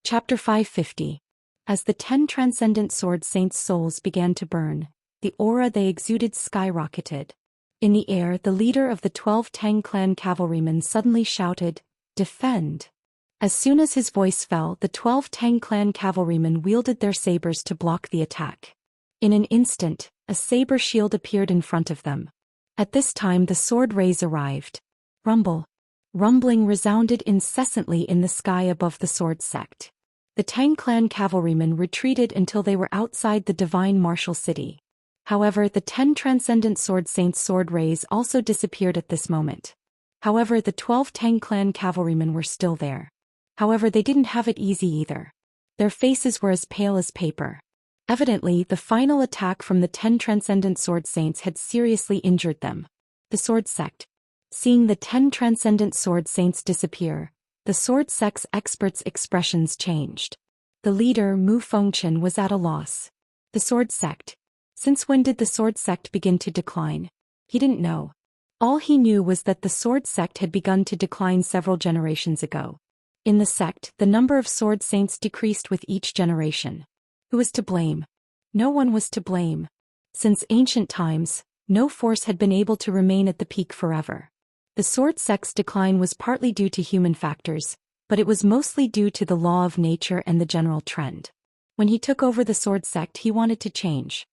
Chapter 550. As the 10 transcendent sword saints' souls began to burn, the aura they exuded skyrocketed. In the air, the leader of the 12 Tang clan cavalrymen suddenly shouted, "Defend!" As soon as his voice fell, the 12 Tang clan cavalrymen wielded their sabers to block the attack. In an instant, a saber shield appeared in front of them. At this time the sword rays arrived. Rumble. Rumbling resounded incessantly in the sky above the sword sect. The Tang clan cavalrymen retreated until they were outside the divine martial city. However, the 10 transcendent sword saints' sword rays also disappeared at this moment. However, the 12 Tang clan cavalrymen were still there. However, they didn't have it easy either. Their faces were as pale as paper. Evidently, the final attack from the 10 transcendent sword saints had seriously injured them. The sword sect. Seeing the 10 transcendent sword saints disappear, the sword sect's experts' expressions changed. The leader, Mu Fengchen, was at a loss. The sword sect. Since when did the sword sect begin to decline? He didn't know. All he knew was that the sword sect had begun to decline several generations ago. In the sect, the number of sword saints decreased with each generation. Who was to blame? No one was to blame. Since ancient times, no force had been able to remain at the peak forever. The sword sect's decline was partly due to human factors, but it was mostly due to the law of nature and the general trend. When he took over the sword sect, he wanted to change.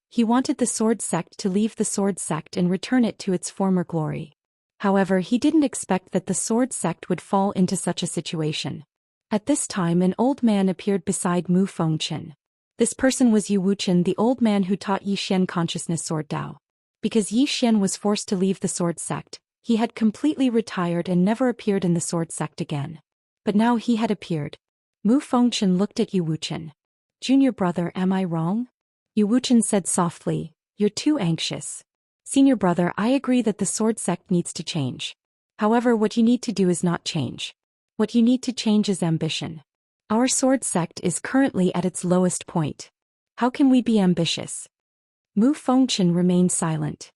He wanted the sword sect to leave the sword sect and return it to its former glory. However, he didn't expect that the sword sect would fall into such a situation. At this time, an old man appeared beside Mu Fengchen. This person was Zhou Xian, the old man who taught Yi Xian consciousness sword Dao. Because Yi Xian was forced to leave the sword sect, he had completely retired and never appeared in the sword sect again. But now he had appeared. Mu Fengchen looked at Zhou Xian. "Junior brother, am I wrong?" Zhou Xian said softly, "You're too anxious. Senior brother, I agree that the sword sect needs to change. However, what you need to do is not change. What you need to change is ambition. Our sword sect is currently at its lowest point. How can we be ambitious?" Mu Fengchen remained silent.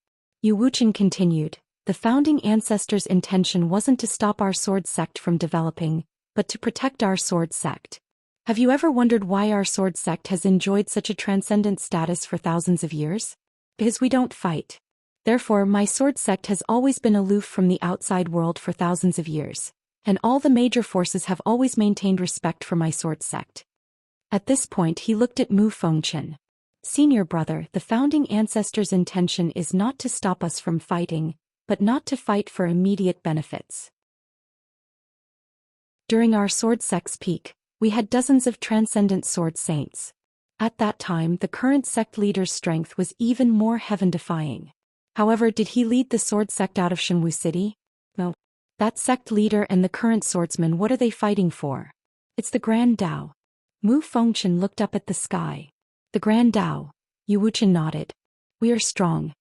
Zhou Xian continued, "The founding ancestors' intention wasn't to stop our sword sect from developing, but to protect our sword sect. Have you ever wondered why our sword sect has enjoyed such a transcendent status for thousands of years? Because we don't fight. Therefore, my sword sect has always been aloof from the outside world for thousands of years, and all the major forces have always maintained respect for my sword sect." At this point he looked at Mu Fengchen. "Senior brother, the founding ancestors' intention is not to stop us from fighting, but not to fight for immediate benefits. During our sword sect's peak, we had dozens of transcendent sword saints. At that time, the current sect leader's strength was even more heaven-defying. However, did he lead the sword sect out of Shenwu City? No. That sect leader and the current swordsman, what are they fighting for? It's the Grand Dao. Mu Fengchen looked up at the sky. The Grand Dao. Zhou Xian nodded. We are strong.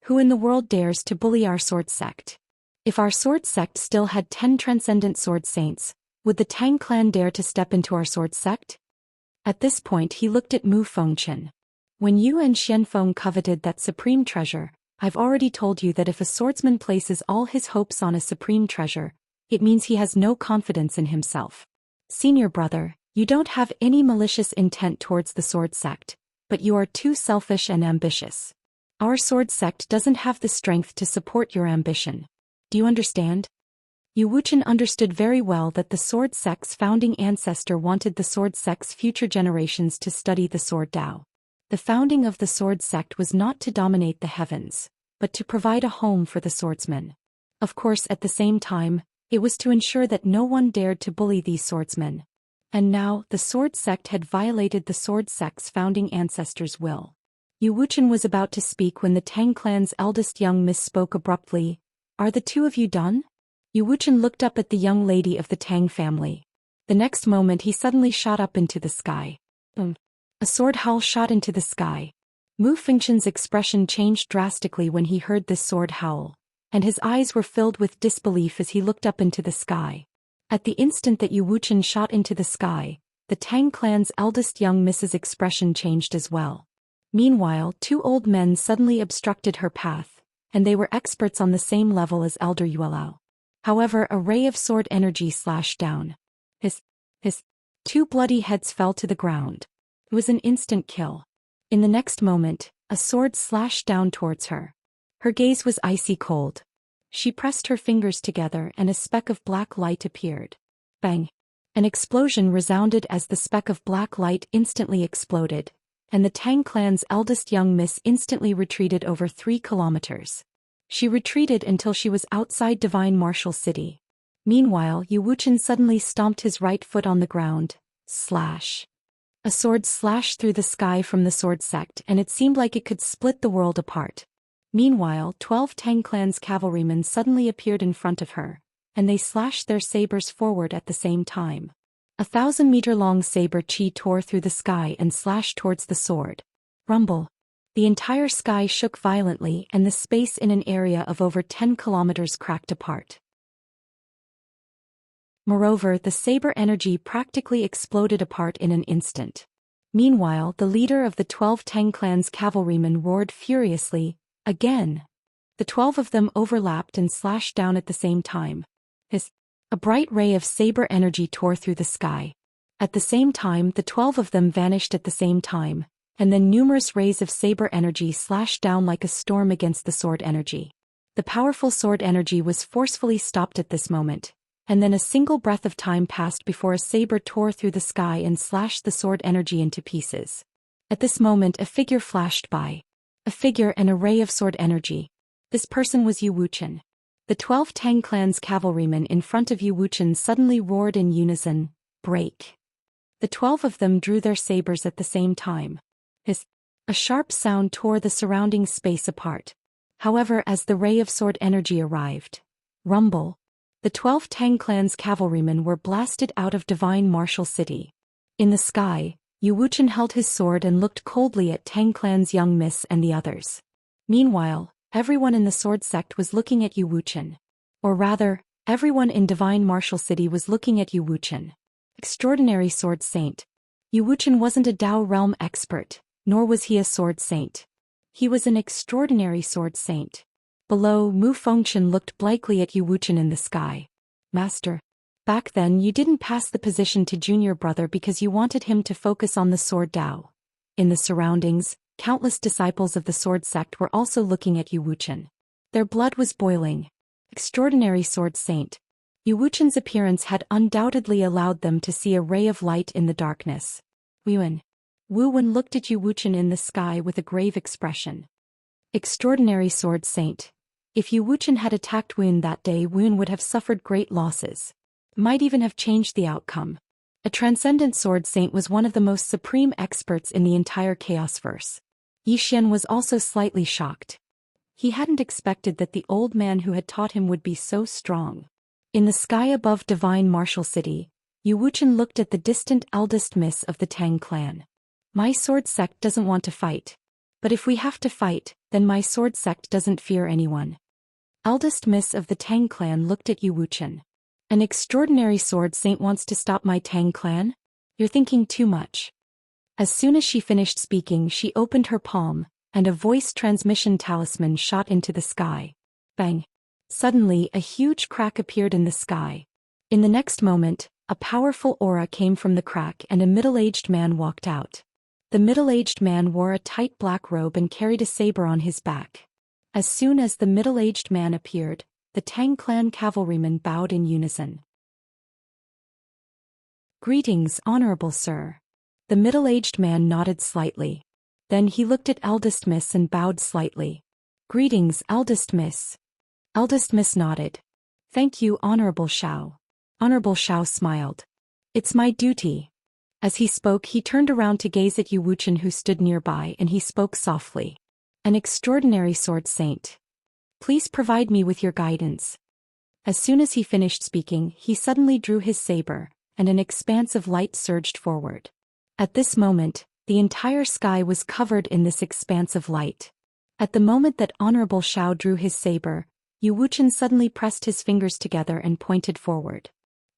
Who in the world dares to bully our sword sect? If our sword sect still had 10 transcendent sword saints, would the Tang clan dare to step into our sword sect? At this point he looked at Mu Fengchen. When you and Xianfeng coveted that supreme treasure, I've already told you that if a swordsman places all his hopes on a supreme treasure, it means he has no confidence in himself. Senior brother, you don't have any malicious intent towards the sword sect, but you are too selfish and ambitious. Our sword sect doesn't have the strength to support your ambition. Do you understand? Zhou Xian understood very well that the sword sect's founding ancestor wanted the sword sect's future generations to study the sword Dao. The founding of the sword sect was not to dominate the heavens, but to provide a home for the swordsmen. Of course, at the same time, it was to ensure that no one dared to bully these swordsmen. And now, the sword sect had violated the sword sect's founding ancestor's will. Zhou Xian was about to speak when the Tang clan's eldest young miss spoke abruptly. "Are the two of you done?" Zhou Xian looked up at the young lady of the Tang family. The next moment he suddenly shot up into the sky. A sword howl shot into the sky. Mu Fengchen's expression changed drastically when he heard this sword howl, and his eyes were filled with disbelief as he looked up into the sky. At the instant that Zhou Xian shot into the sky, the Tang clan's eldest young miss's expression changed as well. Meanwhile, two old men suddenly obstructed her path, and they were experts on the same level as Elder Yuelao. However, a ray of sword energy slashed down. Hiss. 2 bloody heads fell to the ground. It was an instant kill. In the next moment, a sword slashed down towards her. Her gaze was icy cold. She pressed her fingers together and a speck of black light appeared. Bang! An explosion resounded as the speck of black light instantly exploded, and the Tang clan's eldest young miss instantly retreated over 3 kilometers. She retreated until she was outside Divine Martial City. Meanwhile, Wuxian suddenly stomped his right foot on the ground. Slash! A sword slashed through the sky from the sword sect, and it seemed like it could split the world apart. Meanwhile, 12 Tang clan's cavalrymen suddenly appeared in front of her, and they slashed their sabers forward at the same time. 1,000-meter-long saber chi tore through the sky and slashed towards the sword. Rumble! The entire sky shook violently and the space in an area of over 10 kilometers cracked apart. Moreover, the saber energy practically exploded apart in an instant. Meanwhile, the leader of the 12 Tang clan's cavalrymen roared furiously, again. The 12 of them overlapped and slashed down at the same time. A bright ray of saber energy tore through the sky. At the same time, the 12 of them vanished at the same time, and then numerous rays of saber energy slashed down like a storm against the sword energy. The powerful sword energy was forcefully stopped at this moment, and then a single breath of time passed before a saber tore through the sky and slashed the sword energy into pieces. At this moment, a figure flashed by. A figure and a ray of sword energy. This person was Wuxian. The 12 Tang clan's cavalrymen in front of Wuxian suddenly roared in unison, "Break!" The 12 of them drew their sabers at the same time. A sharp sound tore the surrounding space apart. However, as the ray of sword energy arrived, rumble! The 12 Tang clan's cavalrymen were blasted out of Divine Martial City. In the sky, Wuxian held his sword and looked coldly at Tang clan's young miss and the others. Meanwhile, everyone in the sword sect was looking at Wuxian. Or rather, everyone in Divine Martial City was looking at Wuxian. Extraordinary sword saint. Wuxian wasn't a Dao realm expert, nor was he a sword saint. He was an extraordinary sword saint. Below, Mu Fengchen looked blankly at Wuxian in the sky. Master. Back then you didn't pass the position to junior brother because you wanted him to focus on the sword Dao. In the surroundings, countless disciples of the sword sect were also looking at Wuxian. Their blood was boiling. Extraordinary sword saint. Wuxian's appearance had undoubtedly allowed them to see a ray of light in the darkness. Wu Wen looked at Wuxian in the sky with a grave expression. Extraordinary sword saint. If Wuxian had attacked Wen that day, Wen would have suffered great losses. Might even have changed the outcome. A transcendent sword saint was one of the most supreme experts in the entire Chaosverse. Zhou Xian was also slightly shocked. He hadn't expected that the old man who had taught him would be so strong. In the sky above Divine Martial City, Wuxian looked at the distant eldest miss of the Tang clan. My sword sect doesn't want to fight. But if we have to fight, then my sword sect doesn't fear anyone. Eldest miss of the Tang clan looked at Wuxian. An extraordinary sword saint wants to stop my Tang clan? You're thinking too much. As soon as she finished speaking, she opened her palm, and a voice transmission talisman shot into the sky. Bang! Suddenly, a huge crack appeared in the sky. In the next moment, a powerful aura came from the crack and a middle-aged man walked out. The middle-aged man wore a tight black robe and carried a saber on his back. As soon as the middle-aged man appeared, the Tang clan cavalrymen bowed in unison. Greetings, honorable sir. The middle-aged man nodded slightly. Then he looked at eldest miss and bowed slightly. Greetings, eldest miss. Eldest miss nodded. Thank you, honorable Xiao. Honorable Xiao smiled. It's my duty. As he spoke, he turned around to gaze at Wuxian who stood nearby, and he spoke softly. An extraordinary sword saint. Please provide me with your guidance. As soon as he finished speaking, he suddenly drew his saber, and an expanse of light surged forward. At this moment, the entire sky was covered in this expanse of light. At the moment that Honorable Xiao drew his saber, Wuxian suddenly pressed his fingers together and pointed forward.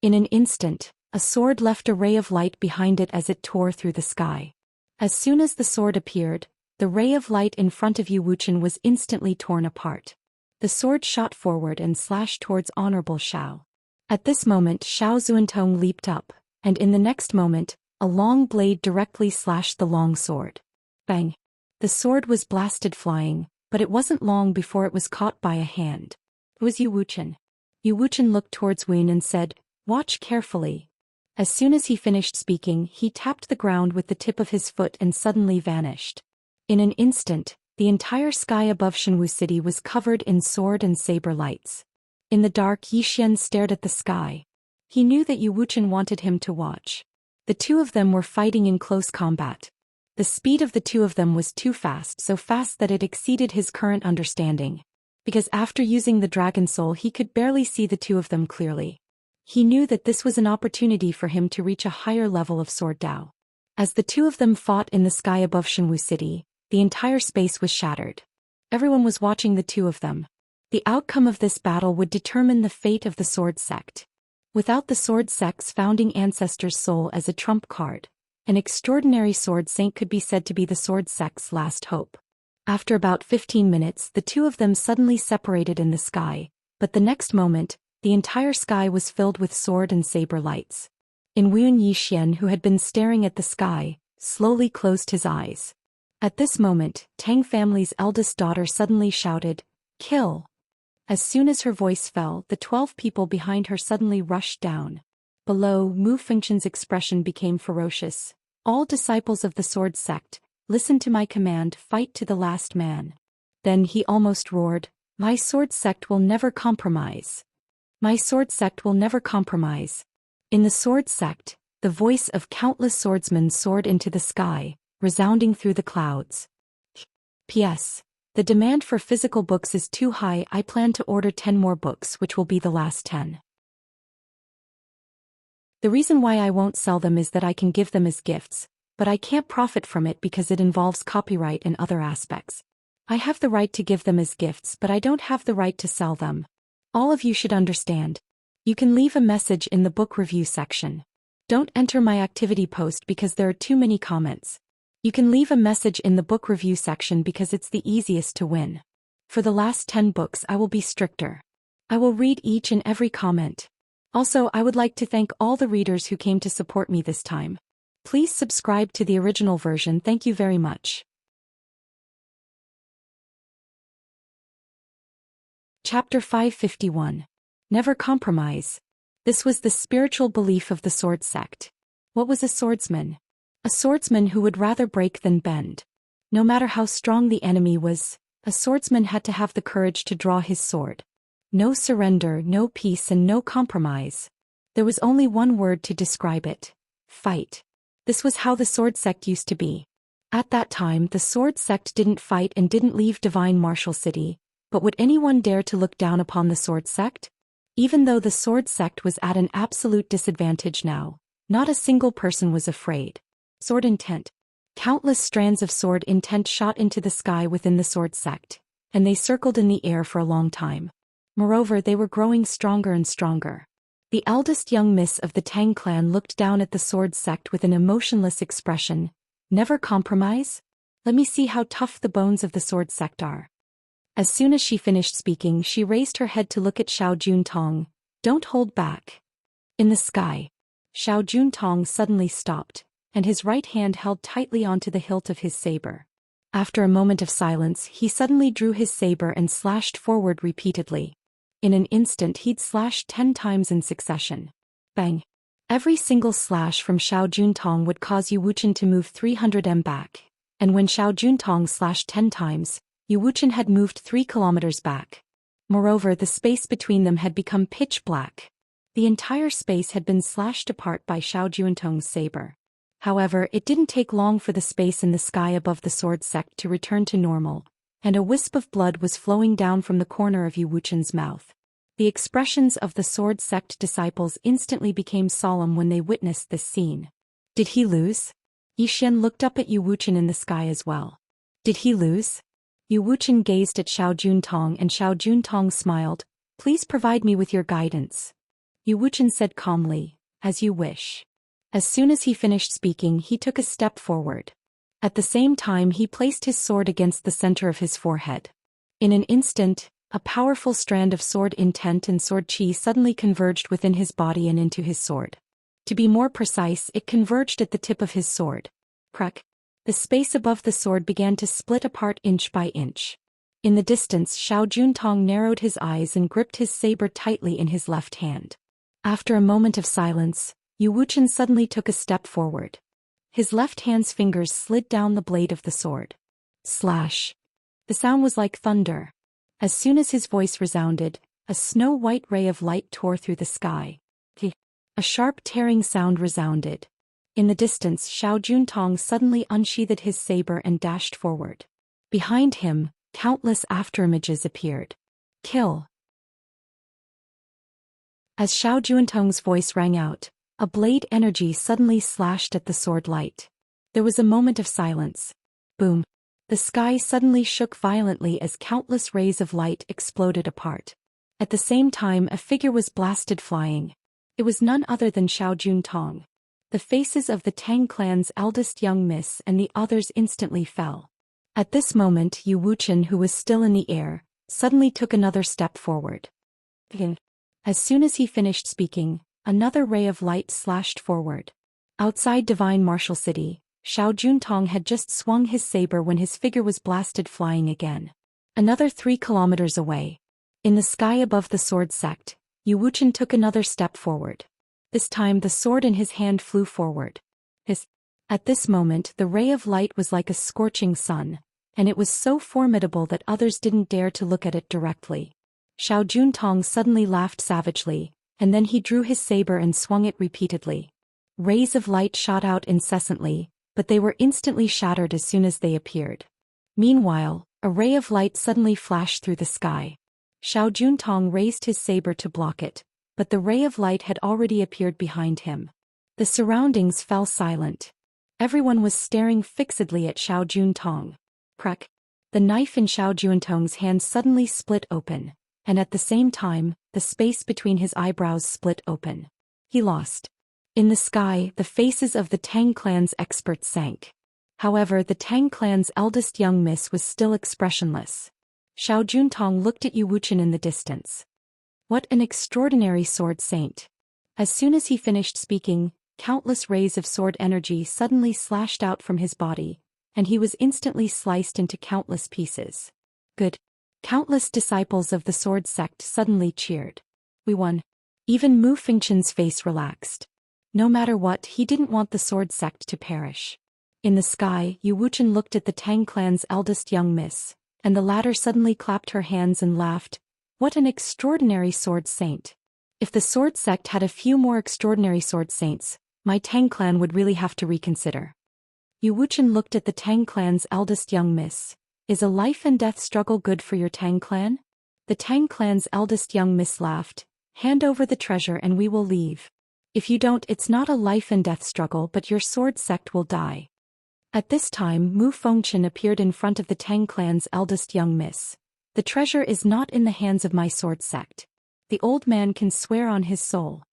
In an instant, a sword left a ray of light behind it as it tore through the sky. As soon as the sword appeared, the ray of light in front of Wuxian was instantly torn apart. The sword shot forward and slashed towards Honorable Xiao. At this moment, Xiao Zuantong leaped up, and in the next moment, a long blade directly slashed the long sword. Bang! The sword was blasted flying, but it wasn't long before it was caught by a hand. It was Yu Wuchen. Yu Wuchen looked towards Wun and said, "Watch carefully." As soon as he finished speaking, he tapped the ground with the tip of his foot and suddenly vanished. In an instant, the entire sky above Shenwu City was covered in sword and saber lights. In the dark, Zhou Xian stared at the sky. He knew that Yu Wuchen wanted him to watch. The two of them were fighting in close combat. The speed of the two of them was too fast, so fast that it exceeded his current understanding. Because after using the Dragon Soul he could barely see the two of them clearly. He knew that this was an opportunity for him to reach a higher level of Sword Dao. As the two of them fought in the sky above Shenwu City, the entire space was shattered. Everyone was watching the two of them. The outcome of this battle would determine the fate of the Sword Sect. Without the Sword Sect's founding ancestor's soul as a trump card, an extraordinary sword saint could be said to be the Sword Sect's last hope. After about 15 minutes, the two of them suddenly separated in the sky, but the next moment, the entire sky was filled with sword and saber lights. In Zhou Xian, who had been staring at the sky, slowly closed his eyes. At this moment, Tang family's eldest daughter suddenly shouted, "Kill!" As soon as her voice fell, the 12 people behind her suddenly rushed down. Below, Mu Fengchen's expression became ferocious. "All disciples of the Sword Sect, listen to my command, fight to the last man." Then he almost roared, "My Sword Sect will never compromise. My Sword Sect will never compromise." In the Sword Sect, the voice of countless swordsmen soared into the sky, resounding through the clouds. P.S. The demand for physical books is too high. I plan to order 10 more books, which will be the last 10. The reason why I won't sell them is that I can give them as gifts, but I can't profit from it because it involves copyright and other aspects. I have the right to give them as gifts, but I don't have the right to sell them. All of you should understand. You can leave a message in the book review section. Don't enter my activity post because there are too many comments. You can leave a message in the book review section because it's the easiest to win. For the last 10 books I will be stricter. I will read each and every comment. Also, I would like to thank all the readers who came to support me this time. Please subscribe to the original version. Thank you very much. Chapter 551. Never Compromise. This was the spiritual belief of the Sword Sect. What was a swordsman? A swordsman who would rather break than bend. No matter how strong the enemy was, a swordsman had to have the courage to draw his sword. No surrender, no peace, and no compromise. There was only one word to describe it: fight. This was how the Sword Sect used to be. At that time, the Sword Sect didn't fight and didn't leave Divine Martial City, but would anyone dare to look down upon the Sword Sect? Even though the Sword Sect was at an absolute disadvantage now, not a single person was afraid. Sword intent. Countless strands of sword intent shot into the sky within the Sword Sect, and they circled in the air for a long time. Moreover, they were growing stronger and stronger. The eldest young miss of the Tang clan looked down at the Sword Sect with an emotionless expression. Never compromise? Let me see how tough the bones of the Sword Sect are. As soon as she finished speaking, she raised her head to look at Xiao Juntong. Don't hold back. In the sky, Xiao Juntong suddenly stopped, and his right hand held tightly onto the hilt of his saber. After a moment of silence, he suddenly drew his saber and slashed forward repeatedly. In an instant he'd slashed 10 times in succession. Bang! Every single slash from Xiao Juntong would cause Yu Wuchen to move 300 m back, and when Xiao Juntong slashed 10 times, Yu Wuchen had moved 3 kilometers back. Moreover, the space between them had become pitch black. The entire space had been slashed apart by Xiao Juntong's saber. However, it didn't take long for the space in the sky above the Sword Sect to return to normal, and a wisp of blood was flowing down from the corner of Yu Wuchen's mouth. The expressions of the Sword Sect disciples instantly became solemn when they witnessed this scene. Did he lose? Zhou Xian looked up at Yu Wuchen in the sky as well. Did he lose? Yu Wuchen gazed at Xiao Juntong and Xiao Juntong smiled. Please provide me with your guidance. Yu Wuchen said calmly, as you wish. As soon as he finished speaking, he took a step forward. At the same time, he placed his sword against the center of his forehead. In an instant, a powerful strand of sword intent and sword chi suddenly converged within his body and into his sword. To be more precise, it converged at the tip of his sword. Crack. The space above the sword began to split apart inch by inch. In the distance, Xiao Juntong narrowed his eyes and gripped his saber tightly in his left hand. After a moment of silence, Yu Wuchen suddenly took a step forward. His left hand's fingers slid down the blade of the sword. Slash. The sound was like thunder. As soon as his voice resounded, a snow-white ray of light tore through the sky. A sharp tearing sound resounded. In the distance, Xiao Juntong suddenly unsheathed his saber and dashed forward. Behind him, countless afterimages appeared. Kill. As Xiao Juntong's voice rang out, a blade energy suddenly slashed at the sword light. There was a moment of silence. Boom. The sky suddenly shook violently as countless rays of light exploded apart. At the same time, a figure was blasted flying. It was none other than Xiao Juntong. The faces of the Tang clan's eldest young miss and the others instantly fell. At this moment, Yu Wuchen, who was still in the air, suddenly took another step forward. As soon as he finished speaking, another ray of light slashed forward. Outside Divine Martial City, Xiao Juntong had just swung his saber when his figure was blasted flying again. Another 3 kilometers away. In the sky above the sword sect, Yu Wuchen took another step forward. This time the sword in his hand flew forward. At this moment the ray of light was like a scorching sun, and it was so formidable that others didn't dare to look at it directly. Xiao Juntong suddenly laughed savagely, and then he drew his saber and swung it repeatedly. Rays of light shot out incessantly, but they were instantly shattered as soon as they appeared. Meanwhile, a ray of light suddenly flashed through the sky. Xiao Juntong raised his saber to block it, but the ray of light had already appeared behind him. The surroundings fell silent. Everyone was staring fixedly at Xiao Juntong. Crack. The knife in Xiao Juntong's hand suddenly split open, and at the same time, the space between his eyebrows split open. He lost. In the sky, the faces of the Tang clan's experts sank. However, the Tang clan's eldest young miss was still expressionless. Xiao Juntong looked at Yu Wuchen in the distance. What an extraordinary sword saint. As soon as he finished speaking, countless rays of sword energy suddenly slashed out from his body, and he was instantly sliced into countless pieces. Good. Countless disciples of the sword sect suddenly cheered. We won. Even Mu Fengchen's face relaxed. No matter what, he didn't want the sword sect to perish. In the sky, Yu Wuchen looked at the Tang clan's eldest young miss, and the latter suddenly clapped her hands and laughed. What an extraordinary sword saint. If the sword sect had a few more extraordinary sword saints, my Tang clan would really have to reconsider. Yu Wuchen looked at the Tang clan's eldest young miss. Is a life and death struggle good for your Tang clan? The Tang clan's eldest young miss laughed. Hand over the treasure and we will leave. If you don't, it's not a life and death struggle, but your sword sect will die. At this time, Mu Fengchen appeared in front of the Tang clan's eldest young miss. The treasure is not in the hands of my sword sect. The old man can swear on his soul.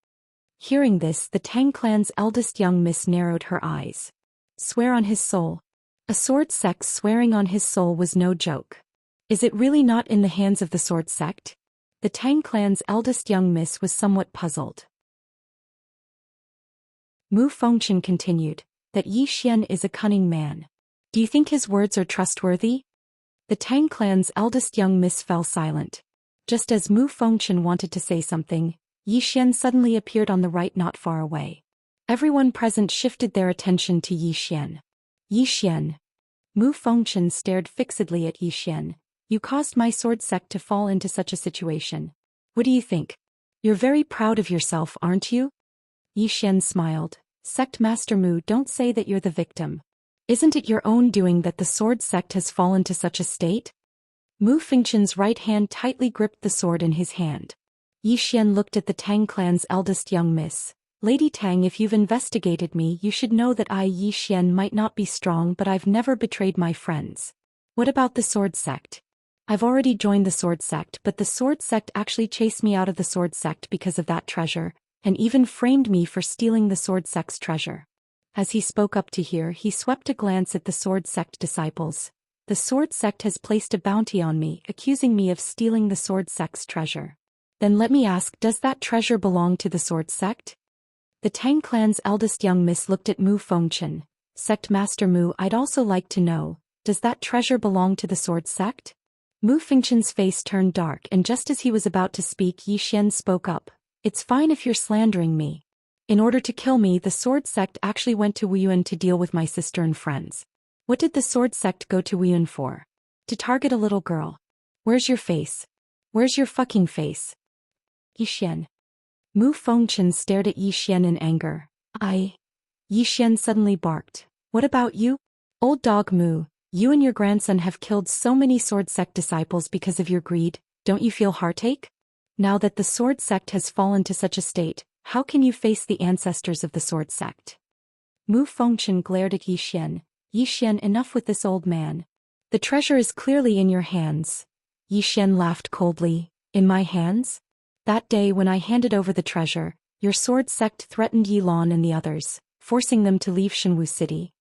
Hearing this, the Tang clan's eldest young miss narrowed her eyes. Swear on his soul. A sword sect swearing on his soul was no joke. Is it really not in the hands of the sword sect? The Tang clan's eldest young miss was somewhat puzzled. Mu Fengchen continued, that Yi Xian is a cunning man. Do you think his words are trustworthy? The Tang clan's eldest young miss fell silent. Just as Mu Fengchen wanted to say something, Yi Xian suddenly appeared on the right not far away. Everyone present shifted their attention to Yi Xian. Yi Xian. Mu Fengchen stared fixedly at Yi Xian. You caused my sword sect to fall into such a situation. What do you think? You're very proud of yourself, aren't you? Yi Xian smiled. Sect Master Mu, don't say that you're the victim. Isn't it your own doing that the sword sect has fallen to such a state? Mu Fengchen's right hand tightly gripped the sword in his hand. Yi Xian looked at the Tang clan's eldest young miss. Lady Tang, if you've investigated me, you should know that I, Yi Xian, might not be strong, but I've never betrayed my friends. What about the sword sect? I've already joined the sword sect, but the sword sect actually chased me out of the sword sect because of that treasure, and even framed me for stealing the sword sect's treasure. As he spoke up to here, he swept a glance at the sword sect disciples. The sword sect has placed a bounty on me, accusing me of stealing the sword sect's treasure. Then let me ask, does that treasure belong to the sword sect? The Tang clan's eldest young miss looked at Mu Fengchen. Sect Master Mu, I'd also like to know, does that treasure belong to the sword sect? Mu Fengchen's face turned dark, and just as he was about to speak, Yi Xian spoke up. It's fine if you're slandering me. In order to kill me, the sword sect actually went to Wuyuan to deal with my sister and friends. What did the sword sect go to Wuyuan for? To target a little girl. Where's your face? Where's your fucking face? Yi Xian. Mu Fengchen stared at Yi Xian in anger. Yi Xian suddenly barked. What about you? Old dog Mu, you and your grandson have killed so many sword sect disciples because of your greed, don't you feel heartache? Now that the sword sect has fallen to such a state, how can you face the ancestors of the sword sect? Mu Fengchen glared at Yi Xian. Yi Xian, enough with this old man. The treasure is clearly in your hands. Yi Xian laughed coldly. In my hands? That day when I handed over the treasure, your sword sect threatened Yilan and the others, forcing them to leave Shenwu City.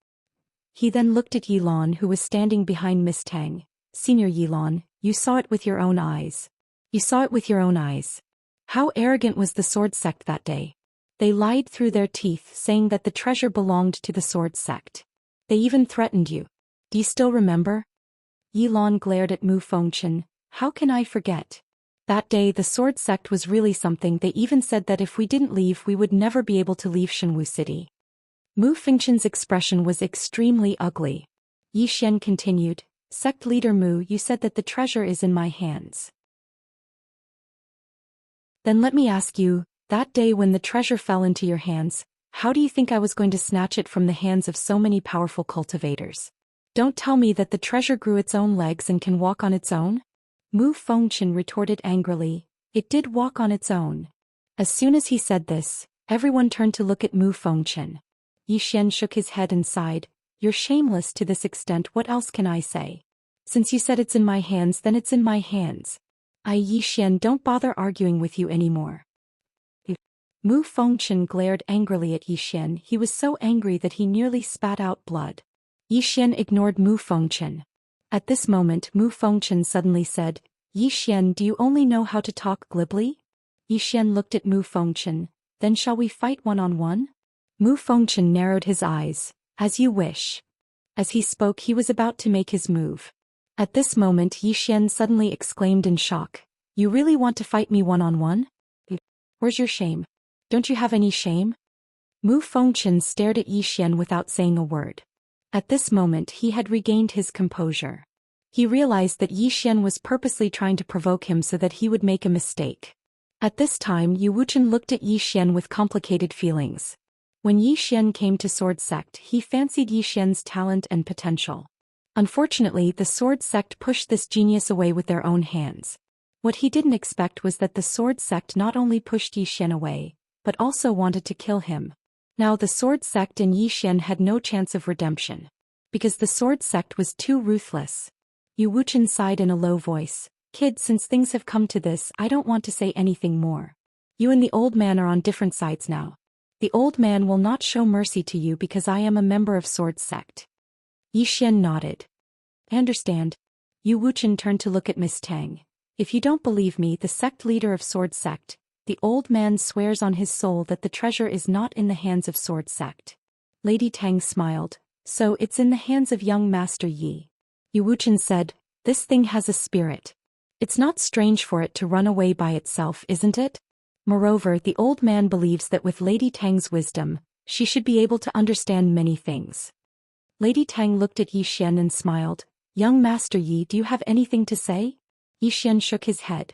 He then looked at Yilan, who was standing behind Miss Tang. Senior Yilan, you saw it with your own eyes. You saw it with your own eyes. How arrogant was the sword sect that day? They lied through their teeth, saying that the treasure belonged to the sword sect. They even threatened you. Do you still remember? Yilan glared at Mu Fengchen. How can I forget? That day the sword sect was really something. They even said that if we didn't leave we would never be able to leave Shenwu City. Mu Fengchen's expression was extremely ugly. Yi Xian continued, Sect leader Mu, you said that the treasure is in my hands. Then let me ask you, that day when the treasure fell into your hands, how do you think I was going to snatch it from the hands of so many powerful cultivators? Don't tell me that the treasure grew its own legs and can walk on its own? Mu Fengchen retorted angrily, it did walk on its own. As soon as he said this, everyone turned to look at Mu Fengchen. Yi Xian shook his head and sighed, you're shameless to this extent, what else can I say? Since you said it's in my hands, then it's in my hands. Yi Xian, don't bother arguing with you anymore. Mu Fengchen glared angrily at Yi Xian. He was so angry that he nearly spat out blood. Yi Xian ignored Mu Fengchen. At this moment Mu Fengchen suddenly said, Yi Xian, do you only know how to talk glibly? Yi Xian looked at Mu Fengchen. Then shall we fight one-on-one? Mu Fengchen narrowed his eyes. As you wish. As he spoke he was about to make his move. At this moment Yi Xian suddenly exclaimed in shock. You really want to fight me one-on-one? Where's your shame? Don't you have any shame? Mu Fengchen stared at Yi Xian without saying a word. At this moment he had regained his composure. He realized that Yi Xian was purposely trying to provoke him so that he would make a mistake. At this time Yu Wuchen looked at Yi Xian with complicated feelings. When Yi Xian came to Sword Sect he fancied Yi Xian's talent and potential. Unfortunately the Sword Sect pushed this genius away with their own hands. What he didn't expect was that the Sword Sect not only pushed Yi Xian away, but also wanted to kill him. Now the Sword Sect and Yi Xian had no chance of redemption. Because the Sword Sect was too ruthless. Yu Wuchen sighed in a low voice. Kid, since things have come to this, I don't want to say anything more. You and the old man are on different sides now. The old man will not show mercy to you because I am a member of Sword Sect. Yi Xian nodded. I understand. Yu Wuchen turned to look at Miss Tang. If you don't believe me, the sect leader of Sword Sect, the old man swears on his soul that the treasure is not in the hands of Sword Sect. Lady Tang smiled. So it's in the hands of young Master Yi. Yu Wuchen said, this thing has a spirit. It's not strange for it to run away by itself, isn't it? Moreover, the old man believes that with Lady Tang's wisdom, she should be able to understand many things. Lady Tang looked at Yi Xian and smiled. Young Master Yi, do you have anything to say? Yi Xian shook his head.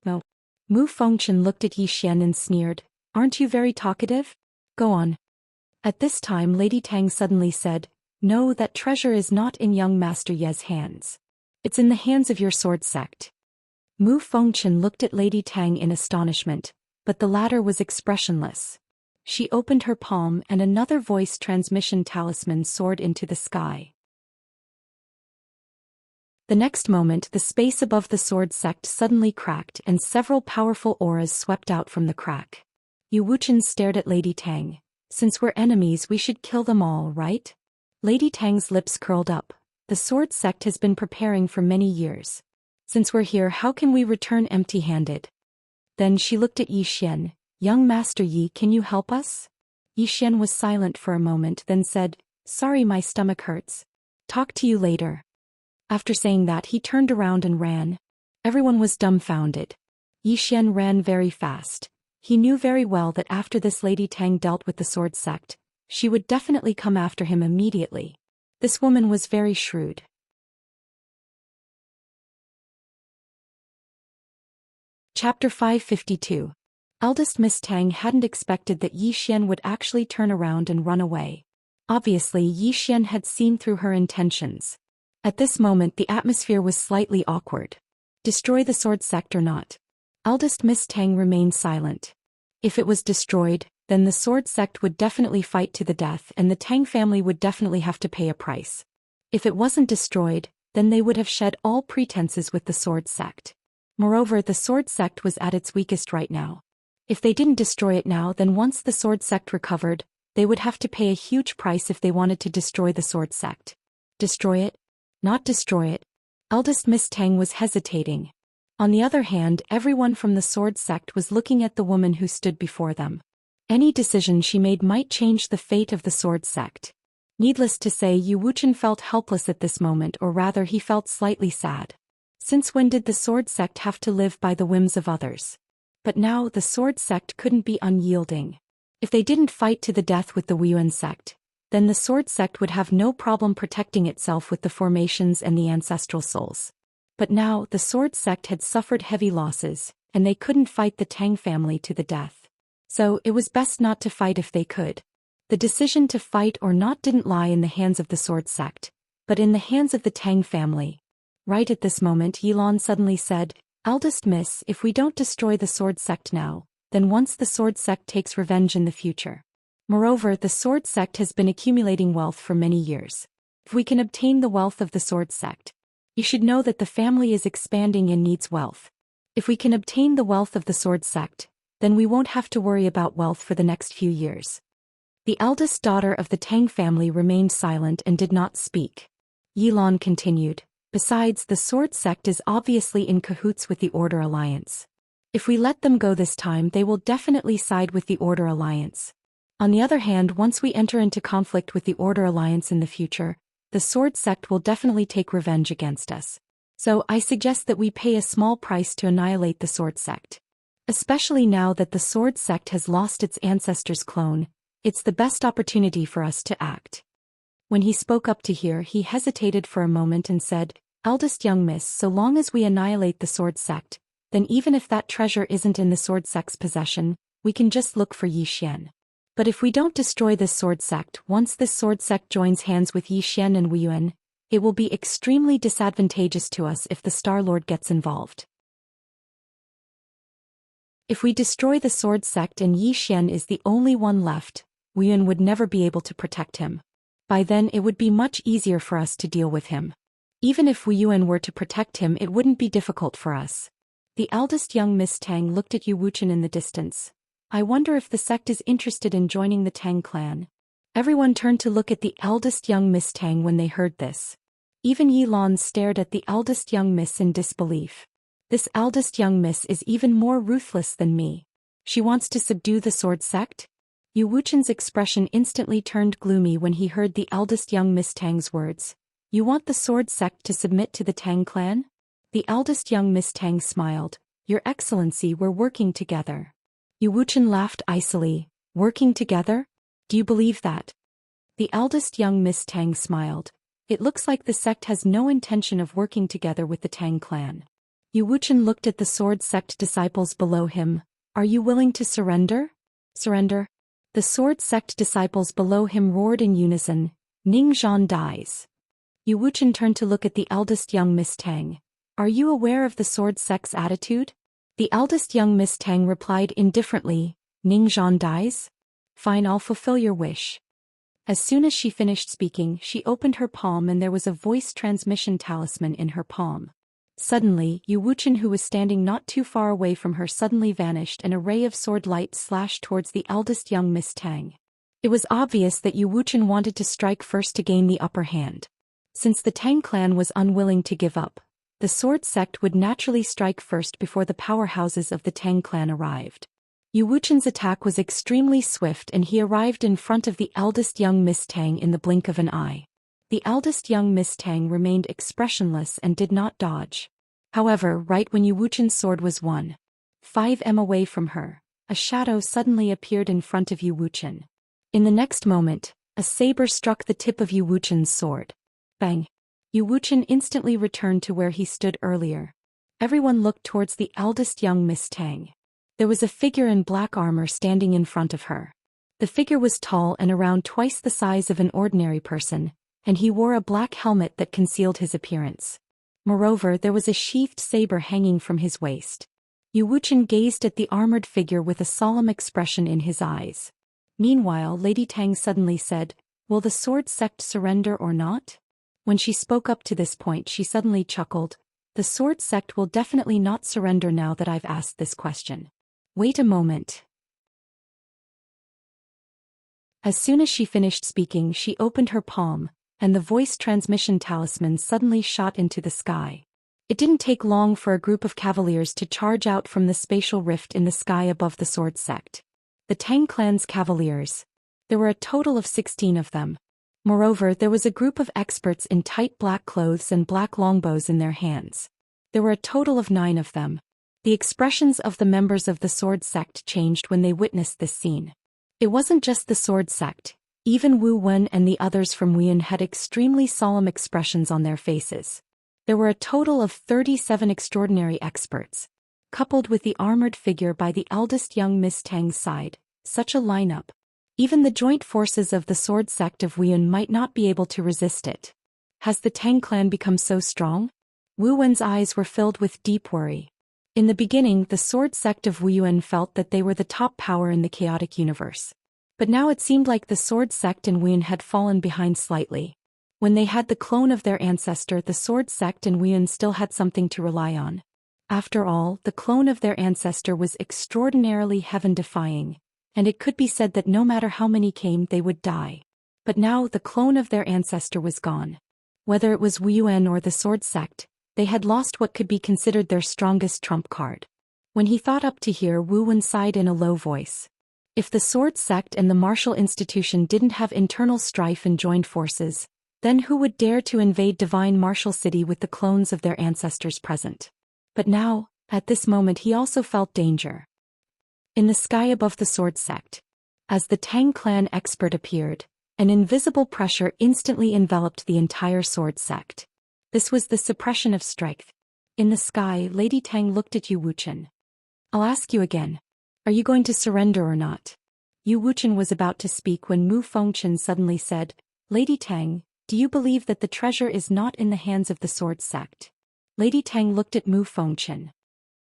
No. Mu Fengchen looked at Yi Xian and sneered. Aren't you very talkative? Go on. At this time Lady Tang suddenly said, no, that treasure is not in young Master Ye's hands. It's in the hands of your Sword Sect. Mu Fengchen looked at Lady Tang in astonishment, but the latter was expressionless. She opened her palm and another voice transmission talisman soared into the sky. The next moment the space above the Sword Sect suddenly cracked and several powerful auras swept out from the crack. Yu Wuchen stared at Lady Tang. Since we're enemies we should kill them all, right? Lady Tang's lips curled up. The Sword Sect has been preparing for many years. Since we're here, how can we return empty-handed? Then she looked at Yi Xian. Young Master Yi, can you help us? Yi Xian was silent for a moment, then said, "Sorry, my stomach hurts. Talk to you later." After saying that, he turned around and ran. Everyone was dumbfounded. Yi Xian ran very fast. He knew very well that after this Lady Tang dealt with the sword sect, she would definitely come after him immediately. This woman was very shrewd. Chapter 552. Eldest Miss Tang hadn't expected that Yi Xian would actually turn around and run away. Obviously, Yi Xian had seen through her intentions. At this moment, the atmosphere was slightly awkward. Destroy the sword sect or not? Eldest Miss Tang remained silent. If it was destroyed, then the sword sect would definitely fight to the death and the Tang family would definitely have to pay a price. If it wasn't destroyed, then they would have shed all pretenses with the sword sect. Moreover, the sword sect was at its weakest right now. If they didn't destroy it now, then once the sword sect recovered, they would have to pay a huge price if they wanted to destroy the sword sect. Destroy it? Not destroy it? Eldest Miss Tang was hesitating. On the other hand, everyone from the sword sect was looking at the woman who stood before them. Any decision she made might change the fate of the sword sect. Needless to say, Yu Wuchen felt helpless at this moment, or rather he felt slightly sad. Since when did the sword sect have to live by the whims of others? But now the sword sect couldn't be unyielding. If they didn't fight to the death with the Wuyuan sect, then the sword sect would have no problem protecting itself with the formations and the ancestral souls. But now the sword sect had suffered heavy losses, and they couldn't fight the Tang family to the death. So it was best not to fight if they could. The decision to fight or not didn't lie in the hands of the sword sect, but in the hands of the Tang family. Right at this moment, Yilan suddenly said, "Eldest Miss, if we don't destroy the sword sect now, then once the sword sect takes revenge in the future. Moreover, the sword sect has been accumulating wealth for many years. If we can obtain the wealth of the sword sect, you should know that the family is expanding and needs wealth. If we can obtain the wealth of the sword sect, then we won't have to worry about wealth for the next few years." The eldest daughter of the Tang family remained silent and did not speak. Yilan continued, "Besides, the sword sect is obviously in cahoots with the Order Alliance. If we let them go this time, they will definitely side with the Order Alliance. On the other hand, once we enter into conflict with the Order Alliance in the future, the sword sect will definitely take revenge against us. So I suggest that we pay a small price to annihilate the sword sect. Especially now that the sword sect has lost its ancestor's clone, it's the best opportunity for us to act." When he spoke up to here, he hesitated for a moment and said, "Eldest young miss, so long as we annihilate the sword sect, then even if that treasure isn't in the sword sect's possession, we can just look for Yi Xian. But if we don't destroy this sword sect, once this sword sect joins hands with Yi Xian and Wuyuan, it will be extremely disadvantageous to us if the Star Lord gets involved. If we destroy the sword sect and Yi Xian is the only one left, Wuyuan would never be able to protect him. By then it would be much easier for us to deal with him. Even if Wuyuan were to protect him, it wouldn't be difficult for us." The eldest young Miss Tang looked at Yu Wuchen in the distance. "I wonder if the sect is interested in joining the Tang clan." Everyone turned to look at the eldest young Miss Tang when they heard this. Even Yilan stared at the eldest young miss in disbelief. This eldest young miss is even more ruthless than me. She wants to subdue the sword sect? Yu Wuchen's expression instantly turned gloomy when he heard the eldest young Miss Tang's words. "You want the sword sect to submit to the Tang clan?" The eldest young Miss Tang smiled. "Your Excellency, we're working together." Yu Wuchen laughed icily. "Working together? Do you believe that?" The eldest young Miss Tang smiled. "It looks like the sect has no intention of working together with the Tang clan." Yu Wuchen looked at the sword sect disciples below him. "Are you willing to surrender?" "Surrender?" The sword sect disciples below him roared in unison. "Ning Zhan dies." Yu Wuchen turned to look at the eldest young Miss Tang. "Are you aware of the sword sect's attitude?" The eldest young Miss Tang replied indifferently, "Ning Zhan dies? Fine, I'll fulfill your wish." As soon as she finished speaking, she opened her palm and there was a voice transmission talisman in her palm. Suddenly, Yu Wuchen, who was standing not too far away from her, suddenly vanished and a ray of sword light slashed towards the eldest young Miss Tang. It was obvious that Yu Wuchen wanted to strike first to gain the upper hand. Since the Tang clan was unwilling to give up, the sword sect would naturally strike first before the powerhouses of the Tang clan arrived. Yu Wuchen's attack was extremely swift and he arrived in front of the eldest young Miss Tang in the blink of an eye. The eldest young Miss Tang remained expressionless and did not dodge. However, right when Yu Wuchen's sword was 1.5 m away from her, a shadow suddenly appeared in front of Yu Wuchen. In the next moment, a saber struck the tip of Yu Wuchen's sword. Bang! Yu Wuchen instantly returned to where he stood earlier. Everyone looked towards the eldest young Miss Tang. There was a figure in black armor standing in front of her. The figure was tall and around twice the size of an ordinary person, and he wore a black helmet that concealed his appearance. Moreover, there was a sheathed saber hanging from his waist. Yu Wuchen gazed at the armored figure with a solemn expression in his eyes. Meanwhile, Lady Tang suddenly said, "Will the sword sect surrender or not?" When she spoke up to this point, she suddenly chuckled. "The sword sect will definitely not surrender now that I've asked this question. Wait a moment." As soon as she finished speaking, she opened her palm, and the voice transmission talisman suddenly shot into the sky. It didn't take long for a group of cavaliers to charge out from the spatial rift in the sky above the sword sect. The Tang clan's cavaliers. There were a total of 16 of them. Moreover, there was a group of experts in tight black clothes and black longbows in their hands. There were a total of 9 of them. The expressions of the members of the sword sect changed when they witnessed this scene. It wasn't just the sword sect. Even Wu Wen and the others from Wuyan had extremely solemn expressions on their faces. There were a total of 37 extraordinary experts. Coupled with the armored figure by the eldest young Miss Tang's side, such a lineup. Even the joint forces of the sword sect of Wuyan might not be able to resist it. Has the Tang clan become so strong? Wu Wen's eyes were filled with deep worry. In the beginning, the sword sect of Wuyuan felt that they were the top power in the chaotic universe. But now it seemed like the sword sect in Wuyuan had fallen behind slightly. When they had the clone of their ancestor, the sword sect in Wuyuan still had something to rely on. After all, the clone of their ancestor was extraordinarily heaven-defying, and it could be said that no matter how many came, they would die. But now the clone of their ancestor was gone. Whether it was Wuyuan or the sword sect, they had lost what could be considered their strongest trump card. When he thought up to hear, Wu Wen sighed in a low voice. If the sword sect and the martial institution didn't have internal strife and joined forces, then who would dare to invade divine martial city with the clones of their ancestors present? But now, at this moment, he also felt danger. In the sky above the sword sect, as the Tang clan expert appeared, an invisible pressure instantly enveloped the entire sword sect. This was the suppression of strength. In the sky, Lady Tang looked at Yu Wuchen. "I'll ask you again. Are you going to surrender or not?" Yu Wuchen was about to speak when Mu Fengchen suddenly said, "Lady Tang, do you believe that the treasure is not in the hands of the sword sect?" Lady Tang looked at Mu Fengchen.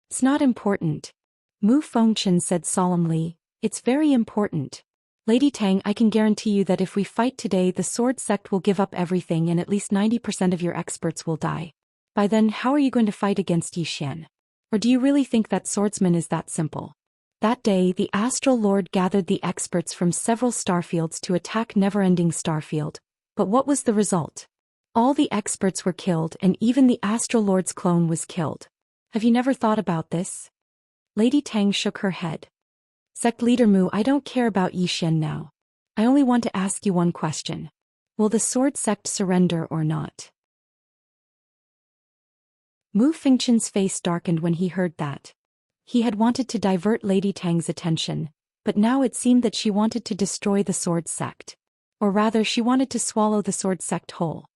"It's not important." Mu Fengchen said solemnly, "It's very important. Lady Tang, I can guarantee you that if we fight today, the sword sect will give up everything and at least 90% of your experts will die. By then, how are you going to fight against Yi Xian? Or do you really think that swordsman is that simple?" That day, the Astral Lord gathered the experts from several starfields to attack Neverending Starfield. But what was the result? All the experts were killed and even the Astral Lord's clone was killed. Have you never thought about this? Lady Tang shook her head. "Sect leader Mu, I don't care about Yi Xian now. I only want to ask you one question. Will the sword sect surrender or not?" Mu Fengchen's face darkened when he heard that. He had wanted to divert Lady Tang's attention, but now it seemed that she wanted to destroy the sword sect. Or rather, she wanted to swallow the sword sect whole.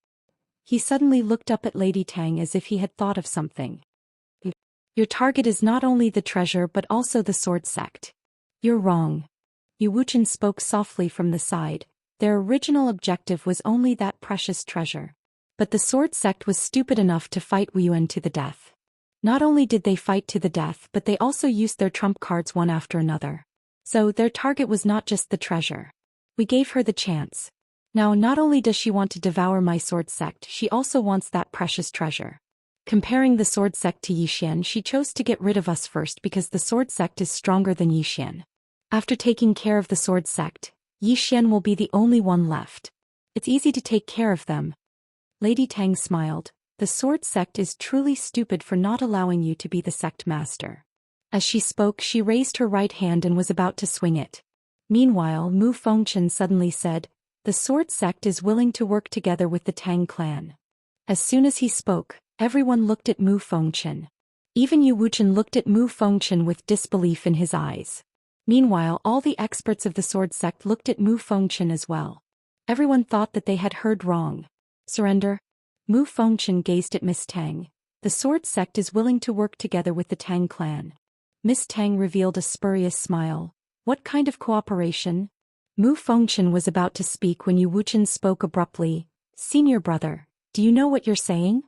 He suddenly looked up at Lady Tang as if he had thought of something. "Your target is not only the treasure but also the sword sect." "You're wrong." Yu Wuchen spoke softly from the side. Their original objective was only that precious treasure. But the sword sect was stupid enough to fight Wuyuan to the death. Not only did they fight to the death, but they also used their trump cards one after another. So their target was not just the treasure. We gave her the chance. Now not only does she want to devour my sword sect, she also wants that precious treasure. Comparing the sword sect to Yi Xian, she chose to get rid of us first because the sword sect is stronger than Yi Xian. After taking care of the sword sect, Yi Xian will be the only one left. It's easy to take care of them. Lady Tang smiled. The sword sect is truly stupid for not allowing you to be the sect master. As she spoke, she raised her right hand and was about to swing it. Meanwhile, Mu Fengchen suddenly said, "The sword sect is willing to work together with the Tang clan." As soon as he spoke, everyone looked at Mu Fengchen. Even Yu Wuchen looked at Mu Fengchen with disbelief in his eyes. Meanwhile, all the experts of the sword sect looked at Mu Fengchen as well. Everyone thought that they had heard wrong. Surrender? Mu Fengchen gazed at Miss Tang. "The sword sect is willing to work together with the Tang clan." Miss Tang revealed a spurious smile. "What kind of cooperation?" Mu Fengchen was about to speak when Yu Wuchen spoke abruptly. "Senior brother, do you know what you're saying?"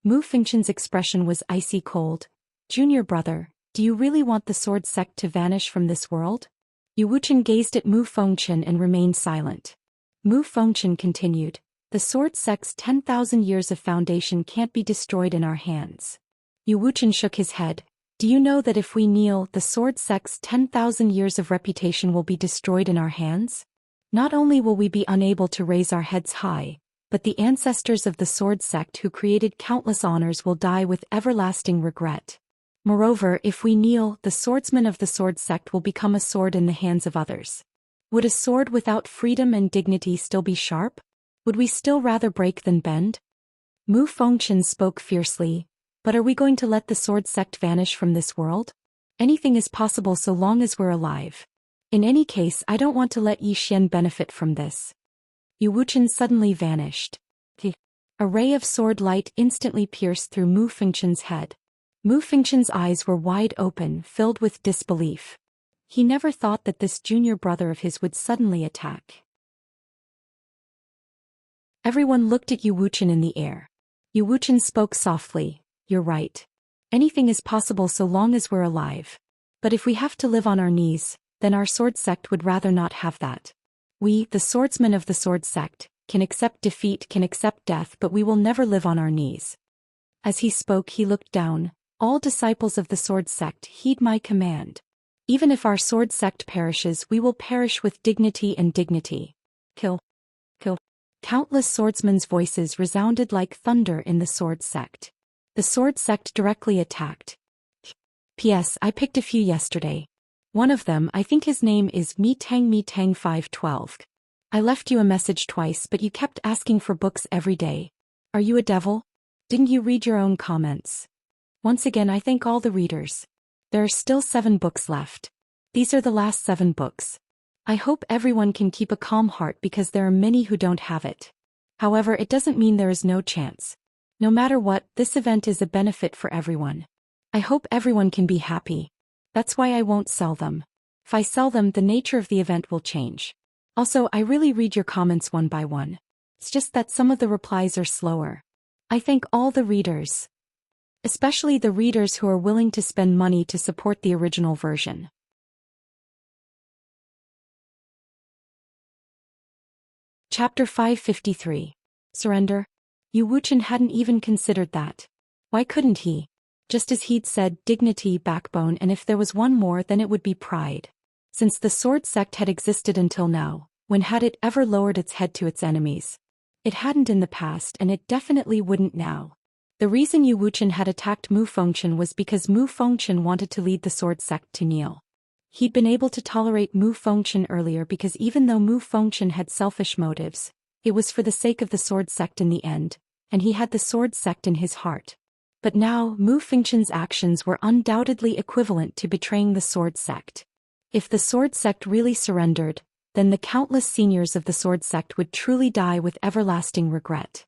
Mu Fengchen's expression was icy cold. "Junior brother, do you really want the sword sect to vanish from this world?" Yu Wuchen gazed at Mu Fengchen and remained silent. Mu Fengchen continued, "The sword sect's 10,000 years of foundation can't be destroyed in our hands." Yu Wuchen shook his head. "Do you know that if we kneel, the sword sect's 10,000 years of reputation will be destroyed in our hands? Not only will we be unable to raise our heads high, but the ancestors of the sword sect who created countless honors will die with everlasting regret. Moreover, if we kneel, the swordsman of the sword sect will become a sword in the hands of others. Would a sword without freedom and dignity still be sharp? Would we still rather break than bend?" Mu Fengchen spoke fiercely. "But are we going to let the sword sect vanish from this world? Anything is possible so long as we're alive. In any case, I don't want to let Yi Xian benefit from this." Yu Wuchen suddenly vanished. A ray of sword light instantly pierced through Mu Fengchen's head. Mu Fengchen's eyes were wide open, filled with disbelief. He never thought that this junior brother of his would suddenly attack. Everyone looked at Yu Wuchen in the air. Yu Wuchen spoke softly. "You're right. Anything is possible so long as we're alive. But if we have to live on our knees, then our sword sect would rather not have that. We, the swordsmen of the sword sect, can accept defeat, can accept death, but we will never live on our knees." As he spoke, he looked down. "All disciples of the sword sect, heed my command. Even if our sword sect perishes, we will perish with dignity and dignity. Kill. Kill." Countless swordsmen's voices resounded like thunder in the sword sect. The sword sect directly attacked. "P.S. I picked a few yesterday. One of them, I think his name is Mi Tang 512. I left you a message twice, but you kept asking for books every day. Are you a devil? Didn't you read your own comments?" Once again, I thank all the readers. There are still 7 books left. These are the last 7 books. I hope everyone can keep a calm heart because there are many who don't have it. However, it doesn't mean there is no chance. No matter what, this event is a benefit for everyone. I hope everyone can be happy. That's why I won't sell them. If I sell them, the nature of the event will change. Also, I really read your comments one by one. It's just that some of the replies are slower. I thank all the readers. Especially the readers who are willing to spend money to support the original version. Chapter 553. Surrender? Yu Wuchen hadn't even considered that. Why couldn't he? Just as he'd said, dignity, backbone, and if there was one more, then it would be pride. Since the sword sect had existed until now, when had it ever lowered its head to its enemies? It hadn't in the past, and it definitely wouldn't now. The reason Yu Wuchen had attacked Mu Fengchen was because Mu Fengchen wanted to lead the sword sect to kneel. He'd been able to tolerate Mu Fengchen earlier because even though Mu Fengchen had selfish motives, it was for the sake of the sword sect in the end, and he had the sword sect in his heart. But now, Mu Fengchen's actions were undoubtedly equivalent to betraying the sword sect. If the sword sect really surrendered, then the countless seniors of the sword sect would truly die with everlasting regret.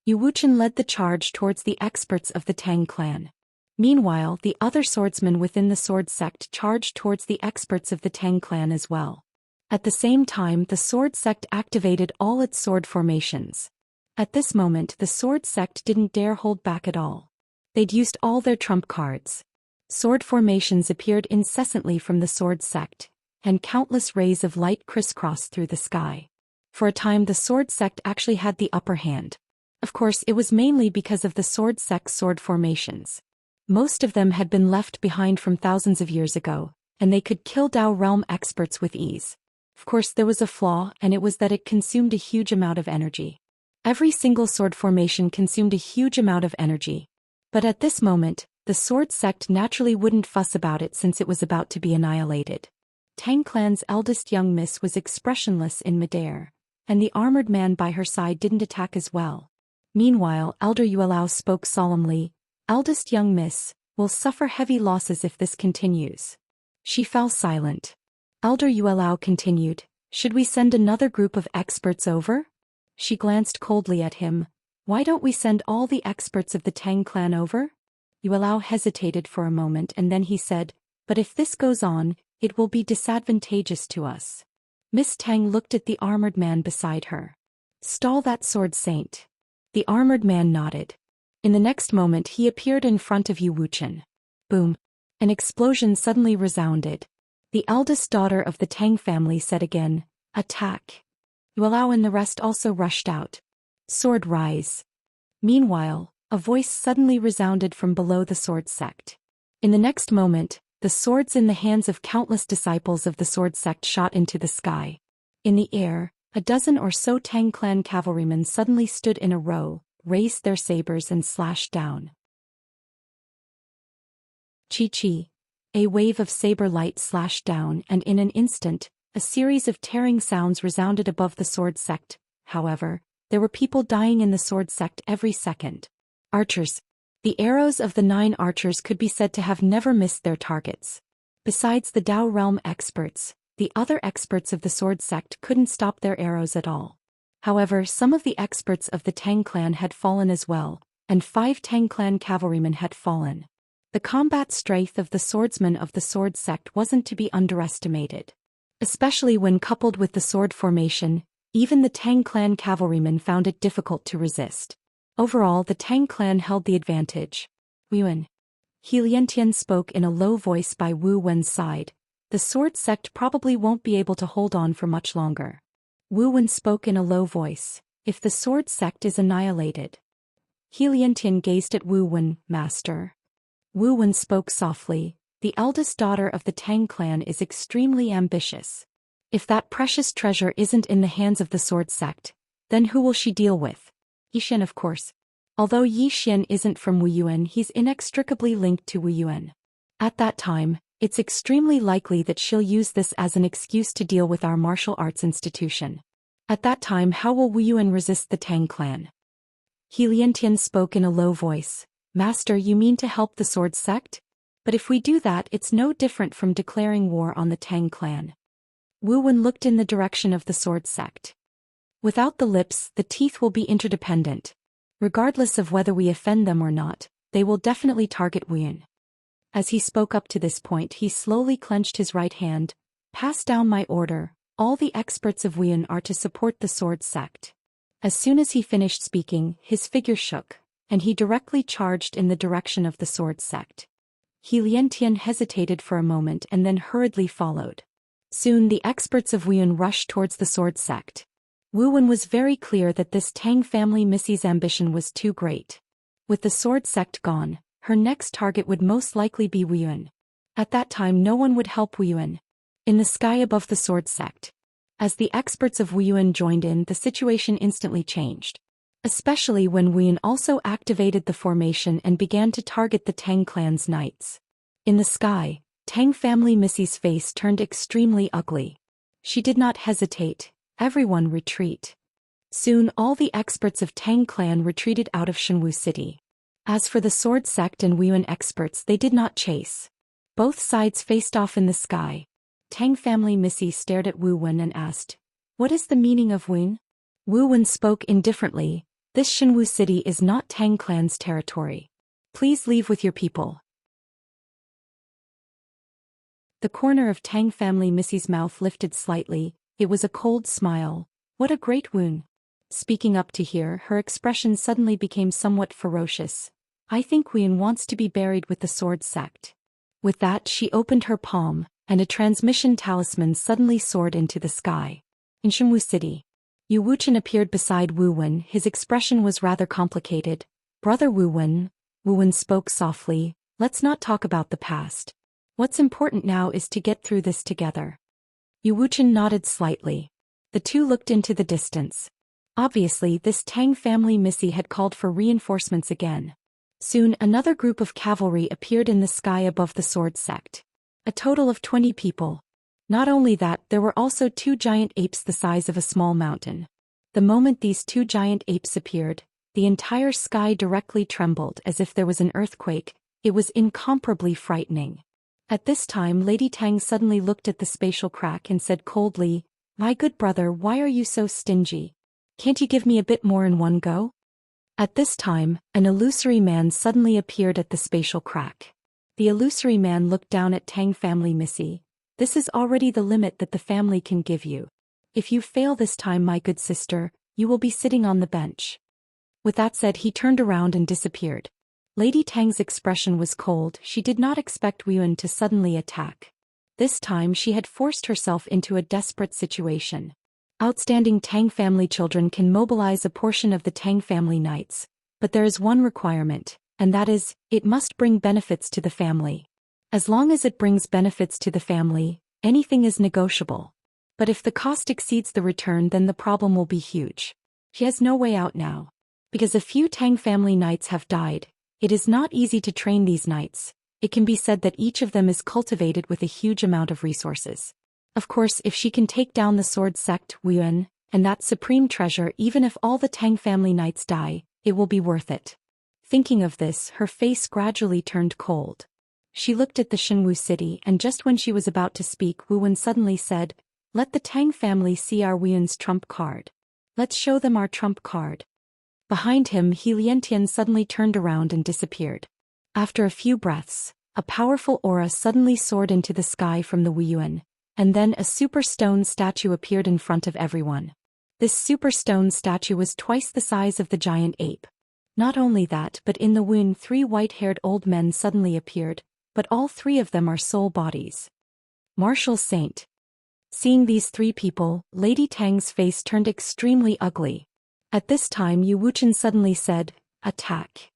Yu Wuchen led the charge towards the experts of the Tang clan. Meanwhile, the other swordsmen within the sword sect charged towards the experts of the Tang clan as well. At the same time, the sword sect activated all its sword formations. At this moment, the sword sect didn't dare hold back at all. They'd used all their trump cards. Sword formations appeared incessantly from the sword sect, and countless rays of light crisscrossed through the sky. For a time, the sword sect actually had the upper hand. Of course, it was mainly because of the sword sect's sword formations. Most of them had been left behind from thousands of years ago, and they could kill Dao realm experts with ease. Of course, there was a flaw, and it was that it consumed a huge amount of energy. Every single sword formation consumed a huge amount of energy. But at this moment, The sword sect naturally wouldn't fuss about it since it was about to be annihilated. Tang Clan's eldest young miss was expressionless in midair, and the armored man by her side didn't attack as well. Meanwhile, Elder Yuelao spoke solemnly, "Eldest young miss, will suffer heavy losses if this continues." She fell silent. Elder Yuelao continued, "Should we send another group of experts over?" She glanced coldly at him. "Why don't we send all the experts of the Tang clan over?" Yuelao hesitated for a moment and then he said, "But if this goes on, it will be disadvantageous to us." Miss Tang looked at the armored man beside her. "Stall that sword, Saint." The armored man nodded. In the next moment he appeared in front of Wuxian. Boom! An explosion suddenly resounded. The eldest daughter of the Tang family said again, "Attack." Yuelao and the rest also rushed out. Sword rise. Meanwhile, a voice suddenly resounded from below the sword sect. In the next moment, the swords in the hands of countless disciples of the sword sect shot into the sky. In the air, a dozen or so Tang clan cavalrymen suddenly stood in a row, raised their sabers and slashed down. Chi-chi. A wave of saber light slashed down and in an instant, a series of tearing sounds resounded above the sword sect. However, there were people dying in the sword sect every second. Archers. The arrows of the 9 archers could be said to have never missed their targets. Besides the Dao realm experts, the other experts of the sword sect couldn't stop their arrows at all. However, some of the experts of the Tang clan had fallen as well, and 5 Tang clan cavalrymen had fallen. The combat strength of the swordsmen of the sword sect wasn't to be underestimated. Especially when coupled with the sword formation, even the Tang clan cavalrymen found it difficult to resist. Overall, the Tang clan held the advantage. Yuan. He Liantian spoke in a low voice by Wu Wen's side. "The sword sect probably won't be able to hold on for much longer." Wu Wen spoke in a low voice, "If the sword sect is annihilated." He Liantian gazed at Wu Wen, "Master." Wu Wen spoke softly, "The eldest daughter of the Tang clan is extremely ambitious. If that precious treasure isn't in the hands of the sword sect, then who will she deal with? Yi Xian, of course. Although Yi Xian isn't from Wu Yuan, he's inextricably linked to Wu Yuan. At that time, it's extremely likely that she'll use this as an excuse to deal with our martial arts institution. At that time, how will Wu Yuan resist the Tang clan?" He Liantian spoke in a low voice, "Master, you mean to help the sword sect? But if we do that, it's no different from declaring war on the Tang clan." Wu Wen looked in the direction of the sword sect. "Without the lips, the teeth will be interdependent. Regardless of whether we offend them or not, they will definitely target Wu Yuan." As he spoke up to this point, he slowly clenched his right hand. "Pass down my order. All the experts of Wu Yuan are to support the sword sect." As soon as he finished speaking, his figure shook, and he directly charged in the direction of the sword sect. He Liantian hesitated for a moment and then hurriedly followed. Soon the experts of Wu Yuan rushed towards the sword sect. Wu Wen was very clear that this Tang family Missy's ambition was too great. With the sword sect gone, her next target would most likely be Wu Yuan. At that time no one would help Wu Yuan. In the sky above the sword sect. As the experts of Wu Yuan joined in, the situation instantly changed. Especially when Wu Yuan also activated the formation and began to target the Tang clan's knights. In the sky, Tang family Missy's face turned extremely ugly. She did not hesitate. "Everyone retreat." Soon all the experts of Tang clan retreated out of Shenwu city. As for the sword sect and Wu Yuan experts, they did not chase. Both sides faced off in the sky. Tang family Missy stared at Wu Wen and asked, "What is the meaning of Wu Yuan?" Wu Wen spoke indifferently, "This Shenwu city is not Tang clan's territory. Please leave with your people." The corner of Tang family Missy's mouth lifted slightly. It was a cold smile. "What a great Wu Yuan." Speaking up to hear, her expression suddenly became somewhat ferocious. "I think Wu Yuan wants to be buried with the sword sect." With that she opened her palm, and a transmission talisman suddenly soared into the sky. In Shenwu city, Yu Wuchen appeared beside Wu Wen. His expression was rather complicated. "Brother Wu Wen," Wu Wen spoke softly, "let's not talk about the past. What's important now is to get through this together." Yu Wuchen nodded slightly. The two looked into the distance. Obviously, this Tang family Missy had called for reinforcements again. Soon another group of cavalry appeared in the sky above the sword sect. A total of 20 people. Not only that, there were also 2 giant apes the size of a small mountain. The moment these 2 giant apes appeared, the entire sky directly trembled as if there was an earthquake. It was incomparably frightening. At this time Lady Tang suddenly looked at the spatial crack and said coldly, "My good brother, why are you so stingy? Can't you give me a bit more in one go?" At this time, an illusory man suddenly appeared at the spatial crack. The illusory man looked down at Tang family Missy. "This is already the limit that the family can give you. If you fail this time, my good sister, you will be sitting on the bench." With that said, he turned around and disappeared. Lady Tang's expression was cold. She did not expect Wu Yun to suddenly attack. This time she had forced herself into a desperate situation. Outstanding Tang family children can mobilize a portion of the Tang family knights, but there is one requirement, and that is, it must bring benefits to the family. As long as it brings benefits to the family, anything is negotiable. But if the cost exceeds the return, then the problem will be huge. She has no way out now. Because a few Tang family knights have died, it is not easy to train these knights. It can be said that each of them is cultivated with a huge amount of resources. Of course, if she can take down the sword sect, Wu Yun, and that supreme treasure, even if all the Tang family knights die, it will be worth it. Thinking of this, her face gradually turned cold. She looked at the Shenwu city, and just when she was about to speak, Wu Yun suddenly said, "Let the Tang family see our Wu Yun's trump card. Let's show them our trump card." Behind him, He Liantian suddenly turned around and disappeared. After a few breaths, a powerful aura suddenly soared into the sky from the Wu Yun, and then a super stone statue appeared in front of everyone. This super stone statue was twice the size of the giant ape. Not only that, but in the Wu Yun 3 white-haired old men suddenly appeared, but all 3 of them are soul bodies. Martial Saint. Seeing these 3 people, Lady Tang's face turned extremely ugly. At this time Yu Wuchen suddenly said, "Attack."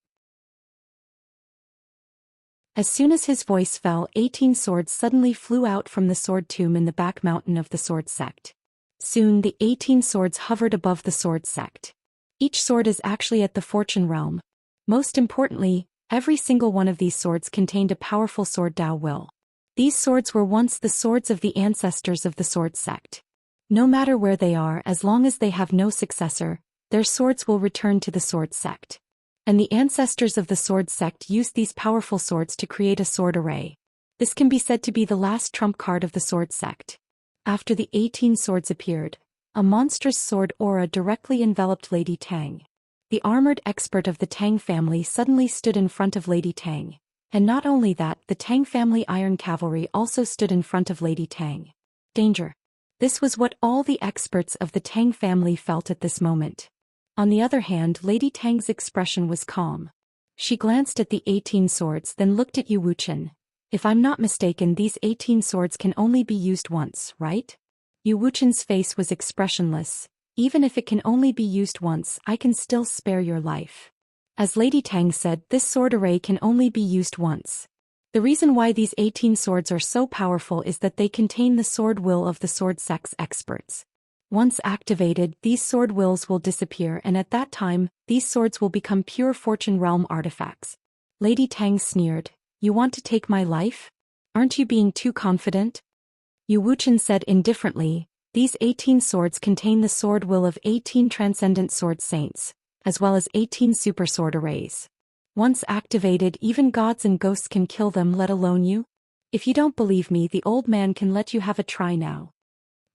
As soon as his voice fell, 18 swords suddenly flew out from the sword tomb in the back mountain of the sword sect. Soon the 18 swords hovered above the sword sect. Each sword is actually at the fortune realm. Most importantly, every single one of these swords contained a powerful sword Dao will. These swords were once the swords of the ancestors of the sword sect. No matter where they are, as long as they have no successor, their swords will return to the sword sect. And the ancestors of the sword sect used these powerful swords to create a sword array. This can be said to be the last trump card of the sword sect. After the 18 swords appeared, a monstrous sword aura directly enveloped Lady Tang. The armored expert of the Tang family suddenly stood in front of Lady Tang. And not only that, the Tang family iron cavalry also stood in front of Lady Tang. Danger. This was what all the experts of the Tang family felt at this moment. On the other hand, Lady Tang's expression was calm. She glanced at the 18 swords, then looked at Yu Wuchen. "If I'm not mistaken, these 18 swords can only be used once, right?" Yu Wuchen's face was expressionless. "Even if it can only be used once, I can still spare your life." As Lady Tang said, this sword array can only be used once. The reason why these 18 swords are so powerful is that they contain the sword will of the sword sect's experts. Once activated, these sword wills will disappear, and at that time, these swords will become pure fortune realm artifacts. Lady Tang sneered, "You want to take my life? Aren't you being too confident?" Yu Wuchen said indifferently, "These 18 swords contain the sword will of 18 transcendent sword saints, as well as 18 super sword arrays. Once activated, even gods and ghosts can kill them, let alone you. If you don't believe me, the old man can let you have a try now."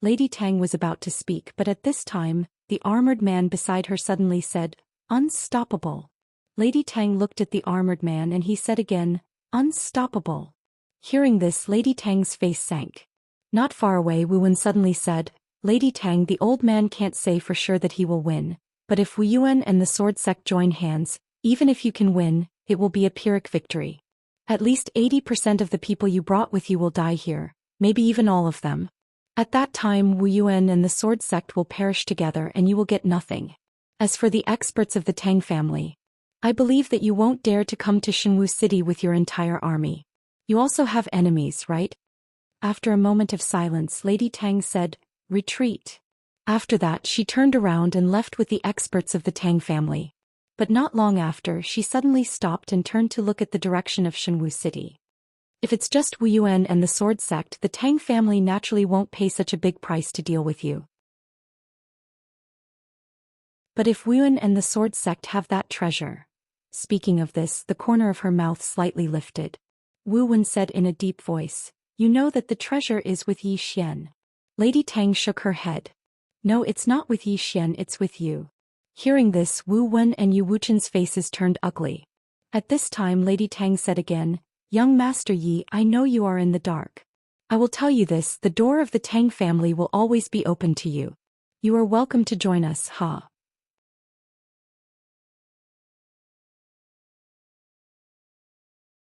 Lady Tang was about to speak, but at this time, the armored man beside her suddenly said, "Unstoppable." Lady Tang looked at the armored man and he said again, "Unstoppable." Hearing this, Lady Tang's face sank. Not far away, Wu Yun suddenly said, "Lady Tang, the old man can't say for sure that he will win, but if Wu Yuan and the sword sect join hands, even if you can win, it will be a Pyrrhic victory. At least 80% of the people you brought with you will die here, maybe even all of them. At that time, Wu Yuan and the sword sect will perish together and you will get nothing. As for the experts of the Tang family, I believe that you won't dare to come to Shenwu City with your entire army. You also have enemies, right?" After a moment of silence, Lady Tang said, "Retreat." After that, she turned around and left with the experts of the Tang family. But not long after, she suddenly stopped and turned to look at the direction of Shenwu City. If it's just Wu Yuan and the sword sect, the Tang family naturally won't pay such a big price to deal with you. But if Wu Yuan and the sword sect have that treasure. Speaking of this, the corner of her mouth slightly lifted. Wu Wen said in a deep voice, "You know that the treasure is with Yi Xian." Lady Tang shook her head. "No, it's not with Yi Xian, it's with you." Hearing this, Wu Wen and Yu Wuchen's faces turned ugly. At this time Lady Tang said again, "Young Master Yi, I know you are in the dark. I will tell you this, the door of the Tang family will always be open to you. You are welcome to join us, ha."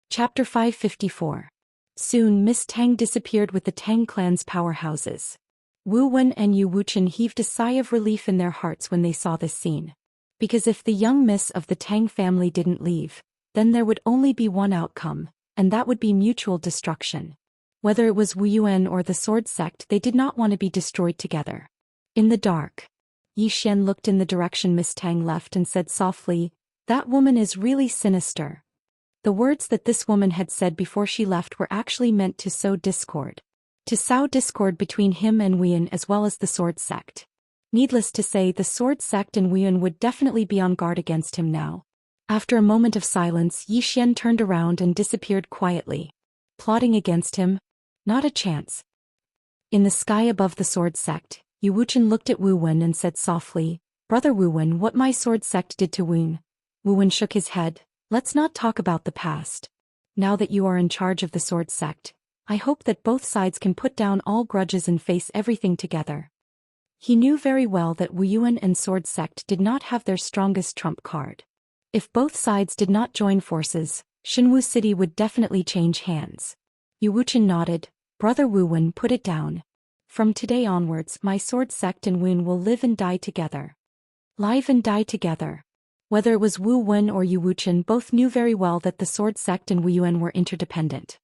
Chapter 554. Soon Miss Tang disappeared with the Tang clan's powerhouses. Wu Wen and Yu Wuchen heaved a sigh of relief in their hearts when they saw this scene. Because if the young miss of the Tang family didn't leave, then there would only be one outcome, and that would be mutual destruction. Whether it was Wu Yuan or the sword sect, they did not want to be destroyed together. In the dark, Yi Xian looked in the direction Miss Tang left and said softly, "That woman is really sinister." The words that this woman had said before she left were actually meant to sow discord. To sow discord between him and Wu Yuan as well as the sword sect. Needless to say, the sword sect and Wu Yuan would definitely be on guard against him now. After a moment of silence, Yi Xian turned around and disappeared quietly. Plotting against him? Not a chance. In the sky above the sword sect, Yu Wuchen looked at Wu Wen and said softly, "Brother Wu Wen, what my sword sect did to Wu Yuan." Wu Wen shook his head. "Let's not talk about the past. Now that you are in charge of the sword sect, I hope that both sides can put down all grudges and face everything together." He knew very well that Wu Yuan and sword sect did not have their strongest trump card. If both sides did not join forces, Shenwu City would definitely change hands. Yu Wuchen nodded. "Brother Wu Wen, put it down. From today onwards, my sword sect and Wu Yuan will live and die together." Live and die together. Whether it was Wu Wen or Yu Wuchen, both knew very well that the sword sect and Wu Yuan were interdependent.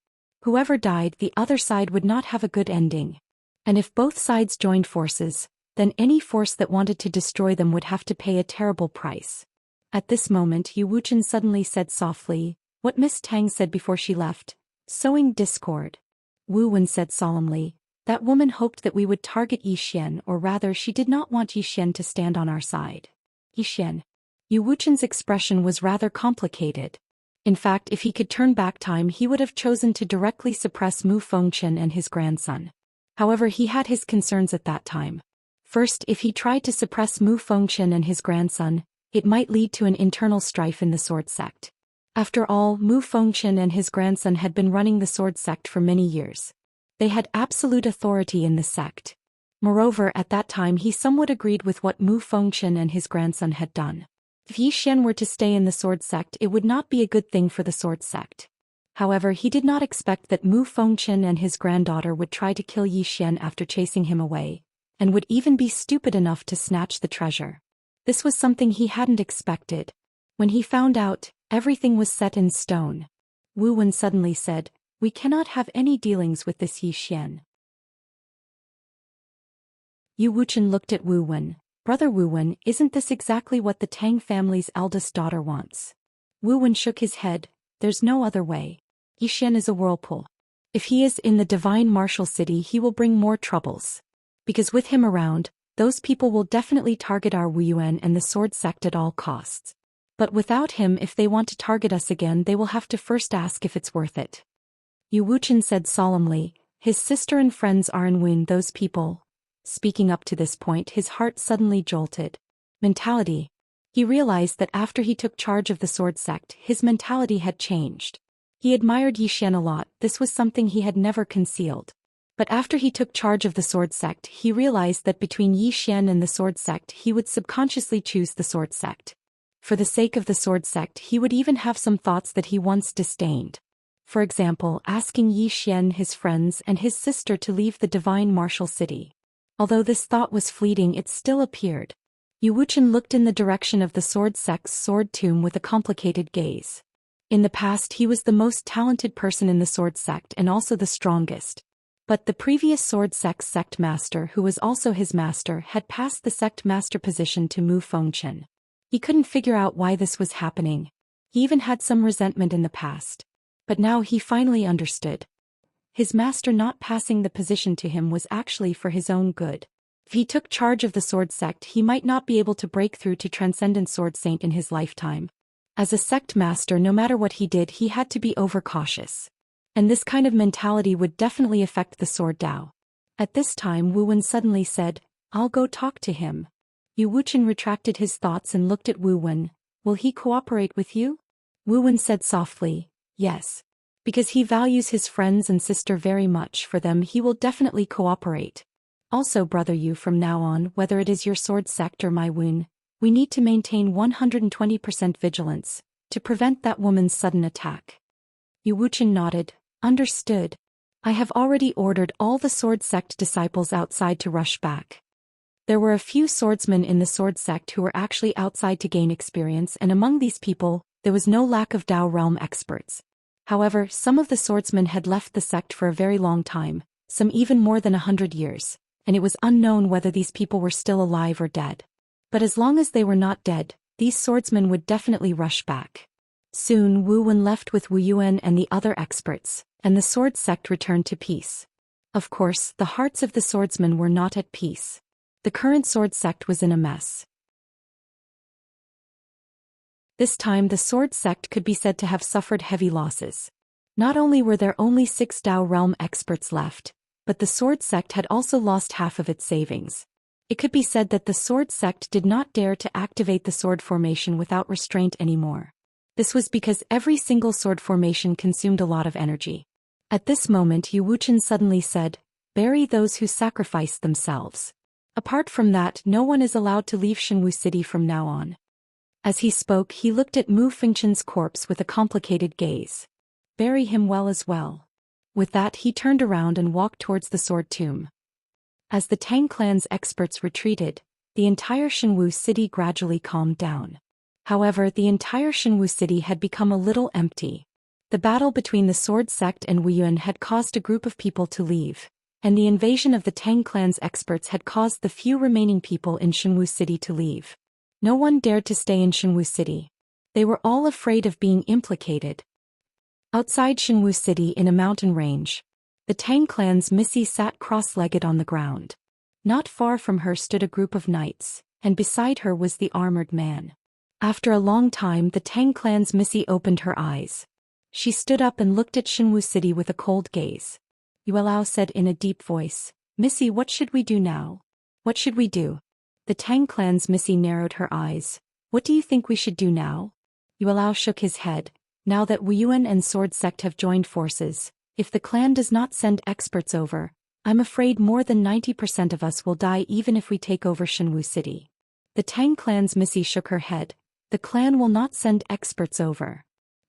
Whoever died, the other side would not have a good ending. And if both sides joined forces, then any force that wanted to destroy them would have to pay a terrible price. At this moment, Yu Wuchen suddenly said softly, what Miss Tang said before she left, "Sowing discord." Wu Wen said solemnly, "That woman hoped that we would target Yi Xian, or rather she did not want Yi Xian to stand on our side." Yi Xian. Yu Wuchen's expression was rather complicated. In fact, if he could turn back time, he would have chosen to directly suppress Mu Fengchen and his grandson. However, he had his concerns at that time. First, if he tried to suppress Mu Fengchen and his grandson, it might lead to an internal strife in the sword sect. After all, Mu Fengchen and his grandson had been running the sword sect for many years. They had absolute authority in the sect. Moreover, at that time he somewhat agreed with what Mu Fengchen and his grandson had done. If Yi Xian were to stay in the sword sect, it would not be a good thing for the sword sect. However, he did not expect that Mu Fengchen and his granddaughter would try to kill Yi Xian after chasing him away, and would even be stupid enough to snatch the treasure. This was something he hadn't expected. When he found out, everything was set in stone. Wu Wen suddenly said, "We cannot have any dealings with this Yi Xian." Yu Wuchen looked at Wu Wen. "Brother Wu Wen, isn't this exactly what the Tang family's eldest daughter wants?" Wu Wen shook his head. "There's no other way. Yi Xian is a whirlpool. If he is in the divine martial city, he will bring more troubles. Because with him around, those people will definitely target our Wu Yuan and the sword sect at all costs. But without him, if they want to target us again, they will have to first ask if it's worth it." Yu Wuchen said solemnly, "His sister and friends are in Wu Yuan, those people." Speaking up to this point, his heart suddenly jolted. Mentality. He realized that after he took charge of the sword sect, his mentality had changed. He admired Yi Xian a lot, this was something he had never concealed. But after he took charge of the sword sect, he realized that between Yi Xian and the sword sect, he would subconsciously choose the sword sect. For the sake of the sword sect, he would even have some thoughts that he once disdained. For example, asking Yi Xian, his friends, and his sister to leave the divine martial city. Although this thought was fleeting, it still appeared. Yu Wuchen looked in the direction of the sword sect's sword tomb with a complicated gaze. In the past, he was the most talented person in the sword sect and also the strongest. But the previous sword sect's sect master, who was also his master, had passed the sect master position to Mu Fengchen. He couldn't figure out why this was happening. He even had some resentment in the past. But now he finally understood. His master not passing the position to him was actually for his own good. If he took charge of the sword sect, he might not be able to break through to Transcendent Sword Saint in his lifetime. As a sect master, no matter what he did, he had to be overcautious. And this kind of mentality would definitely affect the Sword Dao. At this time, Wu Wen suddenly said, "I'll go talk to him." Yu Wuchen retracted his thoughts and looked at Wu Wen. "Will he cooperate with you?" Wu Wen said softly, "Yes. Because he values his friends and sister very much. For them he will definitely cooperate. Also, brother Yu, from now on, whether it is your sword sect or my Wen, we need to maintain 120% vigilance to prevent that woman's sudden attack." Yu Wuchen nodded. "Understood. I have already ordered all the sword sect disciples outside to rush back." There were a few swordsmen in the sword sect who were actually outside to gain experience, and among these people, there was no lack of Dao realm experts. However, some of the swordsmen had left the sect for a very long time, some even more than 100 years, and it was unknown whether these people were still alive or dead. But as long as they were not dead, these swordsmen would definitely rush back. Soon Wu Wen left with Wu Yuan and the other experts, and the sword sect returned to peace. Of course, the hearts of the swordsmen were not at peace. The current sword sect was in a mess. This time the sword sect could be said to have suffered heavy losses. Not only were there only 6 Dao realm experts left, but the sword sect had also lost half of its savings. It could be said that the sword sect did not dare to activate the sword formation without restraint anymore. This was because every single sword formation consumed a lot of energy. At this moment Yu Wuchen suddenly said, "Bury those who sacrificed themselves. Apart from that, no one is allowed to leave Shenwu City from now on." As he spoke, he looked at Mu Fengchen's corpse with a complicated gaze. "Bury him well as well." With that, he turned around and walked towards the sword tomb. As the Tang clan's experts retreated, the entire Shenwu City gradually calmed down. However, the entire Shenwu City had become a little empty. The battle between the sword sect and Wu Yuan had caused a group of people to leave, and the invasion of the Tang clan's experts had caused the few remaining people in Shenwu City to leave. No one dared to stay in Shenwu City. They were all afraid of being implicated. Outside Shenwu City in a mountain range, the Tang clan's Missy sat cross-legged on the ground. Not far from her stood a group of knights, and beside her was the armored man. After a long time, the Tang clan's Missy opened her eyes. She stood up and looked at Shenwu City with a cold gaze. Yuelao said in a deep voice, "Missy, what should we do now?" "What should we do?" The Tang clan's Missy narrowed her eyes. "What do you think we should do now?" Yuelao shook his head. "Now that Wu Yuan and Sword Sect have joined forces, if the clan does not send experts over, I'm afraid more than 90% of us will die even if we take over Shenwu City." The Tang clan's Missy shook her head. "The clan will not send experts over."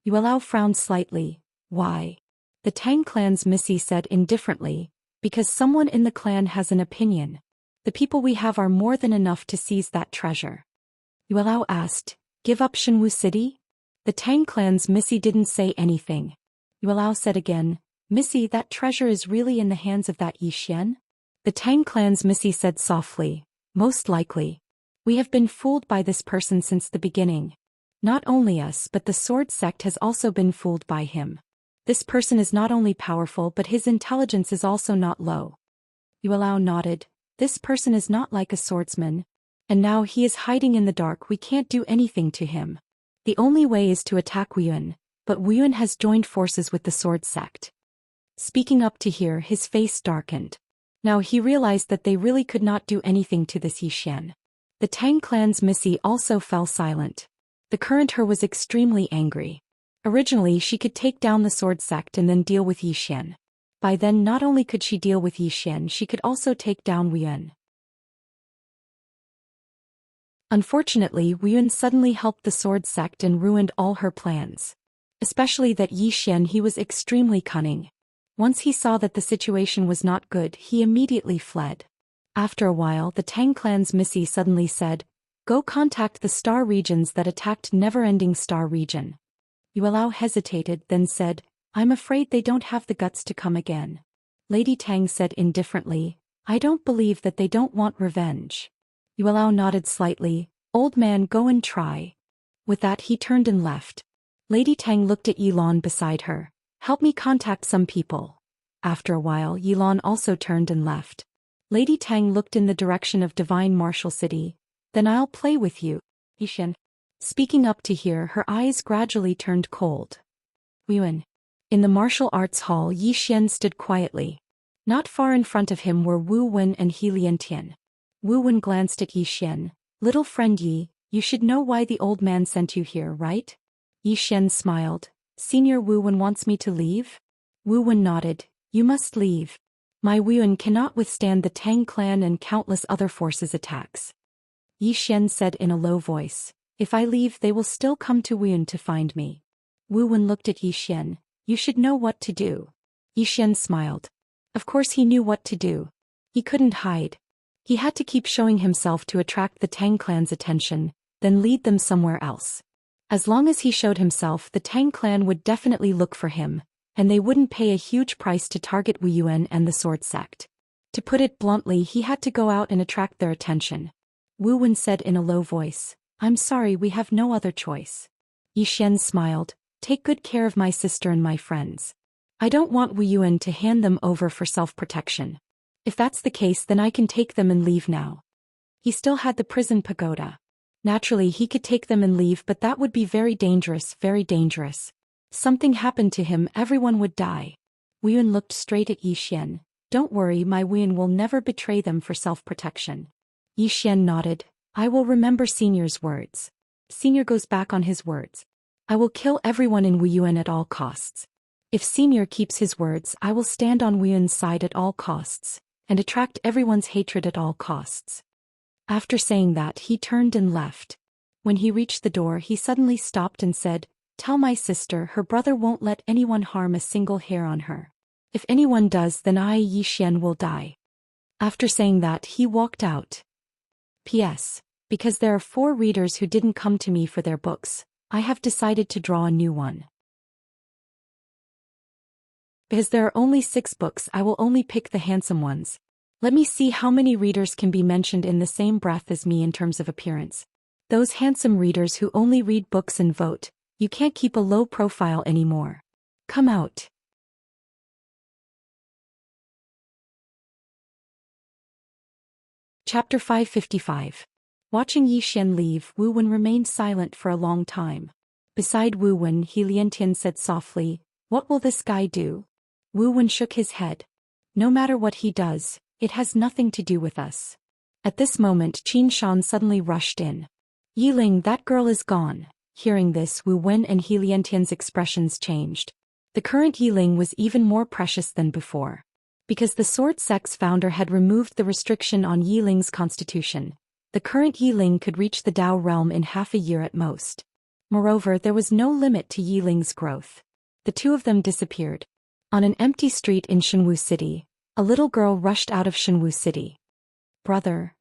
Yuelao frowned slightly. "Why?" The Tang clan's Missy said indifferently, "Because someone in the clan has an opinion. The people we have are more than enough to seize that treasure." Yuelao asked, "Give up Shenwu City?" The Tang clan's Missy didn't say anything. Yuelao said again, "Missy, that treasure is really in the hands of that Zhou Xian?" The Tang clan's Missy said softly, "Most likely. We have been fooled by this person since the beginning. Not only us, but the sword sect has also been fooled by him. This person is not only powerful, but his intelligence is also not low." Yuelao nodded. "This person is not like a swordsman. And now he is hiding in the dark. We can't do anything to him. The only way is to attack Wu Yuan, but Wu Yuan has joined forces with the sword sect." Speaking up to here, his face darkened. Now he realized that they really could not do anything to this Zhou Xian. The Tang clan's Missy also fell silent. The current her was extremely angry. Originally she could take down the sword sect and then deal with Zhou Xian. By then not only could she deal with Zhou Xian, she could also take down Wu Yuan. Unfortunately, Wu Yuan suddenly helped the sword sect and ruined all her plans. Especially that Zhou Xian, he was extremely cunning. Once he saw that the situation was not good, he immediately fled. After a while, the Tang clan's Missy suddenly said, "Go contact the star regions that attacked Never-Ending Star Region." Yuelao hesitated, then said, "I'm afraid they don't have the guts to come again." Lady Tang said indifferently, "I don't believe that they don't want revenge." Yuelao nodded slightly. Old man, go and try. With that he turned and left. Lady Tang looked at Yilan beside her. Help me contact some people. After a while Yilan also turned and left. Lady Tang looked in the direction of Divine Martial City. Then I'll play with you, Xian. Speaking up to hear, her eyes gradually turned cold. Yuan. In the martial arts hall, Yi Xian stood quietly. Not far in front of him were Wu Wen and He Liantian. Wu Wen glanced at Yi Xian. Little friend Yi, you should know why the old man sent you here, right? Yi Xian smiled. Senior Wu Wen wants me to leave? Wu Wen nodded. You must leave. My Wu Wen cannot withstand the Tang clan and countless other forces' attacks. Yi Xian said in a low voice. If I leave, they will still come to Wu Wen to find me. Wu Wen looked at Yi Xian. You should know what to do. Yi Xian smiled. Of course he knew what to do. He couldn't hide. He had to keep showing himself to attract the Tang clan's attention, then lead them somewhere else. As long as he showed himself, the Tang clan would definitely look for him, and they wouldn't pay a huge price to target Wu Yuan and the sword sect. To put it bluntly, he had to go out and attract their attention. Wu Wen said in a low voice. I'm sorry, we have no other choice. Yi Xian smiled. Take good care of my sister and my friends. I don't want Wu Yuan to hand them over for self-protection. If that's the case, then I can take them and leave now. He still had the prison pagoda. Naturally he could take them and leave, but that would be very dangerous, very dangerous. Something happened to him, everyone would die. Wu Yuan looked straight at Yi Xian. Don't worry, my Wu Yuan will never betray them for self-protection. Yi Xian nodded. I will remember Senior's words. Senior goes back on his words. I will kill everyone in Wu Yuan at all costs. If Senior keeps his words, I will stand on Wu Yuan's side at all costs, and attract everyone's hatred at all costs. After saying that, he turned and left. When he reached the door, he suddenly stopped and said, Tell my sister her brother won't let anyone harm a single hair on her. If anyone does, then I, Yi Xian, will die. After saying that, he walked out. P.S. Because there are 4 readers who didn't come to me for their books, I have decided to draw a new one. Because there are only 6 books, I will only pick the handsome ones. Let me see how many readers can be mentioned in the same breath as me in terms of appearance. Those handsome readers who only read books and vote, you can't keep a low profile anymore. Come out. Chapter 555. Watching Yi Xian leave, Wu Wen remained silent for a long time. Beside Wu Wen, He Liantian said softly, What will this guy do? Wu Wen shook his head. No matter what he does, it has nothing to do with us. At this moment, Qin Shan suddenly rushed in. Yiling, that girl is gone. Hearing this, Wu Wen and He Liantian's expressions changed. The current Yiling was even more precious than before. Because the Sword Sect's founder had removed the restriction on Yiling's constitution, the current Yiling could reach the Dao realm in half a year at most. Moreover, there was no limit to Yiling's growth. The two of them disappeared. On an empty street in Shenwu City, a little girl rushed out of Shenwu City. Brother.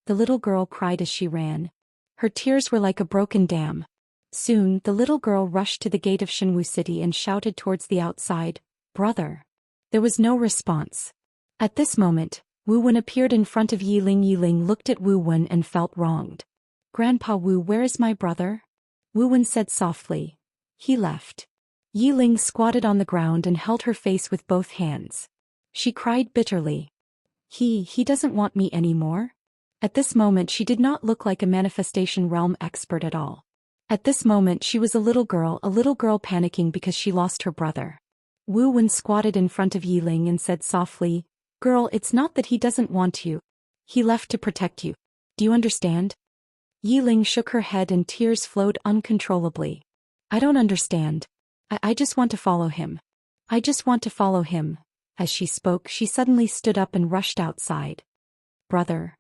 The little girl cried as she ran. Her tears were like a broken dam. Soon, the little girl rushed to the gate of Shenwu City and shouted towards the outside, Brother. There was no response. At this moment, Wu Wen appeared in front of Yiling. Yiling looked at Wu Wen and felt wronged. Grandpa Wu, where is my brother? Wu Wen said softly. He left. Yiling squatted on the ground and held her face with both hands. She cried bitterly. He doesn't want me anymore? At this moment she did not look like a manifestation realm expert at all. At this moment she was a little girl panicking because she lost her brother. Wu Wen squatted in front of Yiling and said softly, Girl, it's not that he doesn't want you. He left to protect you. Do you understand? Yiling shook her head and tears flowed uncontrollably. I don't understand. I just want to follow him. I just want to follow him. As she spoke, she suddenly stood up and rushed outside. Brother.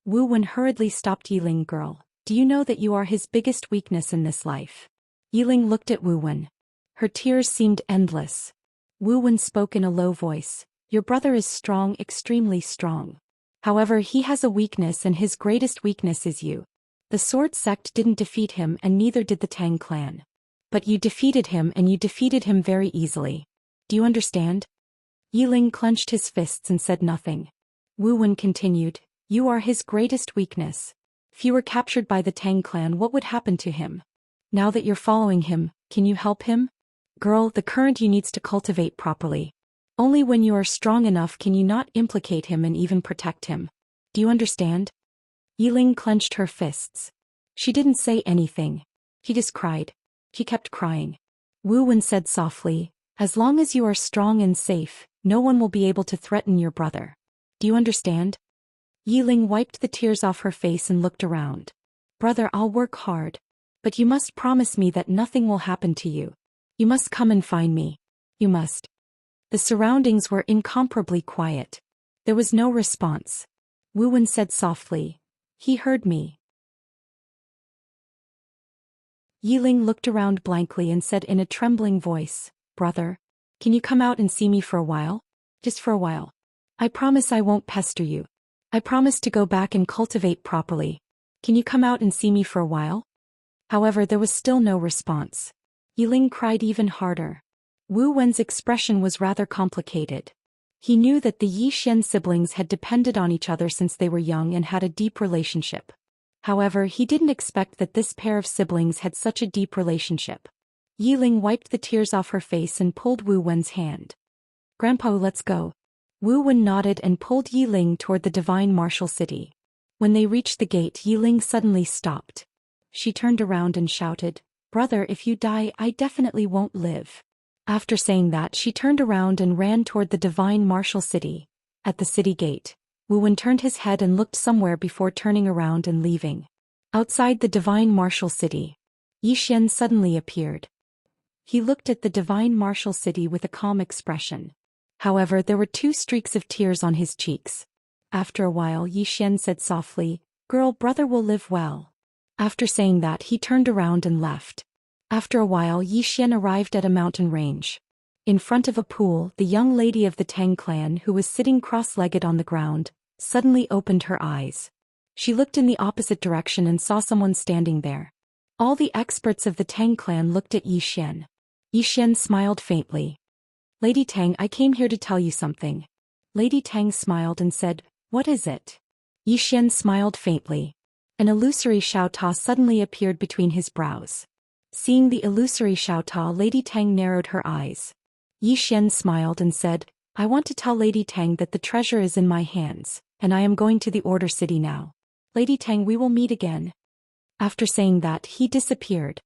Wu Wen hurriedly stopped Yiling. Girl, do you know that you are his biggest weakness in this life? Yiling looked at Wu Wen. Her tears seemed endless. Wu Wen spoke in a low voice. Your brother is strong, extremely strong. However, he has a weakness, and his greatest weakness is you. The Sword Sect didn't defeat him, and neither did the Tang clan. But you defeated him, and you defeated him very easily. Do you understand? Yiling clenched his fists and said nothing. Wu Wen continued, You are his greatest weakness. If you were captured by the Tang clan, what would happen to him? Now that you're following him, can you help him? Girl, the current you needs to cultivate properly. Only when you are strong enough can you not implicate him and even protect him. Do you understand? Yiling clenched her fists. She didn't say anything. She just cried. She kept crying. Wu Wen said softly, as long as you are strong and safe, no one will be able to threaten your brother. Do you understand? Yiling wiped the tears off her face and looked around. Brother, I'll work hard. But you must promise me that nothing will happen to you. You must come and find me. You must. The surroundings were incomparably quiet. There was no response. Wu Wen said softly, he heard me. Yiling looked around blankly and said in a trembling voice, brother, can you come out and see me for a while? Just for a while. I promise I won't pester you. I promise to go back and cultivate properly. Can you come out and see me for a while? However, there was still no response. Yiling cried even harder. Wu Wen's expression was rather complicated. He knew that the Yi Xian siblings had depended on each other since they were young and had a deep relationship. However, he didn't expect that this pair of siblings had such a deep relationship. Yiling wiped the tears off her face and pulled Wu Wen's hand. Grandpa, let's go. Wu Wen nodded and pulled Yiling toward the divine martial city. When they reached the gate, Yiling suddenly stopped. She turned around and shouted, brother, if you die, I definitely won't live. After saying that, she turned around and ran toward the divine martial city. At the city gate, Wu Wen turned his head and looked somewhere before turning around and leaving. Outside the divine martial city, Yi Xian suddenly appeared. He looked at the divine martial city with a calm expression. However, there were 2 streaks of tears on his cheeks. After a while, Yi Xian said softly, girl, brother will live well. After saying that, he turned around and left. After a while, Yi Xian arrived at a mountain range. In front of a pool, the young lady of the Tang clan, who was sitting cross-legged on the ground, suddenly opened her eyes. She looked in the opposite direction and saw someone standing there. All the experts of the Tang clan looked at Yi Xian. Yi Xian smiled faintly. Lady Tang, I came here to tell you something. Lady Tang smiled and said, what is it? Yi Xian smiled faintly. An illusory Xiaota suddenly appeared between his brows. Seeing the illusory Xiaota, Lady Tang narrowed her eyes. Yi Xian smiled and said, I want to tell Lady Tang that the treasure is in my hands, and I am going to the Order City now. Lady Tang, we will meet again. After saying that, he disappeared.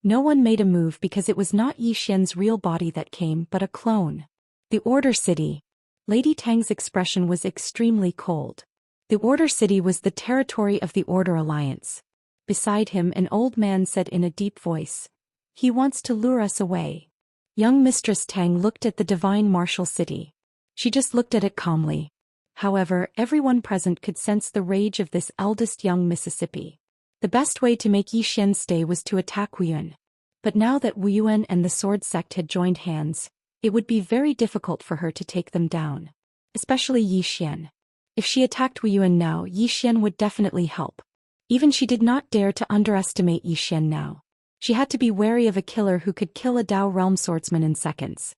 No one made a move because it was not Yi Xian's real body that came, but a clone. The Order City. Lady Tang's expression was extremely cold. The Order City was the territory of the Order Alliance. Beside him, an old man said in a deep voice, he wants to lure us away. Young Mistress Tang looked at the divine martial city. She just looked at it calmly. However, everyone present could sense the rage of this eldest young Mississippi. The best way to make Yi Xian stay was to attack Wu Yun. But now that Wu Yuan and the sword sect had joined hands, it would be very difficult for her to take them down. Especially Yi Xian. If she attacked Wu Yuan now, Yi Xian would definitely help. Even she did not dare to underestimate Yi Xian now. She had to be wary of a killer who could kill a Dao realm swordsman in seconds.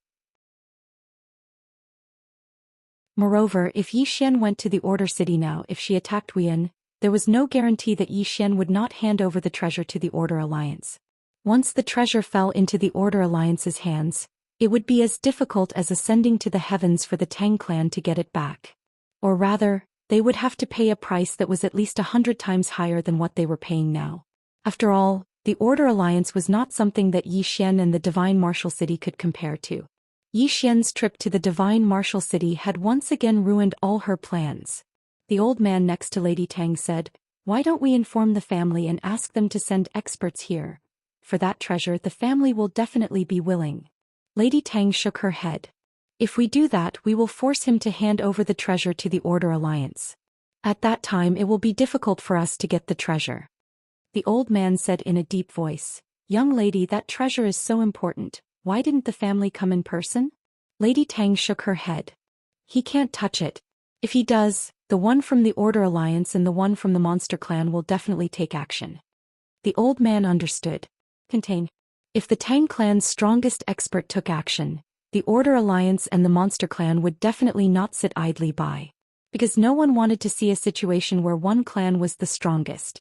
Moreover, if Yi Xian went to the Order City now, if she attacked Wu Yuan, there was no guarantee that Yi Xian would not hand over the treasure to the Order Alliance. Once the treasure fell into the Order Alliance's hands, it would be as difficult as ascending to the heavens for the Tang clan to get it back. Or rather, they would have to pay a price that was at least 100 times higher than what they were paying now. After all, the Order Alliance was not something that Yi Xian and the Divine Martial City could compare to. Yi Xian's trip to the Divine Martial City had once again ruined all her plans. The old man next to Lady Tang said, why don't we inform the family and ask them to send experts here? For that treasure, the family will definitely be willing. Lady Tang shook her head. If we do that, we will force him to hand over the treasure to the Order Alliance. At that time, it will be difficult for us to get the treasure. The old man said in a deep voice, young lady, that treasure is so important, why didn't the family come in person? Lady Tang shook her head. He can't touch it. If he does, the one from the Order Alliance and the one from the Monster Clan will definitely take action. The old man understood. Contain. If the Tang clan's strongest expert took action, the Order Alliance and the Monster Clan would definitely not sit idly by. Because no one wanted to see a situation where one clan was the strongest.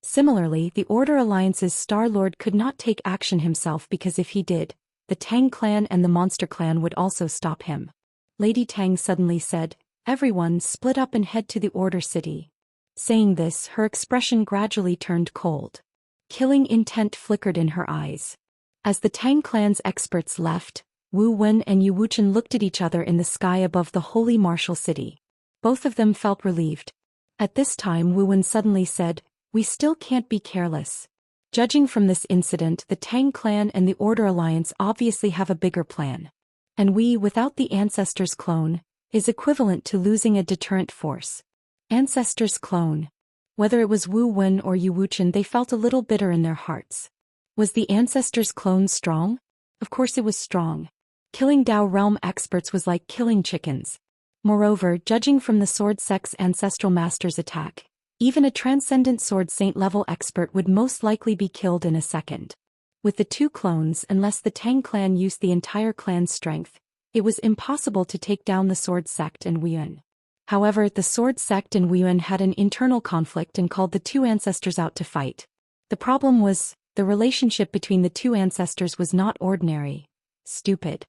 Similarly, the Order Alliance's Star Lord could not take action himself because if he did, the Tang clan and the Monster clan would also stop him. Lady Tang suddenly said, "Everyone split up and head to the Order City." Saying this, her expression gradually turned cold. Killing intent flickered in her eyes. As the Tang clan's experts left, Wu Wen and Yu Wuchen looked at each other in the sky above the holy martial city. Both of them felt relieved. At this time Wu Wen suddenly said, "We still can't be careless." Judging from this incident, the Tang clan and the Order Alliance obviously have a bigger plan. And we, without the Ancestor's clone, is equivalent to losing a deterrent force. Ancestor's clone. Whether it was Wu Wen or Yu Wuchen, they felt a little bitter in their hearts. Was the Ancestor's clone strong? Of course it was strong. Killing Dao realm experts was like killing chickens. Moreover, judging from the Sword Sect's ancestral master's attack, even a transcendent sword saint level expert would most likely be killed in a second. With the two clones, unless the Tang clan used the entire clan's strength, it was impossible to take down the Sword Sect and Wuyuan. However, the Sword Sect and Wuyuan had an internal conflict and called the two ancestors out to fight. The problem was, the relationship between the two ancestors was not ordinary. Stupid.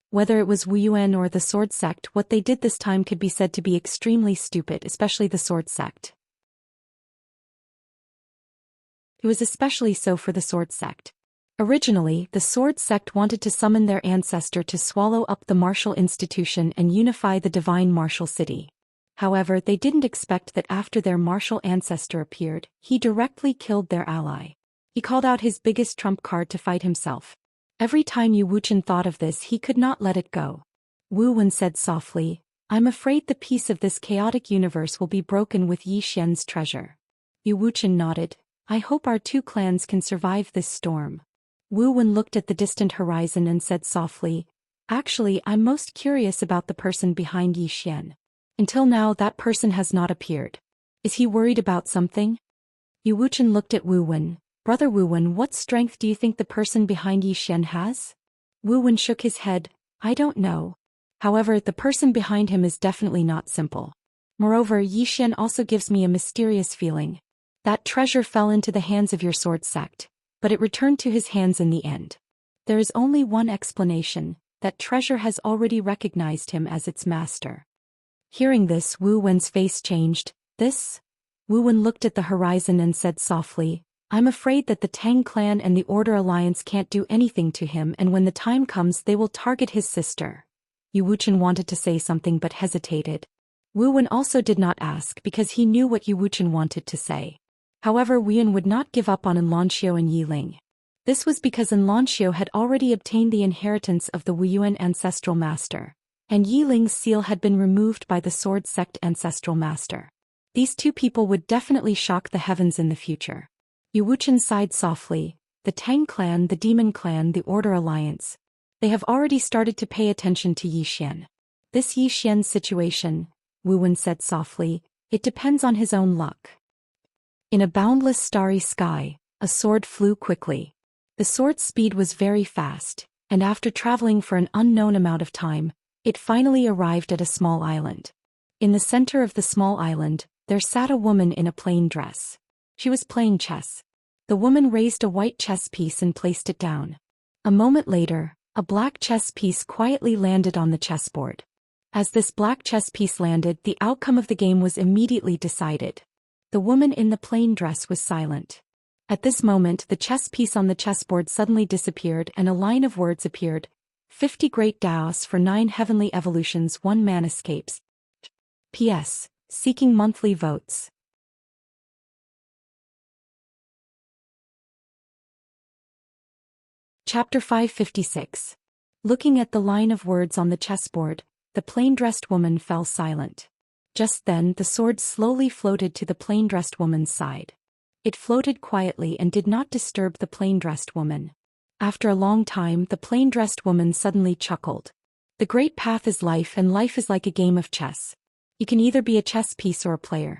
Whether it was Wuyuan or the Sword Sect, what they did this time could be said to be extremely stupid, especially the Sword Sect. It was especially so for the Sword Sect. Originally, the Sword Sect wanted to summon their ancestor to swallow up the martial institution and unify the divine martial city. However, they didn't expect that after their martial ancestor appeared, he directly killed their ally. He called out his biggest trump card to fight himself. Every time Yu Wuchen thought of this, he could not let it go. Wu Wen said softly, "I'm afraid the peace of this chaotic universe will be broken with Yi Xian's treasure." Yu Wuchen nodded, "I hope our two clans can survive this storm." Wu Wen looked at the distant horizon and said softly, "Actually, I'm most curious about the person behind Yi Xian. Until now, that person has not appeared. Is he worried about something?" Yu Wuchen looked at Wu Wen. "Brother Wu Wen, what strength do you think the person behind Yi Xian has?" Wu Wen shook his head, "I don't know. However, the person behind him is definitely not simple. Moreover, Yi Xian also gives me a mysterious feeling. That treasure fell into the hands of your Sword Sect, but it returned to his hands in the end. There is only one explanation, that treasure has already recognized him as its master." Hearing this, Wu Wen's face changed. "This?" Wu Wen looked at the horizon and said softly, "I'm afraid that the Tang clan and the Order Alliance can't do anything to him, and when the time comes they will target his sister." Yu Wuchen wanted to say something but hesitated. Wu Wen also did not ask because he knew what Yu Wuchen wanted to say. However, Wuyuan would not give up on Xianxia and Yiling. This was because Xianxia had already obtained the inheritance of the Wuyuan ancestral master, and Yiling's seal had been removed by the Sword Sect ancestral master. These two people would definitely shock the heavens in the future. Yu Wuchen sighed softly. The Tang clan, the Demon clan, the Order Alliance. They have already started to pay attention to Yi Xian. This Yi Xian's situation, Wu Wen said softly, it depends on his own luck. In a boundless starry sky, a sword flew quickly. The sword's speed was very fast, and after traveling for an unknown amount of time, it finally arrived at a small island. In the center of the small island, there sat a woman in a plain dress. She was playing chess. The woman raised a white chess piece and placed it down. A moment later, a black chess piece quietly landed on the chessboard. As this black chess piece landed, the outcome of the game was immediately decided. The woman in the plain dress was silent. At this moment, the chess piece on the chessboard suddenly disappeared and a line of words appeared. 50 great Daoists for 9 heavenly evolutions, 1 man escapes. P.S. Seeking monthly votes. Chapter 556. Looking at the line of words on the chessboard, the plain-dressed woman fell silent. Just then, the sword slowly floated to the plain-dressed woman's side. It floated quietly and did not disturb the plain-dressed woman. After a long time, the plain-dressed woman suddenly chuckled. The great path is life, and life is like a game of chess. You can either be a chess piece or a player.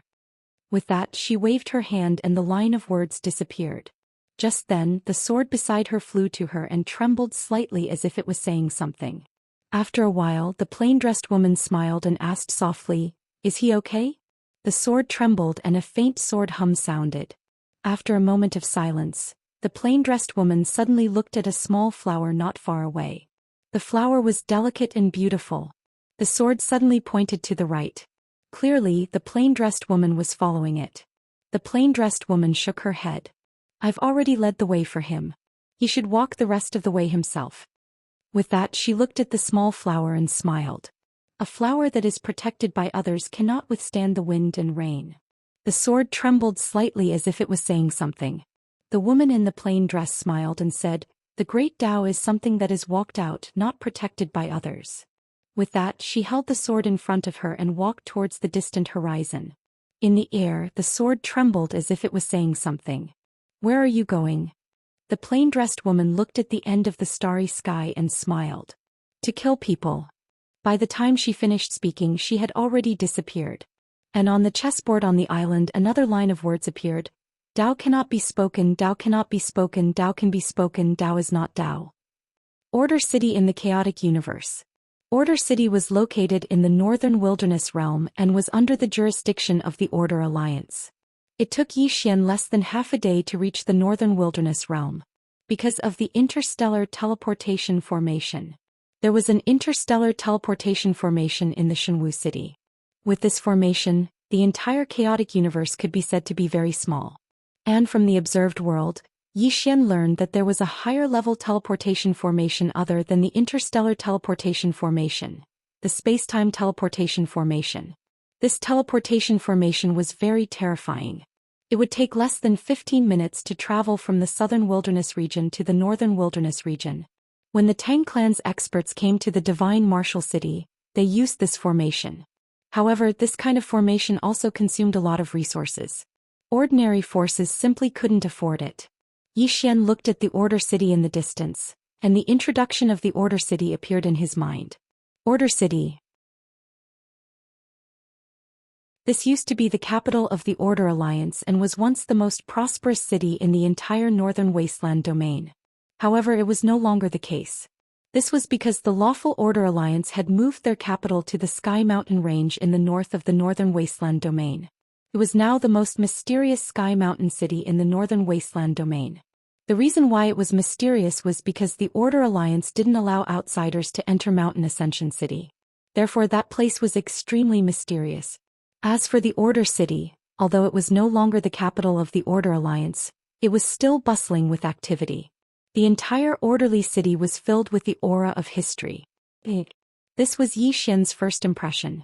With that, she waved her hand and the line of words disappeared. Just then, the sword beside her flew to her and trembled slightly as if it was saying something. After a while, the plain-dressed woman smiled and asked softly, "Is he okay?" The sword trembled and a faint sword hum sounded. After a moment of silence, the plain-dressed woman suddenly looked at a small flower not far away. The flower was delicate and beautiful. The sword suddenly pointed to the right. Clearly, the plain-dressed woman was following it. The plain-dressed woman shook her head. I've already led the way for him. He should walk the rest of the way himself. With that, she looked at the small flower and smiled. A flower that is protected by others cannot withstand the wind and rain. The sword trembled slightly as if it was saying something. The woman in the plain dress smiled and said, "The great Tao is something that is walked out, not protected by others." With that, she held the sword in front of her and walked towards the distant horizon. In the air, the sword trembled as if it was saying something. "Where are you going?" The plain-dressed woman looked at the end of the starry sky and smiled. "To kill people." By the time she finished speaking, she had already disappeared. And on the chessboard on the island another line of words appeared. "Tao cannot be spoken, Tao cannot be spoken, Tao can be spoken, Tao is not Tao." Order City in the chaotic universe. Order City was located in the Northern Wilderness Realm and was under the jurisdiction of the Order Alliance. It took Zhou Xian less than half a day to reach the Northern Wilderness Realm. Because of the interstellar teleportation formation. There was an interstellar teleportation formation in the Shenwu city. With this formation, the entire chaotic universe could be said to be very small. And from the observed world, Zhou Xian learned that there was a higher-level teleportation formation other than the interstellar teleportation formation, the space-time teleportation formation. This teleportation formation was very terrifying. It would take less than 15 minutes to travel from the southern wilderness region to the northern wilderness region. When the Tang clan's experts came to the divine martial city, they used this formation. However, this kind of formation also consumed a lot of resources. Ordinary forces simply couldn't afford it. Zhou Xian looked at the Order City in the distance, and the introduction of the Order City appeared in his mind. Order City. This used to be the capital of the Order Alliance and was once the most prosperous city in the entire Northern Wasteland domain. However, it was no longer the case. This was because the lawful Order Alliance had moved their capital to the Sky Mountain Range in the north of the Northern Wasteland domain. It was now the most mysterious Sky Mountain city in the Northern Wasteland domain. The reason why it was mysterious was because the Order Alliance didn't allow outsiders to enter Mountain Ascension City. Therefore, that place was extremely mysterious. As for the Order City, although it was no longer the capital of the Order Alliance, it was still bustling with activity. The entire orderly city was filled with the aura of history. This was Zhou Xian's first impression.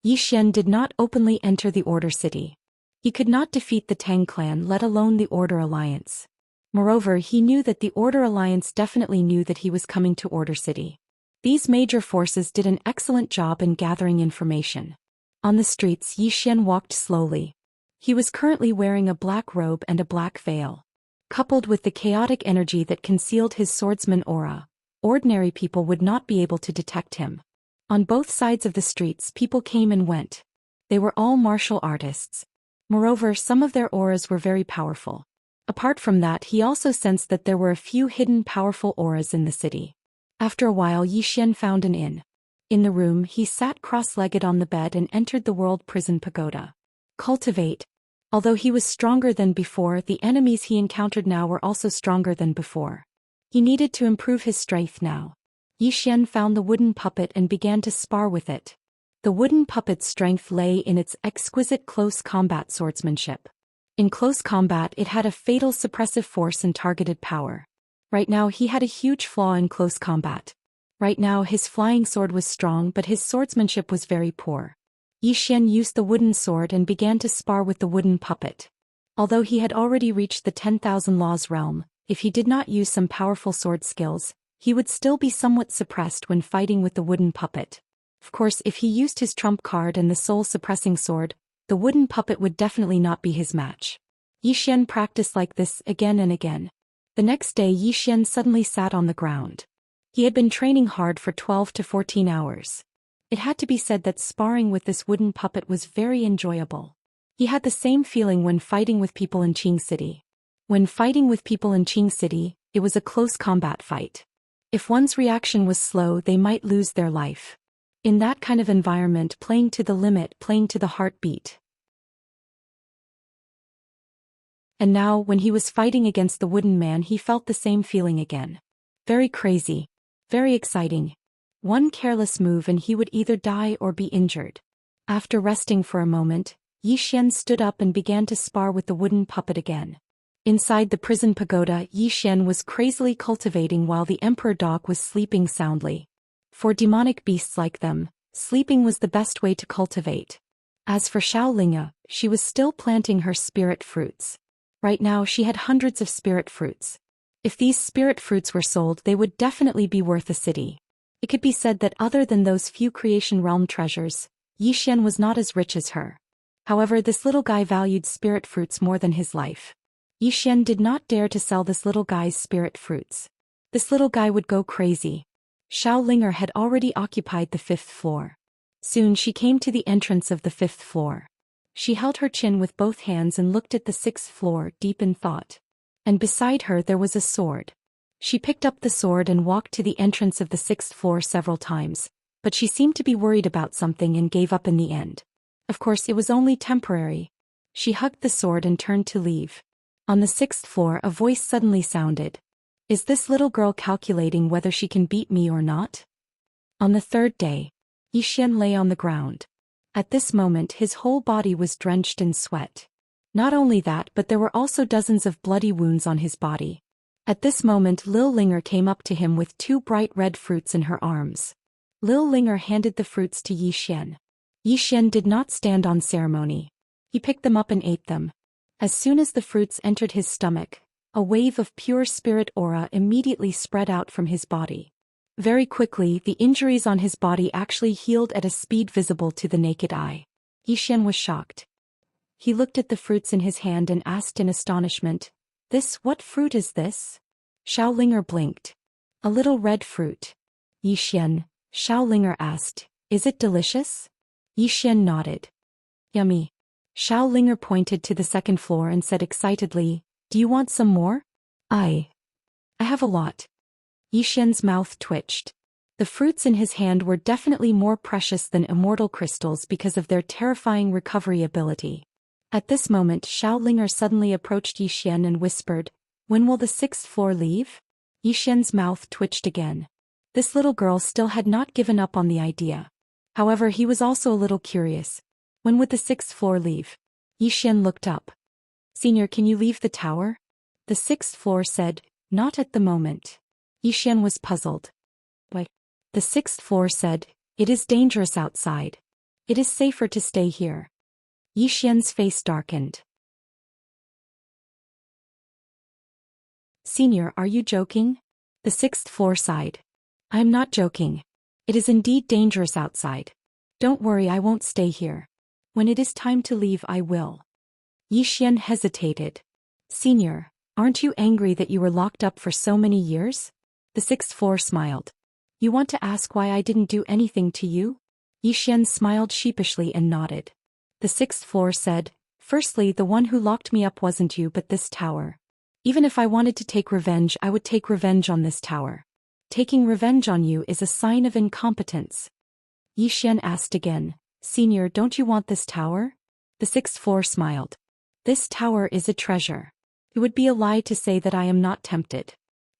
Zhou Xian did not openly enter the Order City. He could not defeat the Tang clan, let alone the Order Alliance. Moreover, he knew that the Order Alliance definitely knew that he was coming to Order City. These major forces did an excellent job in gathering information. On the streets, Zhou Xian walked slowly. He was currently wearing a black robe and a black veil. Coupled with the chaotic energy that concealed his swordsman aura, ordinary people would not be able to detect him. On both sides of the streets, people came and went. They were all martial artists. Moreover, some of their auras were very powerful. Apart from that, he also sensed that there were a few hidden powerful auras in the city. After a while, Zhou Xian found an inn. In the room, he sat cross-legged on the bed and entered the World Prison Pagoda. Cultivate. Although he was stronger than before, the enemies he encountered now were also stronger than before. He needed to improve his strength now. Zhou Xian found the wooden puppet and began to spar with it. The wooden puppet's strength lay in its exquisite close combat swordsmanship. In close combat, it had a fatal suppressive force and targeted power. Right now, he had a huge flaw in close combat. Right now, his flying sword was strong, but his swordsmanship was very poor. Zhou Xian used the wooden sword and began to spar with the wooden puppet. Although he had already reached the 10,000 Laws realm, if he did not use some powerful sword skills, he would still be somewhat suppressed when fighting with the wooden puppet. Of course, if he used his trump card and the soul-suppressing sword, the wooden puppet would definitely not be his match. Zhou Xian practiced like this again and again. The next day, Zhou Xian suddenly sat on the ground. He had been training hard for 12 to 14 hours. It had to be said that sparring with this wooden puppet was very enjoyable. He had the same feeling when fighting with people in Qing City. When fighting with people in Qing City, it was a close combat fight. If one's reaction was slow, they might lose their life. In that kind of environment, playing to the limit, playing to the heartbeat. And now, when he was fighting against the wooden man, he felt the same feeling again. Very crazy. Very exciting. One careless move and he would either die or be injured. After resting for a moment, Yi Xian stood up and began to spar with the wooden puppet again. Inside the prison pagoda, Yi Xian was crazily cultivating while the emperor dog was sleeping soundly. For demonic beasts like them, sleeping was the best way to cultivate. As for Xiaolinga, she was still planting her spirit fruits. Right now she had hundreds of spirit fruits. If these spirit fruits were sold, they would definitely be worth a city. It could be said that other than those few creation realm treasures, Yi Xian was not as rich as her. However, this little guy valued spirit fruits more than his life. Yi Xian did not dare to sell this little guy's spirit fruits. This little guy would go crazy. Xiaolinga had already occupied the 5th floor. Soon she came to the entrance of the 5th floor. She held her chin with both hands and looked at the 6th floor, deep in thought. And beside her there was a sword. She picked up the sword and walked to the entrance of the 6th floor several times, but she seemed to be worried about something and gave up in the end. Of course, it was only temporary. She hugged the sword and turned to leave. On the 6th floor, a voice suddenly sounded. Is this little girl calculating whether she can beat me or not? On the 3rd day, Yi Xian lay on the ground. At this moment his whole body was drenched in sweat. Not only that, but there were also dozens of bloody wounds on his body. At this moment Lil Linger came up to him with 2 bright red fruits in her arms. Lil Linger handed the fruits to Yi Xian. Yi Xian did not stand on ceremony. He picked them up and ate them. As soon as the fruits entered his stomach, a wave of pure spirit aura immediately spread out from his body. Very quickly, the injuries on his body actually healed at a speed visible to the naked eye. Yi Xian was shocked. He looked at the fruits in his hand and asked in astonishment, What fruit is this? Xiaolinga blinked. A little red fruit. Yi Xian, Xiaolinga asked, is it delicious? Yi Xian nodded. Yummy. Xiaolinga pointed to the 2nd floor and said excitedly, do you want some more? I have a lot. Yi Xian's mouth twitched. The fruits in his hand were definitely more precious than immortal crystals because of their terrifying recovery ability. At this moment Xiaolinga suddenly approached Yi Xian and whispered, when will the 6th floor leave? Yi Xian's mouth twitched again. This little girl still had not given up on the idea. However, he was also a little curious. When would the 6th floor leave? Yi Xian looked up. Senior, can you leave the tower? The 6th floor said, not at the moment. Yi Xian was puzzled. Why? The 6th floor said, it is dangerous outside. It is safer to stay here. Yi Xian's face darkened. Senior, are you joking? The 6th floor sighed. I am not joking. It is indeed dangerous outside. Don't worry, I won't stay here. When it is time to leave, I will. Yi Xian hesitated. Senior, aren't you angry that you were locked up for so many years? The 6th floor smiled. You want to ask why I didn't do anything to you? Yi Xian smiled sheepishly and nodded. The 6th floor said, firstly, the one who locked me up wasn't you but this tower. Even if I wanted to take revenge, I would take revenge on this tower. Taking revenge on you is a sign of incompetence. Yi Xian asked again, Senior, don't you want this tower? The 6th floor smiled. This tower is a treasure. It would be a lie to say that I am not tempted.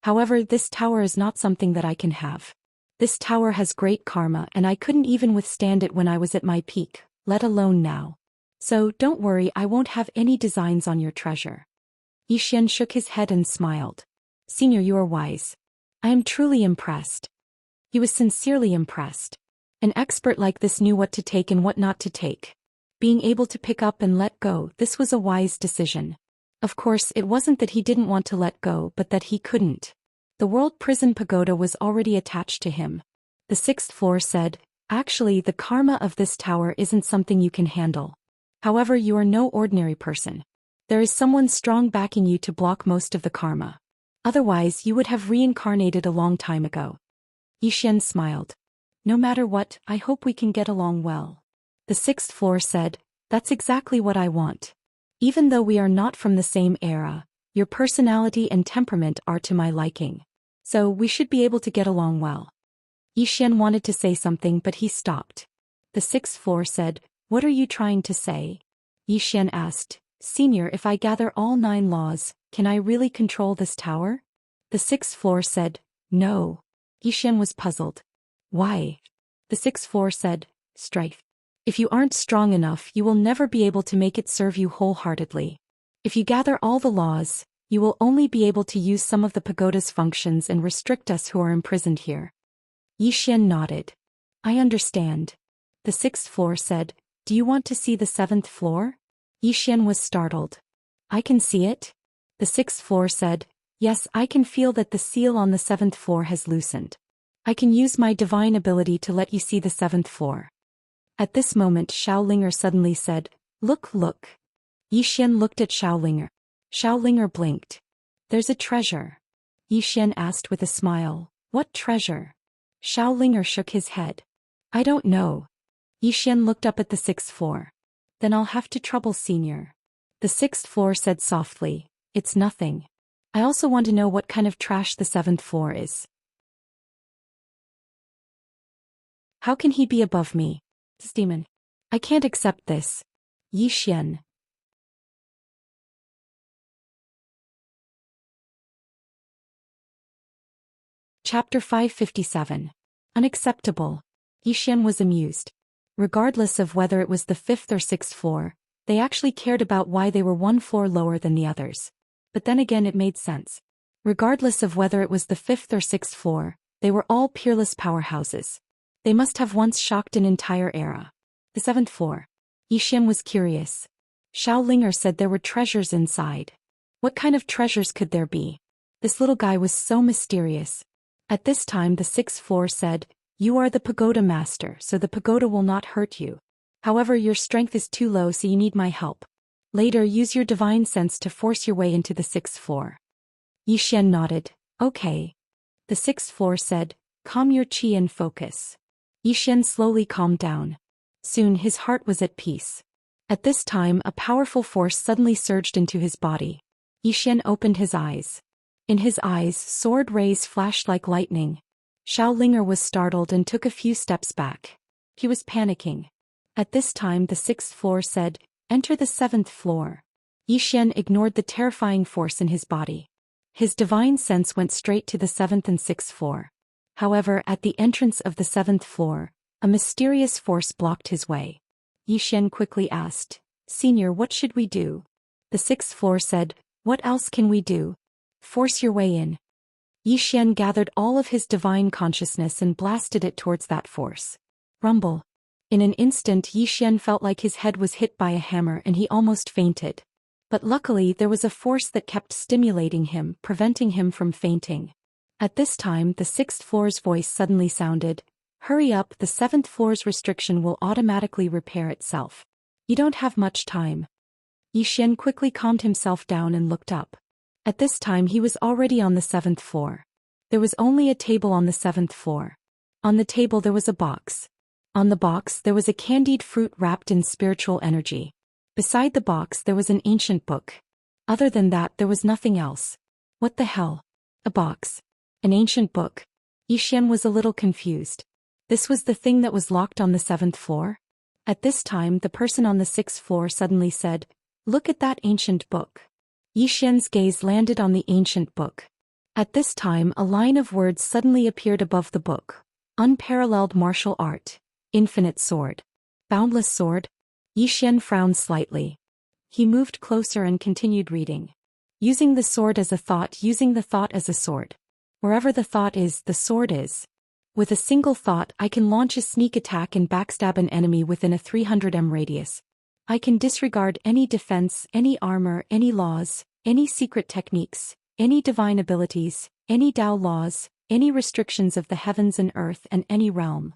However, this tower is not something that I can have. This tower has great karma and I couldn't even withstand it when I was at my peak, let alone now. So, don't worry, I won't have any designs on your treasure. Yi Xian shook his head and smiled. Senior, you are wise. I am truly impressed. He was sincerely impressed. An expert like this knew what to take and what not to take. Being able to pick up and let go, this was a wise decision. Of course, it wasn't that he didn't want to let go but that he couldn't. The World Prison Pagoda was already attached to him. The 6th floor said, actually, the karma of this tower isn't something you can handle. However, you are no ordinary person. There is someone strong backing you to block most of the karma. Otherwise, you would have reincarnated a long time ago. Yi Xian smiled. No matter what, I hope we can get along well. The 6th floor said, that's exactly what I want. Even though we are not from the same era, your personality and temperament are to my liking. So we should be able to get along well. Yi Xian wanted to say something but he stopped. The 6th floor said, what are you trying to say? Yi Xian asked, Senior, if I gather all 9 laws, can I really control this tower? The 6th floor said, no. Xian was puzzled. Why? The 6th floor said, strife. If you aren't strong enough, you will never be able to make it serve you wholeheartedly. If you gather all the laws, you will only be able to use some of the pagoda's functions and restrict us who are imprisoned here. Xian nodded. I understand. The 6th floor said, do you want to see the 7th floor? Xian was startled. I can see it? The 6th floor said, yes, I can feel that the seal on the 7th floor has loosened. I can use my divine ability to let you see the 7th floor. At this moment Xiaolinger suddenly said, look, look. Xian looked at Xiaolinger. Xiaolinger blinked. There's a treasure. Xian asked with a smile, what treasure? Xiaolinger shook his head. I don't know. Xian looked up at the 6th floor. Then I'll have to trouble Senior. The 6th floor said softly, it's nothing. I also want to know what kind of trash the 7th floor is. How can he be above me? This demon. I can't accept this. Xian. Chapter 557. Unacceptable. Xian was amused. Regardless of whether it was the 5th or 6th floor, they actually cared about why they were 1 floor lower than the others. But then again it made sense. Regardless of whether it was the 5th or 6th floor, they were all peerless powerhouses. They must have once shocked an entire era. The 7th floor. Xian was curious. Xiaolinger said there were treasures inside. What kind of treasures could there be? This little guy was so mysterious. At this time the 6th floor said, you are the pagoda master, so the pagoda will not hurt you. However, your strength is too low, so you need my help. Later, use your divine sense to force your way into the 6th floor. Xian nodded. Okay. The 6th floor said, calm your qi and focus. Xian slowly calmed down. Soon his heart was at peace. At this time a powerful force suddenly surged into his body. Xian opened his eyes. In his eyes sword rays flashed like lightning. Xiaolinger was startled and took a few steps back. He was panicking. At this time the 6th floor said, enter the 7th floor. Xian ignored the terrifying force in his body. His divine sense went straight to the 7th and 6th floor. However, at the entrance of the 7th floor, a mysterious force blocked his way. Xian quickly asked, Senior, what should we do? The 6th floor said, what else can we do? Force your way in. Xian gathered all of his divine consciousness and blasted it towards that force. Rumble. In an instant Xian felt like his head was hit by a hammer and he almost fainted. But luckily there was a force that kept stimulating him, preventing him from fainting. At this time the 6th floor's voice suddenly sounded, hurry up, the 7th floor's restriction will automatically repair itself. You don't have much time. Xian quickly calmed himself down and looked up. At this time he was already on the 7th floor. There was only a table on the 7th floor. On the table there was a box. On the box there was a candied fruit wrapped in spiritual energy. Beside the box there was an ancient book. Other than that there was nothing else. What the hell? A box. An ancient book. Xian was a little confused. This was the thing that was locked on the 7th floor? At this time the person on the 6th floor suddenly said, look at that ancient book. Xian's gaze landed on the ancient book. At this time a line of words suddenly appeared above the book. Unparalleled martial art. Infinite sword. Boundless sword? Xian frowned slightly. He moved closer and continued reading. Using the sword as a thought, using the thought as a sword. Wherever the thought is, the sword is. With a single thought I can launch a sneak attack and backstab an enemy within a 300 m radius. I can disregard any defense, any armor, any laws, any secret techniques, any divine abilities, any Tao laws, any restrictions of the heavens and earth and any realm.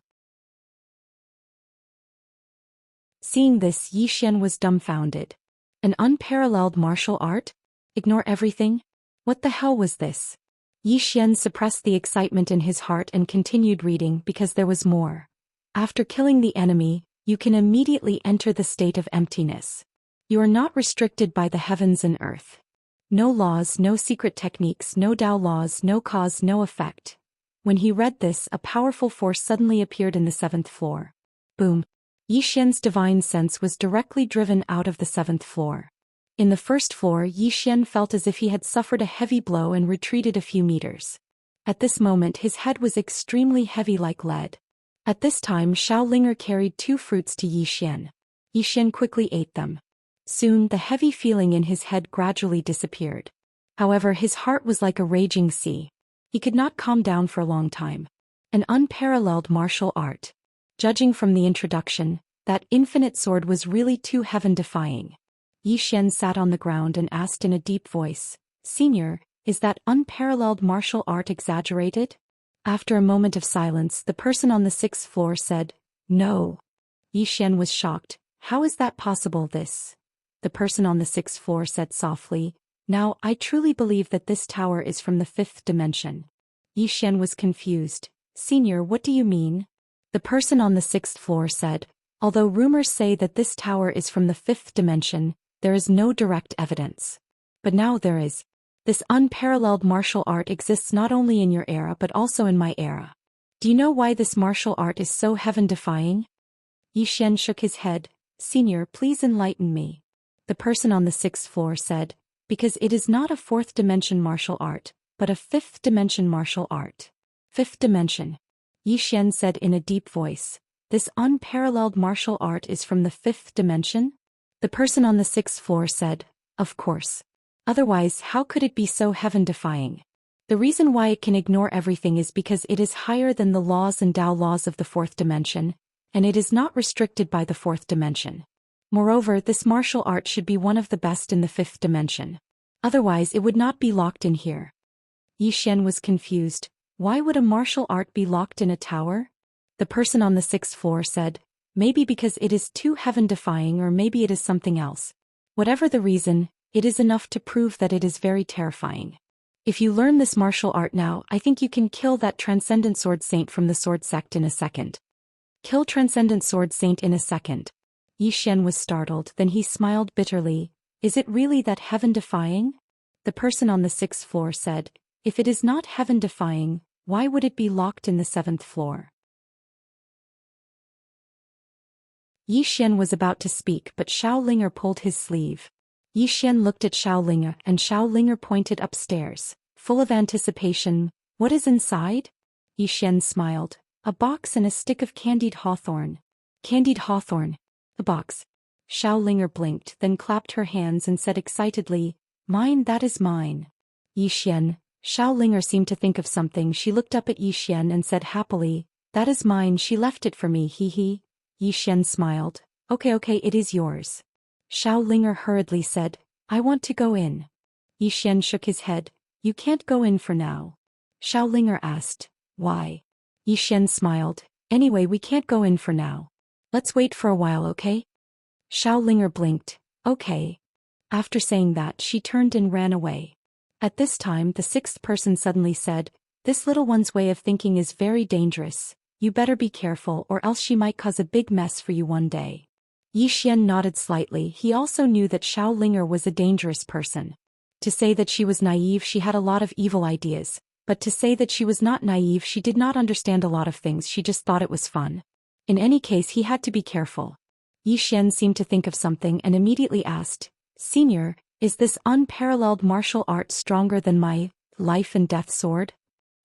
Seeing this, Xian was dumbfounded. An unparalleled martial art? Ignore everything? What the hell was this? Xian suppressed the excitement in his heart and continued reading because there was more. After killing the enemy, you can immediately enter the state of emptiness. You are not restricted by the heavens and earth. No laws, no secret techniques, no Tao laws, no cause, no effect. When he read this, a powerful force suddenly appeared in the 7th floor. Boom. Xian's divine sense was directly driven out of the 7th floor. In the first floor, Yi Xian felt as if he had suffered a heavy blow and retreated a few meters. At this moment his head was extremely heavy like lead. At this time Xiaolinger carried 2 fruits to Yi Xian. Yi Xian quickly ate them. Soon the heavy feeling in his head gradually disappeared. However, his heart was like a raging sea. He could not calm down for a long time. An unparalleled martial art. Judging from the introduction, that infinite sword was really too heaven-defying. Yi Xian sat on the ground and asked in a deep voice, "Senior, is that unparalleled martial art exaggerated?" After a moment of silence, the person on the 6th floor said, "No." Yi Xian was shocked. "How is that possible this?" The person on the 6th floor said softly, "Now, I truly believe that this tower is from the 5th dimension." Yi Xian was confused. "Senior, what do you mean?" The person on the 6th floor said, "Although rumors say that this tower is from the 5th dimension, there is no direct evidence. But now there is. This unparalleled martial art exists not only in your era but also in my era. Do you know why this martial art is so heaven-defying?" Yi Xian shook his head. "Senior, please enlighten me." The person on the 6th floor said, "Because it is not a 4th dimension martial art, but a 5th dimension martial art." 5th dimension. Yi Xian said in a deep voice, "This unparalleled martial art is from the 5th dimension?" The person on the 6th floor said, "Of course. Otherwise, how could it be so heaven-defying? The reason why it can ignore everything is because it is higher than the laws and Tao laws of the 4th dimension, and it is not restricted by the 4th dimension. Moreover, this martial art should be one of the best in the 5th dimension. Otherwise it would not be locked in here." Yi Xian was confused. Why would a martial art be locked in a tower? The person on the 6th floor said, "Maybe because it is too heaven-defying, or maybe it is something else. Whatever the reason, it is enough to prove that it is very terrifying. If you learn this martial art now, I think you can kill that Transcendent Sword Saint from the Sword Sect in a second." Kill Transcendent Sword Saint in a second. Yi Xian was startled, then he smiled bitterly. "Is it really that heaven-defying?" The person on the 6th floor said, "If it is not heaven-defying, why would it be locked in the 7th floor?" Yi Xian was about to speak, but Xiaolinger pulled his sleeve. Yi Xian looked at Xiaolinger, and Xiaolinger pointed upstairs. Full of anticipation, "What is inside?" Yi Xian smiled. "A box and a stick of candied hawthorn." "Candied hawthorn. A box." Xiaolinger blinked, then clapped her hands and said excitedly, "Mine, that is mine." Yi Xian. Xiaolinger seemed to think of something. She looked up at Yi Xian and said happily, "That is mine, she left it for me, hee hee." Yi Xian smiled. Okay, it is yours." Xiaolinger hurriedly said, "I want to go in." Yi Xian shook his head. "You can't go in for now." Xiaolinger asked, "Why?" Yi Xian smiled. "Anyway, we can't go in for now. Let's wait for a while, okay?" Xiaolinger blinked. "Okay." After saying that, she turned and ran away. At this time, the 6th person suddenly said, "This little one's way of thinking is very dangerous. You better be careful, or else she might cause a big mess for you one day." Yi Xian nodded slightly. He also knew that Xiaolinger was a dangerous person. To say that she was naive, she had a lot of evil ideas, but to say that she was not naive, she did not understand a lot of things, she just thought it was fun. In any case, he had to be careful. Yi Xian seemed to think of something and immediately asked, "Senior, is this unparalleled martial art stronger than my life and death sword?"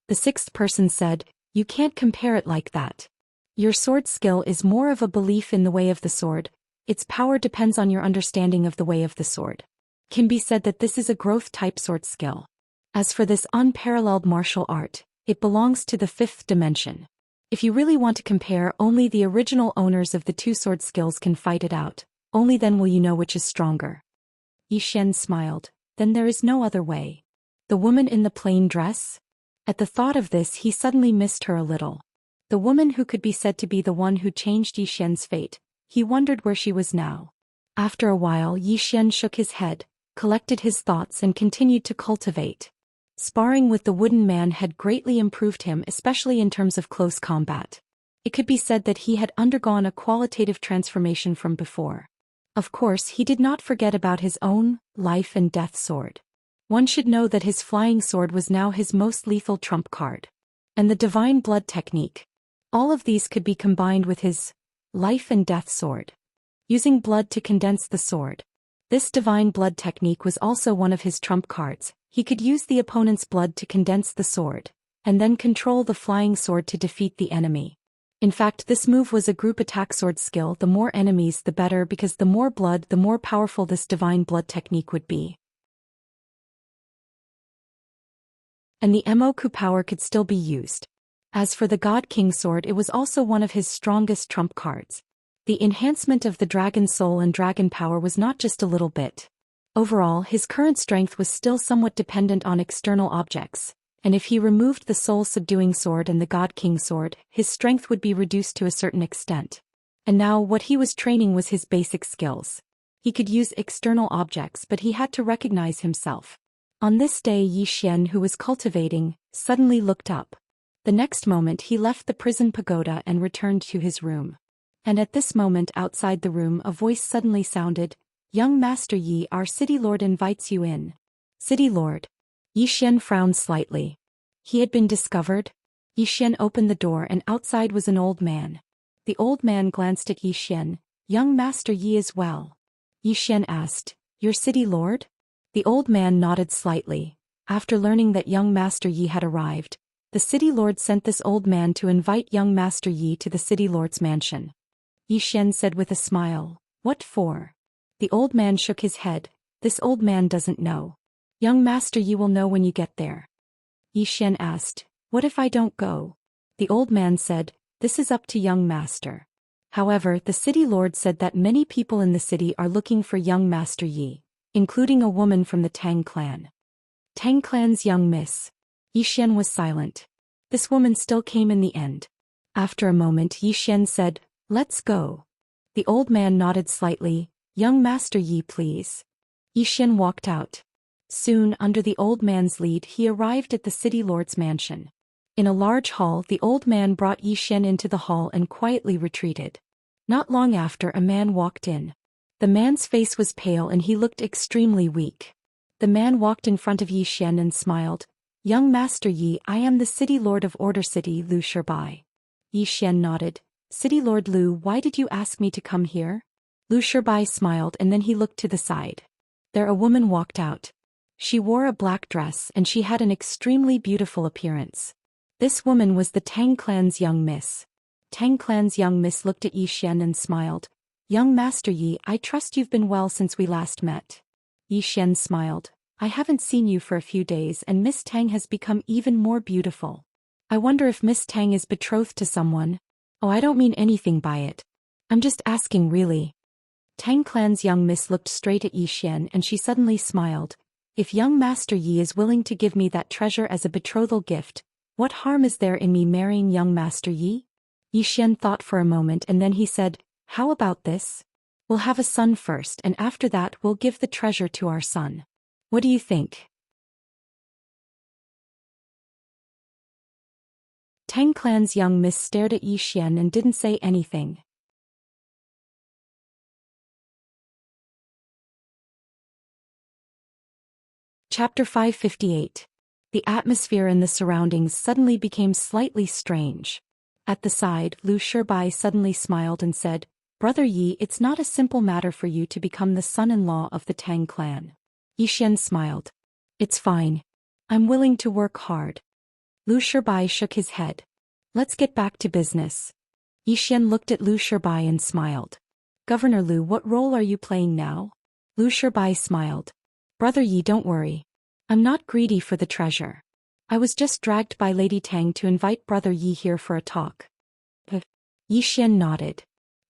The 6th person said, "You can't compare it like that. Your sword skill is more of a belief in the way of the sword. Its power depends on your understanding of the way of the sword. Can be said that this is a growth-type sword skill. As for this unparalleled martial art, it belongs to the 5th dimension. If you really want to compare, only the original owners of the 2 sword skills can fight it out. Only then will you know which is stronger." Yi Xian smiled. "Then there is no other way. The woman in the plain dress?" At the thought of this, he suddenly missed her a little. The woman who could be said to be the one who changed Yi Xian's fate. He wondered where she was now. After a while, Yi Xian shook his head, collected his thoughts and continued to cultivate. Sparring with the wooden man had greatly improved him, especially in terms of close combat. It could be said that he had undergone a qualitative transformation from before. Of course, he did not forget about his own life and death sword. One should know that his flying sword was now his most lethal trump card. And the divine blood technique. All of these could be combined with his life and death sword. Using blood to condense the sword. This divine blood technique was also one of his trump cards. He could use the opponent's blood to condense the sword, and then control the flying sword to defeat the enemy. In fact, this move was a group attack sword skill. The more enemies the better, because the more blood, the more powerful this divine blood technique would be. And the Moku power could still be used. As for the God King sword, it was also one of his strongest trump cards. The enhancement of the dragon soul and dragon power was not just a little bit. Overall, his current strength was still somewhat dependent on external objects, and if he removed the soul-subduing sword and the God King sword, his strength would be reduced to a certain extent. And now what he was training was his basic skills. He could use external objects, but he had to recognize himself. On this day, Zhou Xian, who was cultivating, suddenly looked up. The next moment he left the prison pagoda and returned to his room. And at this moment outside the room a voice suddenly sounded, "Young Master Yi, our city lord invites you in." City lord. Zhou Xian frowned slightly. He had been discovered? Zhou Xian opened the door and outside was an old man. The old man glanced at Zhou Xian. "Young Master Yi as well?" Zhou Xian asked, "Your city lord?" The old man nodded slightly. After learning that young Master Yi had arrived, the city lord sent this old man to invite young Master Yi to the city lord's mansion. Zhou Xian said with a smile, "What for?" The old man shook his head. "This old man doesn't know. Young Master Yi will know when you get there." Zhou Xian asked, "What if I don't go?" The old man said, "This is up to young master." However, the city lord said that many people in the city are looking for young Master Yi, including a woman from the Tang clan. Tang clan's young miss. Zhou Xian was silent. This woman still came in the end. After a moment Zhou Xian said, "Let's go." The old man nodded slightly. "Young Master Yi, please." Zhou Xian walked out. Soon, under the old man's lead, he arrived at the city lord's mansion. In a large hall, the old man brought Zhou Xian into the hall and quietly retreated. Not long after, a man walked in. The man's face was pale and he looked extremely weak. The man walked in front of Zhou Xian and smiled. "Young Master Yi, I am the city lord of Order City, Lu Shibai." Zhou Xian nodded. "City Lord Lu, why did you ask me to come here?" Lu Shibai smiled and then he looked to the side. There a woman walked out. She wore a black dress and she had an extremely beautiful appearance. This woman was the Tang clan's young miss. Tang clan's young miss looked at Zhou Xian and smiled. "Young Master Yi, I trust you've been well since we last met." Zhou Xian smiled. "I haven't seen you for a few days and Miss Tang has become even more beautiful. I wonder if Miss Tang is betrothed to someone." "Oh, I don't mean anything by it. I'm just asking really." Tang clan's young miss looked straight at Zhou Xian and she suddenly smiled. "If young Master Yi is willing to give me that treasure as a betrothal gift, what harm is there in me marrying young Master Yi?" Zhou Xian thought for a moment and then he said, "How about this? We'll have a son first and after that we'll give the treasure to our son. What do you think?" Tang clan's young miss stared at Zhou Xian and didn't say anything. Chapter 558. The atmosphere in the surroundings suddenly became slightly strange. At the side, Lu Shibai suddenly smiled and said, "Brother Yi, it's not a simple matter for you to become the son-in-law of the Tang clan." Zhou Xian smiled. "It's fine. I'm willing to work hard." Lu Shibai shook his head. "Let's get back to business." Zhou Xian looked at Lu Shibai and smiled. "Governor Lu, what role are you playing now?" Lu Shibai smiled. "Brother Yi, don't worry. I'm not greedy for the treasure. I was just dragged by Lady Tang to invite Brother Yi here for a talk." Zhou Xian nodded.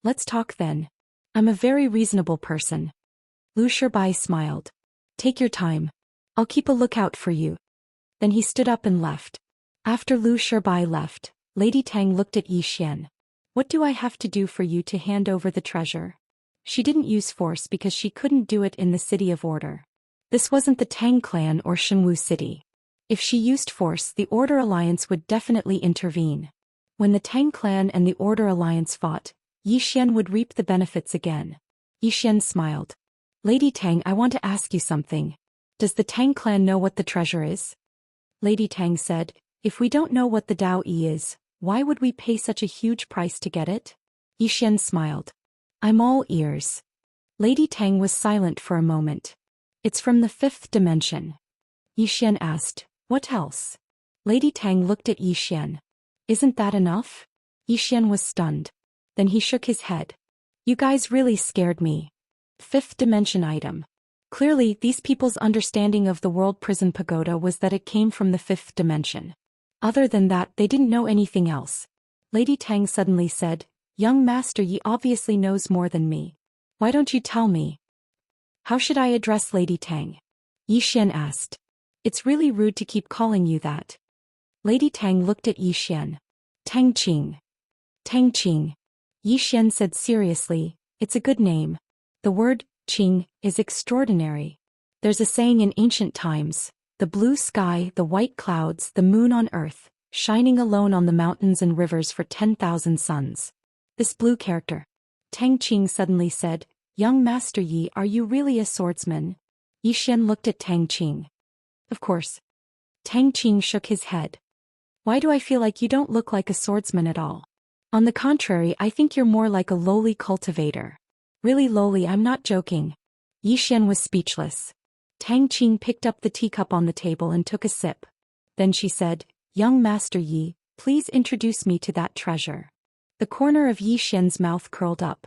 "Let's talk then. I'm a very reasonable person." Lu Shibai smiled. "Take your time. I'll keep a lookout for you." Then he stood up and left. After Lu Shibai left, Lady Tang looked at Zhou Xian. "What do I have to do for you to hand over the treasure?" She didn't use force because she couldn't do it in the City of Order. This wasn't the Tang clan or Shenwu City. If she used force, the Order Alliance would definitely intervene. When the Tang clan and the Order Alliance fought, Zhou Xian would reap the benefits again. Zhou Xian smiled. "Lady Tang, I want to ask you something. Does the Tang clan know what the treasure is?" Lady Tang said, "If we don't know what the Dao Yi is, why would we pay such a huge price to get it?" Zhou Xian smiled. "I'm all ears." Lady Tang was silent for a moment. It's from the 5th dimension. Yi Xian asked, what else? Lady Tang looked at Yi Xian. Isn't that enough? Yi Xian was stunned. Then he shook his head. You guys really scared me. 5th dimension item. Clearly, these people's understanding of the world prison pagoda was that it came from the 5th dimension. Other than that, they didn't know anything else. Lady Tang suddenly said, Young Master Yi obviously knows more than me. Why don't you tell me? How should I address Lady Tang? Yi Xian asked. It's really rude to keep calling you that. Lady Tang looked at Yi Xian. Tang Qing. Tang Qing. Yi Xian said seriously, it's a good name. The word, Qing, is extraordinary. There's a saying in ancient times, the blue sky, the white clouds, the moon on earth, shining alone on the mountains and rivers for 10,000 suns. This blue character. Tang Qing suddenly said, Young Master Yi, are you really a swordsman? Yi Xian looked at Tang Qing. Of course. Tang Qing shook his head. Why do I feel like you don't look like a swordsman at all? On the contrary, I think you're more like a lowly cultivator. Really lowly, I'm not joking. Yi Xian was speechless. Tang Qing picked up the teacup on the table and took a sip. Then she said, Young Master Yi, please introduce me to that treasure. The corner of Yi Xian's mouth curled up.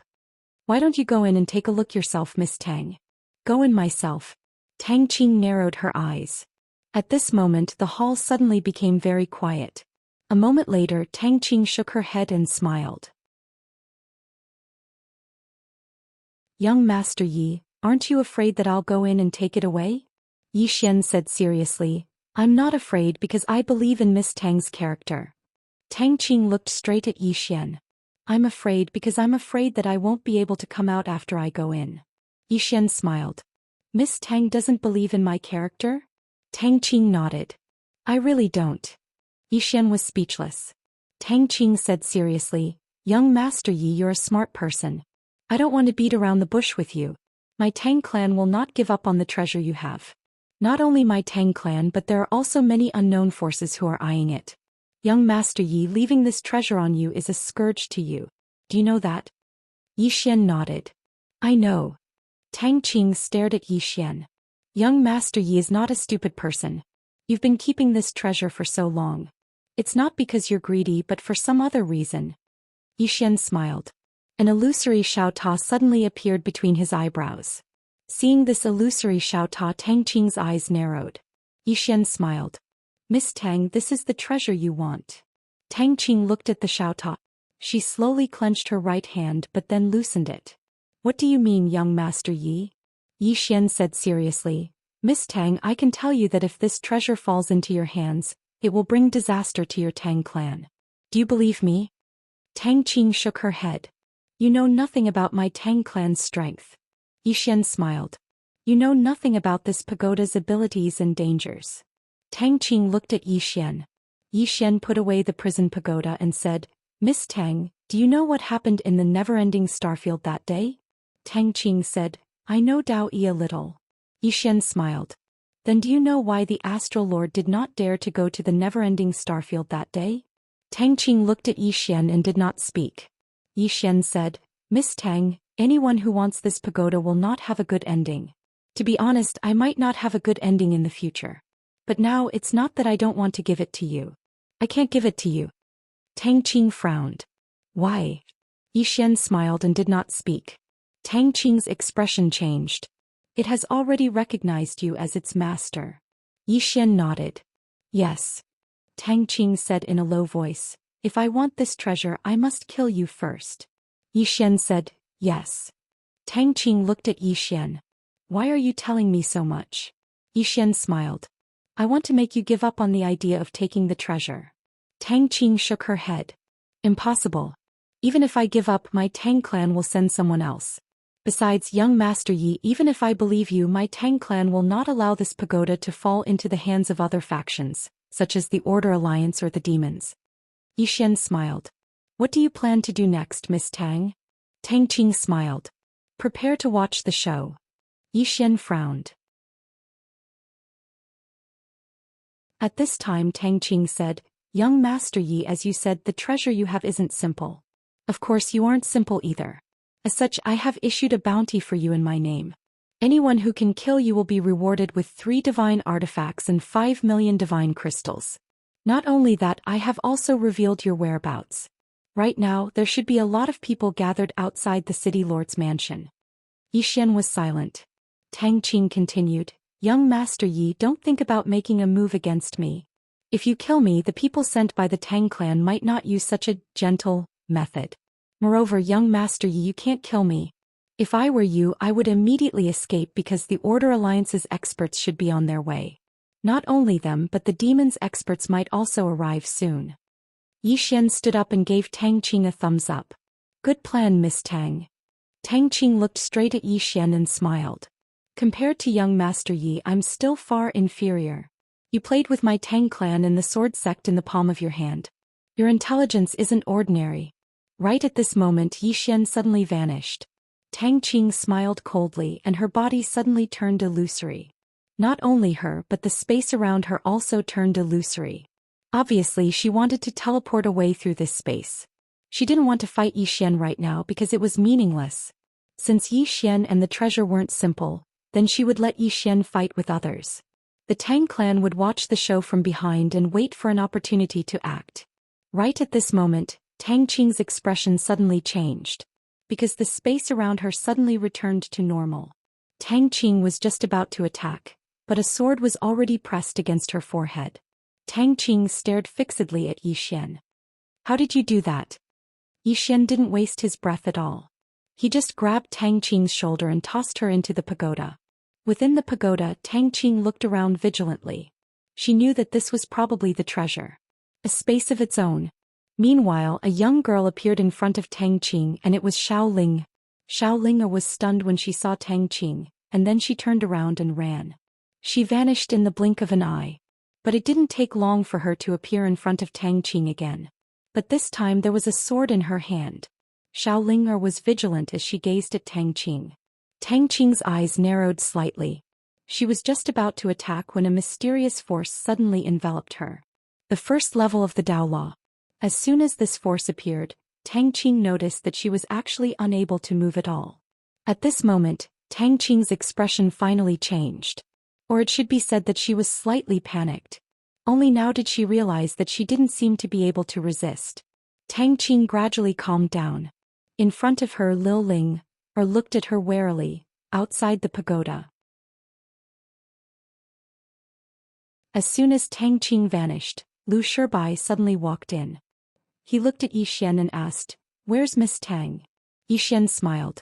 Why don't you go in and take a look yourself, Miss Tang? Go in myself. Tang Qing narrowed her eyes. At this moment the hall suddenly became very quiet. A moment later Tang Qing shook her head and smiled. Young Master Yi, aren't you afraid that I'll go in and take it away? Yi Xian said seriously, I'm not afraid because I believe in Miss Tang's character. Tang Qing looked straight at Yi Xian. I'm afraid because I'm afraid that I won't be able to come out after I go in. Yi Xian smiled. Miss Tang doesn't believe in my character? Tang Qing nodded. I really don't. Yi Xian was speechless. Tang Qing said seriously, Young Master Yi, you're a smart person. I don't want to beat around the bush with you. My Tang clan will not give up on the treasure you have. Not only my Tang clan, but there are also many unknown forces who are eyeing it. Young Master Yi, leaving this treasure on you is a scourge to you. Do you know that? Yi Xian nodded. I know. Tang Qing stared at Yi Xian. Young Master Yi is not a stupid person. You've been keeping this treasure for so long. It's not because you're greedy but for some other reason. Yi Xian smiled. An illusory Xiaota suddenly appeared between his eyebrows. Seeing this illusory Xiaota, Tang Qing's eyes narrowed. Yi Xian smiled. Miss Tang, this is the treasure you want. Tang Qing looked at the Xiaota. She slowly clenched her right hand but then loosened it. What do you mean, Young Master Yi? Yi Xian said seriously, Miss Tang, I can tell you that if this treasure falls into your hands, it will bring disaster to your Tang clan. Do you believe me? Tang Qing shook her head. You know nothing about my Tang clan's strength. Yi Xian smiled. You know nothing about this pagoda's abilities and dangers. Tang Qing looked at Yi Xian. Yi Xian put away the prison pagoda and said, Miss Tang, do you know what happened in the never-ending starfield that day? Tang Qing said, I know Daoist a little. Yi Xian smiled. Then do you know why the Astral Lord did not dare to go to the never-ending starfield that day? Tang Qing looked at Yi Xian and did not speak. Yi Xian said, Miss Tang, anyone who wants this pagoda will not have a good ending. To be honest, I might not have a good ending in the future. But now it's not that I don't want to give it to you. I can't give it to you. Tang Qing frowned. Why? Yi Xian smiled and did not speak. Tang Qing's expression changed. It has already recognized you as its master. Yi Xian nodded. Yes. Tang Qing said in a low voice, If I want this treasure, I must kill you first. Yi Xian said, Yes. Tang Qing looked at Yi Xian. Why are you telling me so much? Yi Xian smiled. I want to make you give up on the idea of taking the treasure. Tang Qing shook her head. Impossible. Even if I give up, my Tang clan will send someone else. Besides, Young Master Yi, even if I believe you, my Tang clan will not allow this pagoda to fall into the hands of other factions, such as the Order Alliance or the demons. Yi Xian smiled. What do you plan to do next, Miss Tang? Tang Qing smiled. Prepare to watch the show. Yi Xian frowned. At this time Tang Qing said, Young Master Yi, as you said, the treasure you have isn't simple. Of course you aren't simple either. As such, I have issued a bounty for you in my name. Anyone who can kill you will be rewarded with 3 divine artifacts and 5 million divine crystals. Not only that, I have also revealed your whereabouts. Right now, there should be a lot of people gathered outside the city lord's mansion. Yi Xian was silent. Tang Qing continued, Young Master Yi, don't think about making a move against me. If you kill me, the people sent by the Tang clan might not use such a gentle method. Moreover, young Master Yi, you can't kill me. If I were you, I would immediately escape because the Order Alliance's experts should be on their way. Not only them, but the demon's experts might also arrive soon. Yi Xian stood up and gave Tang Qing a thumbs up. Good plan, Miss Tang. Tang Qing looked straight at Yi Xian and smiled. Compared to young Master Yi, I'm still far inferior. You played with my Tang clan and the sword sect in the palm of your hand. Your intelligence isn't ordinary. Right at this moment, Yi Xian suddenly vanished. Tang Qing smiled coldly and her body suddenly turned illusory. Not only her, but the space around her also turned illusory. Obviously, she wanted to teleport away through this space. She didn't want to fight Yi Xian right now because it was meaningless. Since Yi Xian and the treasure weren't simple, then she would let Yi Xian fight with others. The Tang clan would watch the show from behind and wait for an opportunity to act. Right at this moment, Tang Qing's expression suddenly changed. Because the space around her suddenly returned to normal. Tang Qing was just about to attack, but a sword was already pressed against her forehead. Tang Qing stared fixedly at Yi Xian. How did you do that? Yi Xian didn't waste his breath at all. He just grabbed Tang Qing's shoulder and tossed her into the pagoda. Within the pagoda, Tang Qing looked around vigilantly. She knew that this was probably the treasure. A space of its own. Meanwhile, a young girl appeared in front of Tang Qing and it was Xiao Ling. Xiao Ling was stunned when she saw Tang Qing, and then she turned around and ran. She vanished in the blink of an eye. But it didn't take long for her to appear in front of Tang Qing again. But this time there was a sword in her hand. Xiao Ling was vigilant as she gazed at Tang Qing. Tang Qing's eyes narrowed slightly. She was just about to attack when a mysterious force suddenly enveloped her. The first level of the Dao Law. As soon as this force appeared, Tang Qing noticed that she was actually unable to move at all. At this moment, Tang Qing's expression finally changed. Or it should be said that she was slightly panicked. Only now did she realize that she didn't seem to be able to resist. Tang Qing gradually calmed down. In front of her, Lil Ling, looked at her warily, outside the pagoda. As soon as Tang Qing vanished, Lu Shibai suddenly walked in. He looked at Yi Xian and asked, Where's Miss Tang? Yi Xian smiled.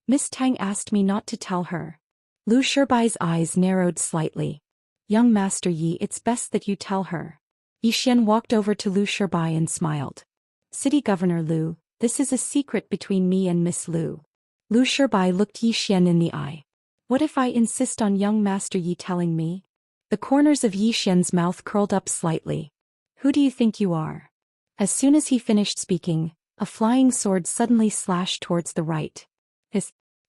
Miss Tang asked me not to tell her. Lu Shibai's eyes narrowed slightly. Young Master Yi, it's best that you tell her. Yi Xian walked over to Lu Shibai and smiled. City Governor Lu, this is a secret between me and Miss Lu. Lu Shibai looked Yi Xian in the eye. What if I insist on young Master Yi telling me? The corners of Yi Xian's mouth curled up slightly. Who do you think you are? As soon as he finished speaking, a flying sword suddenly slashed towards the right.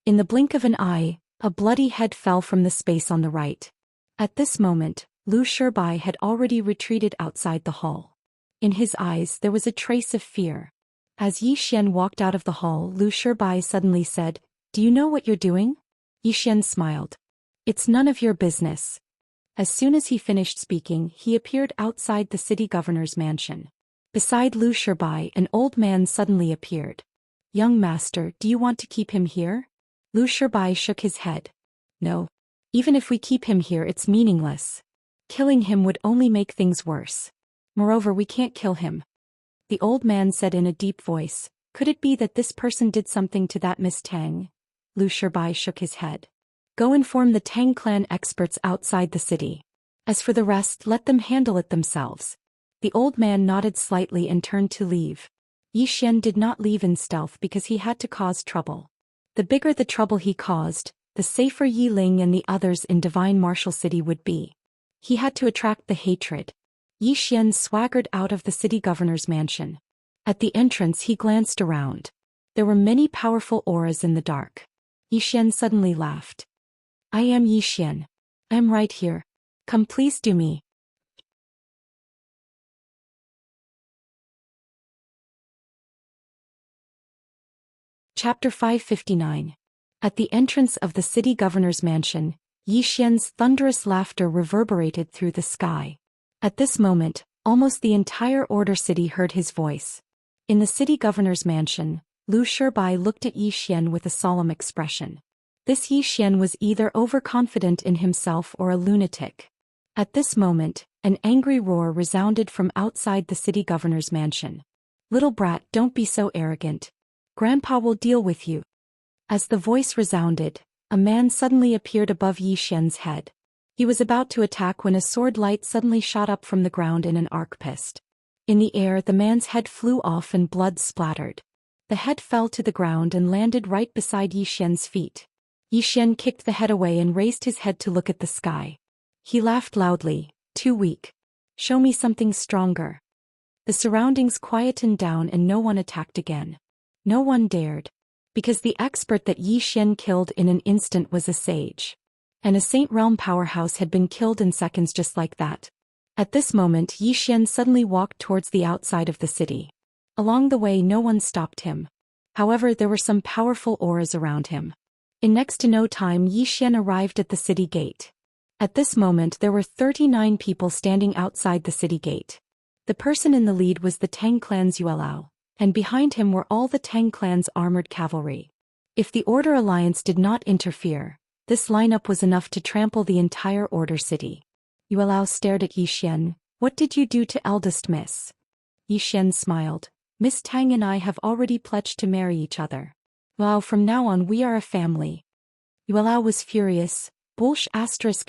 In the blink of an eye, a bloody head fell from the space on the right. At this moment, Lu Shibai had already retreated outside the hall. In his eyes there was a trace of fear. As Yi Xian walked out of the hall, Lu Shibai suddenly said, Do you know what you're doing? Yi Xian smiled. It's none of your business. As soon as he finished speaking, he appeared outside the city governor's mansion. Beside Lu Shibai, an old man suddenly appeared. Young master, do you want to keep him here? Lu Shibai shook his head. No. Even if we keep him here, it's meaningless. Killing him would only make things worse. Moreover, we can't kill him. The old man said in a deep voice, Could it be that this person did something to that Miss Tang? Lu Shibai shook his head. Go inform the Tang clan experts outside the city. As for the rest, let them handle it themselves. The old man nodded slightly and turned to leave. Yi Xian did not leave in stealth because he had to cause trouble. The bigger the trouble he caused, the safer Yi Ling and the others in Divine Martial City would be. He had to attract the hatred. Yi Xian swaggered out of the city governor's mansion. At the entrance he glanced around. There were many powerful auras in the dark. Yi Xian suddenly laughed. I am Yi Xian. I am right here. Come, please do me. Chapter 559. At the entrance of the city governor's mansion, Xian's thunderous laughter reverberated through the sky. At this moment, almost the entire Order City heard his voice. In the city governor's mansion, Lu Shibai looked at Xian with a solemn expression. This Xian was either overconfident in himself or a lunatic. At this moment, an angry roar resounded from outside the city governor's mansion. "Little brat, don't be so arrogant. Grandpa will deal with you." As the voice resounded, a man suddenly appeared above Xian's head. He was about to attack when a sword light suddenly shot up from the ground in an arc pist. In the air, the man's head flew off and blood splattered. The head fell to the ground and landed right beside Xian's feet. Xian kicked the head away and raised his head to look at the sky. He laughed loudly. "Too weak. Show me something stronger." The surroundings quietened down and no one attacked again. No one dared. Because the expert that Xian killed in an instant was a sage. And a Saint Realm powerhouse had been killed in seconds just like that. At this moment Xian suddenly walked towards the outside of the city. Along the way no one stopped him. However, there were some powerful auras around him. In next to no time Xian arrived at the city gate. At this moment there were 39 people standing outside the city gate. The person in the lead was the Tang clan's Yuelao, and behind him were all the Tang clan's armored cavalry. If the Order Alliance did not interfere, this lineup was enough to trample the entire Order City. Yuelao stared at Xian. "What did you do to eldest miss?" Xian smiled. "Miss Tang and I have already pledged to marry each other. Wow, from now on we are a family." Yuelao was furious. "Bullsh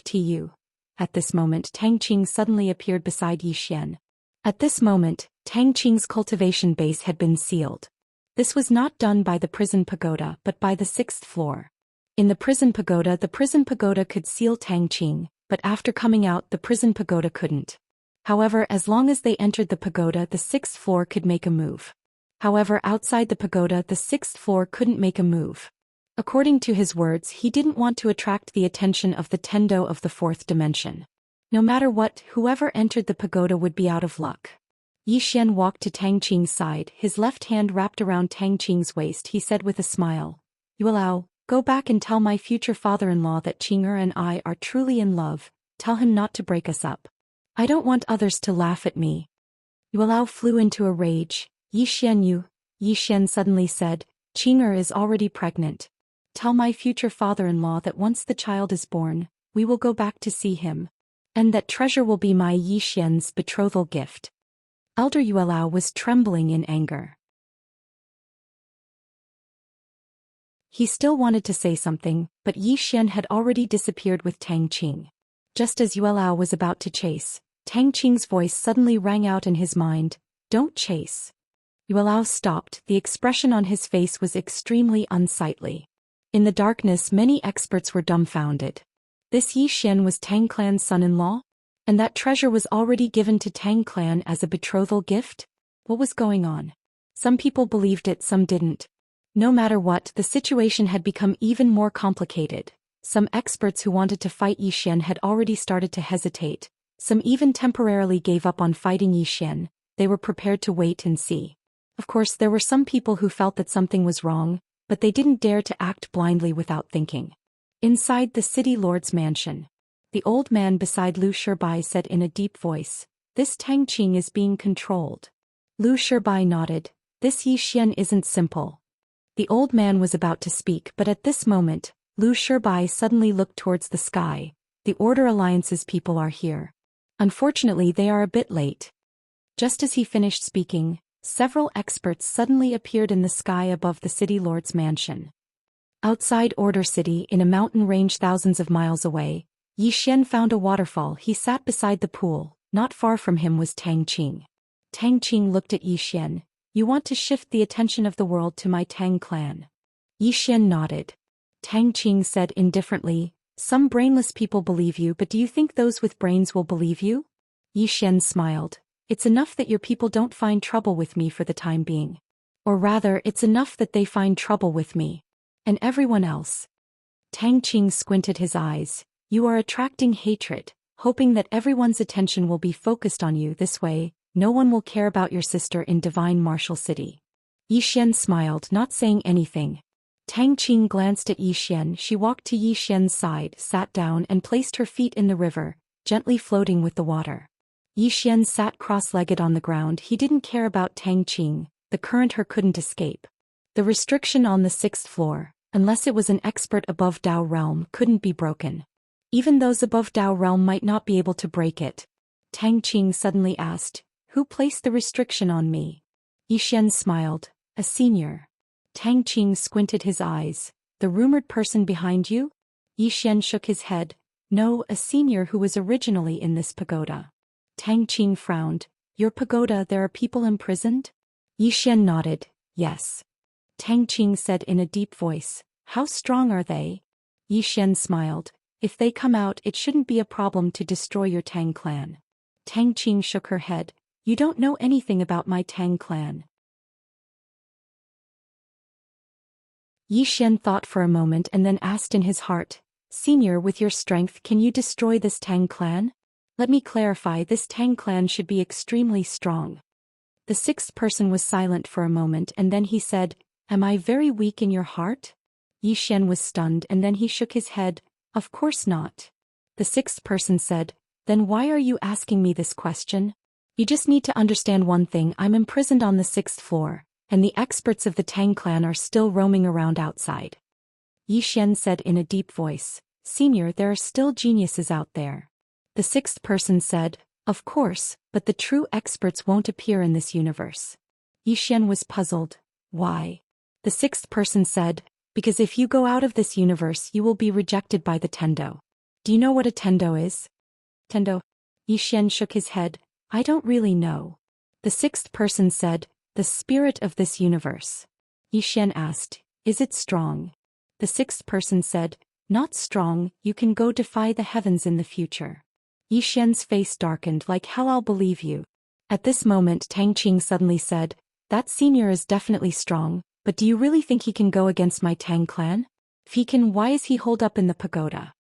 *tu." At this moment Tang Qing suddenly appeared beside Xian. At this moment, Tang Qing's cultivation base had been sealed. This was not done by the prison pagoda but by the 6th floor. In the prison pagoda could seal Tang Qing, but after coming out the prison pagoda couldn't. However, as long as they entered the pagoda the 6th floor could make a move. However, outside the pagoda the 6th floor couldn't make a move. According to his words, he didn't want to attract the attention of the Tendo of the 4th dimension. No matter what, whoever entered the pagoda would be out of luck. Xian walked to Tang Qing's side, his left hand wrapped around Tang Qing's waist. He said with a smile, "Yuelao, go back and tell my future father-in-law that Qing'er and I are truly in love. Tell him not to break us up. I don't want others to laugh at me." Yuelao flew into a rage. Xian suddenly said, "Qing'er is already pregnant. Tell my future father-in-law that once the child is born, we will go back to see him. And that treasure will be my Xian's betrothal gift." Elder Yuelao was trembling in anger. He still wanted to say something, but Xian had already disappeared with Tang Qing. Just as Yuelao was about to chase, Tang Qing's voice suddenly rang out in his mind, "Don't chase." Yuelao stopped. The expression on his face was extremely unsightly. In the darkness many experts were dumbfounded. This Xian was Tang clan's son-in-law? And that treasure was already given to Tang clan as a betrothal gift? What was going on? Some people believed it, some didn't. No matter what, the situation had become even more complicated. Some experts who wanted to fight Xian had already started to hesitate. Some even temporarily gave up on fighting Xian. They were prepared to wait and see. Of course, there were some people who felt that something was wrong, but they didn't dare to act blindly without thinking. Inside the city lord's mansion, the old man beside Lu Shibai said in a deep voice, "This Tang Qing is being controlled." Lu Shibai nodded. "This Xian isn't simple." The old man was about to speak, but at this moment, Lu Shibai suddenly looked towards the sky. "The Order Alliance's people are here. Unfortunately, they are a bit late." Just as he finished speaking, several experts suddenly appeared in the sky above the city lord's mansion. Outside Order City, in a mountain range thousands of miles away, Xian found a waterfall. He sat beside the pool. Not far from him was Tang Qing. Tang Qing looked at Xian. "You want to shift the attention of the world to my Tang clan." Xian nodded. Tang Qing said indifferently, "Some brainless people believe you, but do you think those with brains will believe you?" Xian smiled. "It's enough that your people don't find trouble with me for the time being. Or rather, it's enough that they find trouble with me. And everyone else." Tang Qing squinted his eyes. "You are attracting hatred, hoping that everyone's attention will be focused on you. This way, no one will care about your sister in Divine Martial City." Xian smiled, not saying anything. Tang Qing glanced at Xian. She walked to Xian's side, sat down and placed her feet in the river, gently floating with the water. Xian sat cross-legged on the ground. He didn't care about Tang Qing, the current her couldn't escape. The restriction on the 6th floor, unless it was an expert above Dao realm, couldn't be broken. Even those above Dao realm might not be able to break it. Tang Qing suddenly asked, "Who placed the restriction on me?" Xian smiled, "A senior." Tang Qing squinted his eyes. "The rumored person behind you?" Xian shook his head. "No, a senior who was originally in this pagoda." Tang Qing frowned. "Your pagoda, there are people imprisoned?" Xian nodded, "Yes." Tang Qing said in a deep voice, "How strong are they?" Xian smiled. "If they come out, it shouldn't be a problem to destroy your Tang clan." Tang Qing shook her head. "You don't know anything about my Tang clan." Xian thought for a moment and then asked in his heart, "Senior, with your strength, can you destroy this Tang clan?" "Let me clarify, this Tang clan should be extremely strong." The 6th person was silent for a moment and then he said, "Am I very weak in your heart?" Xian was stunned and then he shook his head, "Of course not." The 6th person said, "Then why are you asking me this question? You just need to understand one thing, I'm imprisoned on the 6th floor, and the experts of the Tang clan are still roaming around outside." Xian said in a deep voice, "Senior, there are still geniuses out there." The 6th person said, "Of course, but the true experts won't appear in this universe." Xian was puzzled. "Why?" The 6th person said, "Because if you go out of this universe you will be rejected by the Tendo." "Do you know what a Tendo is?" "Tendo?" Xian shook his head. "I don't really know." The 6th person said, "The spirit of this universe." Xian asked, "Is it strong?" The 6th person said, "Not strong, you can go defy the heavens in the future." Xian's face darkened. "Like hell, I'll believe you." At this moment Tang Qing suddenly said, "That senior is definitely strong, but do you really think he can go against my Tang clan? If he can, why is he holed up in the pagoda?"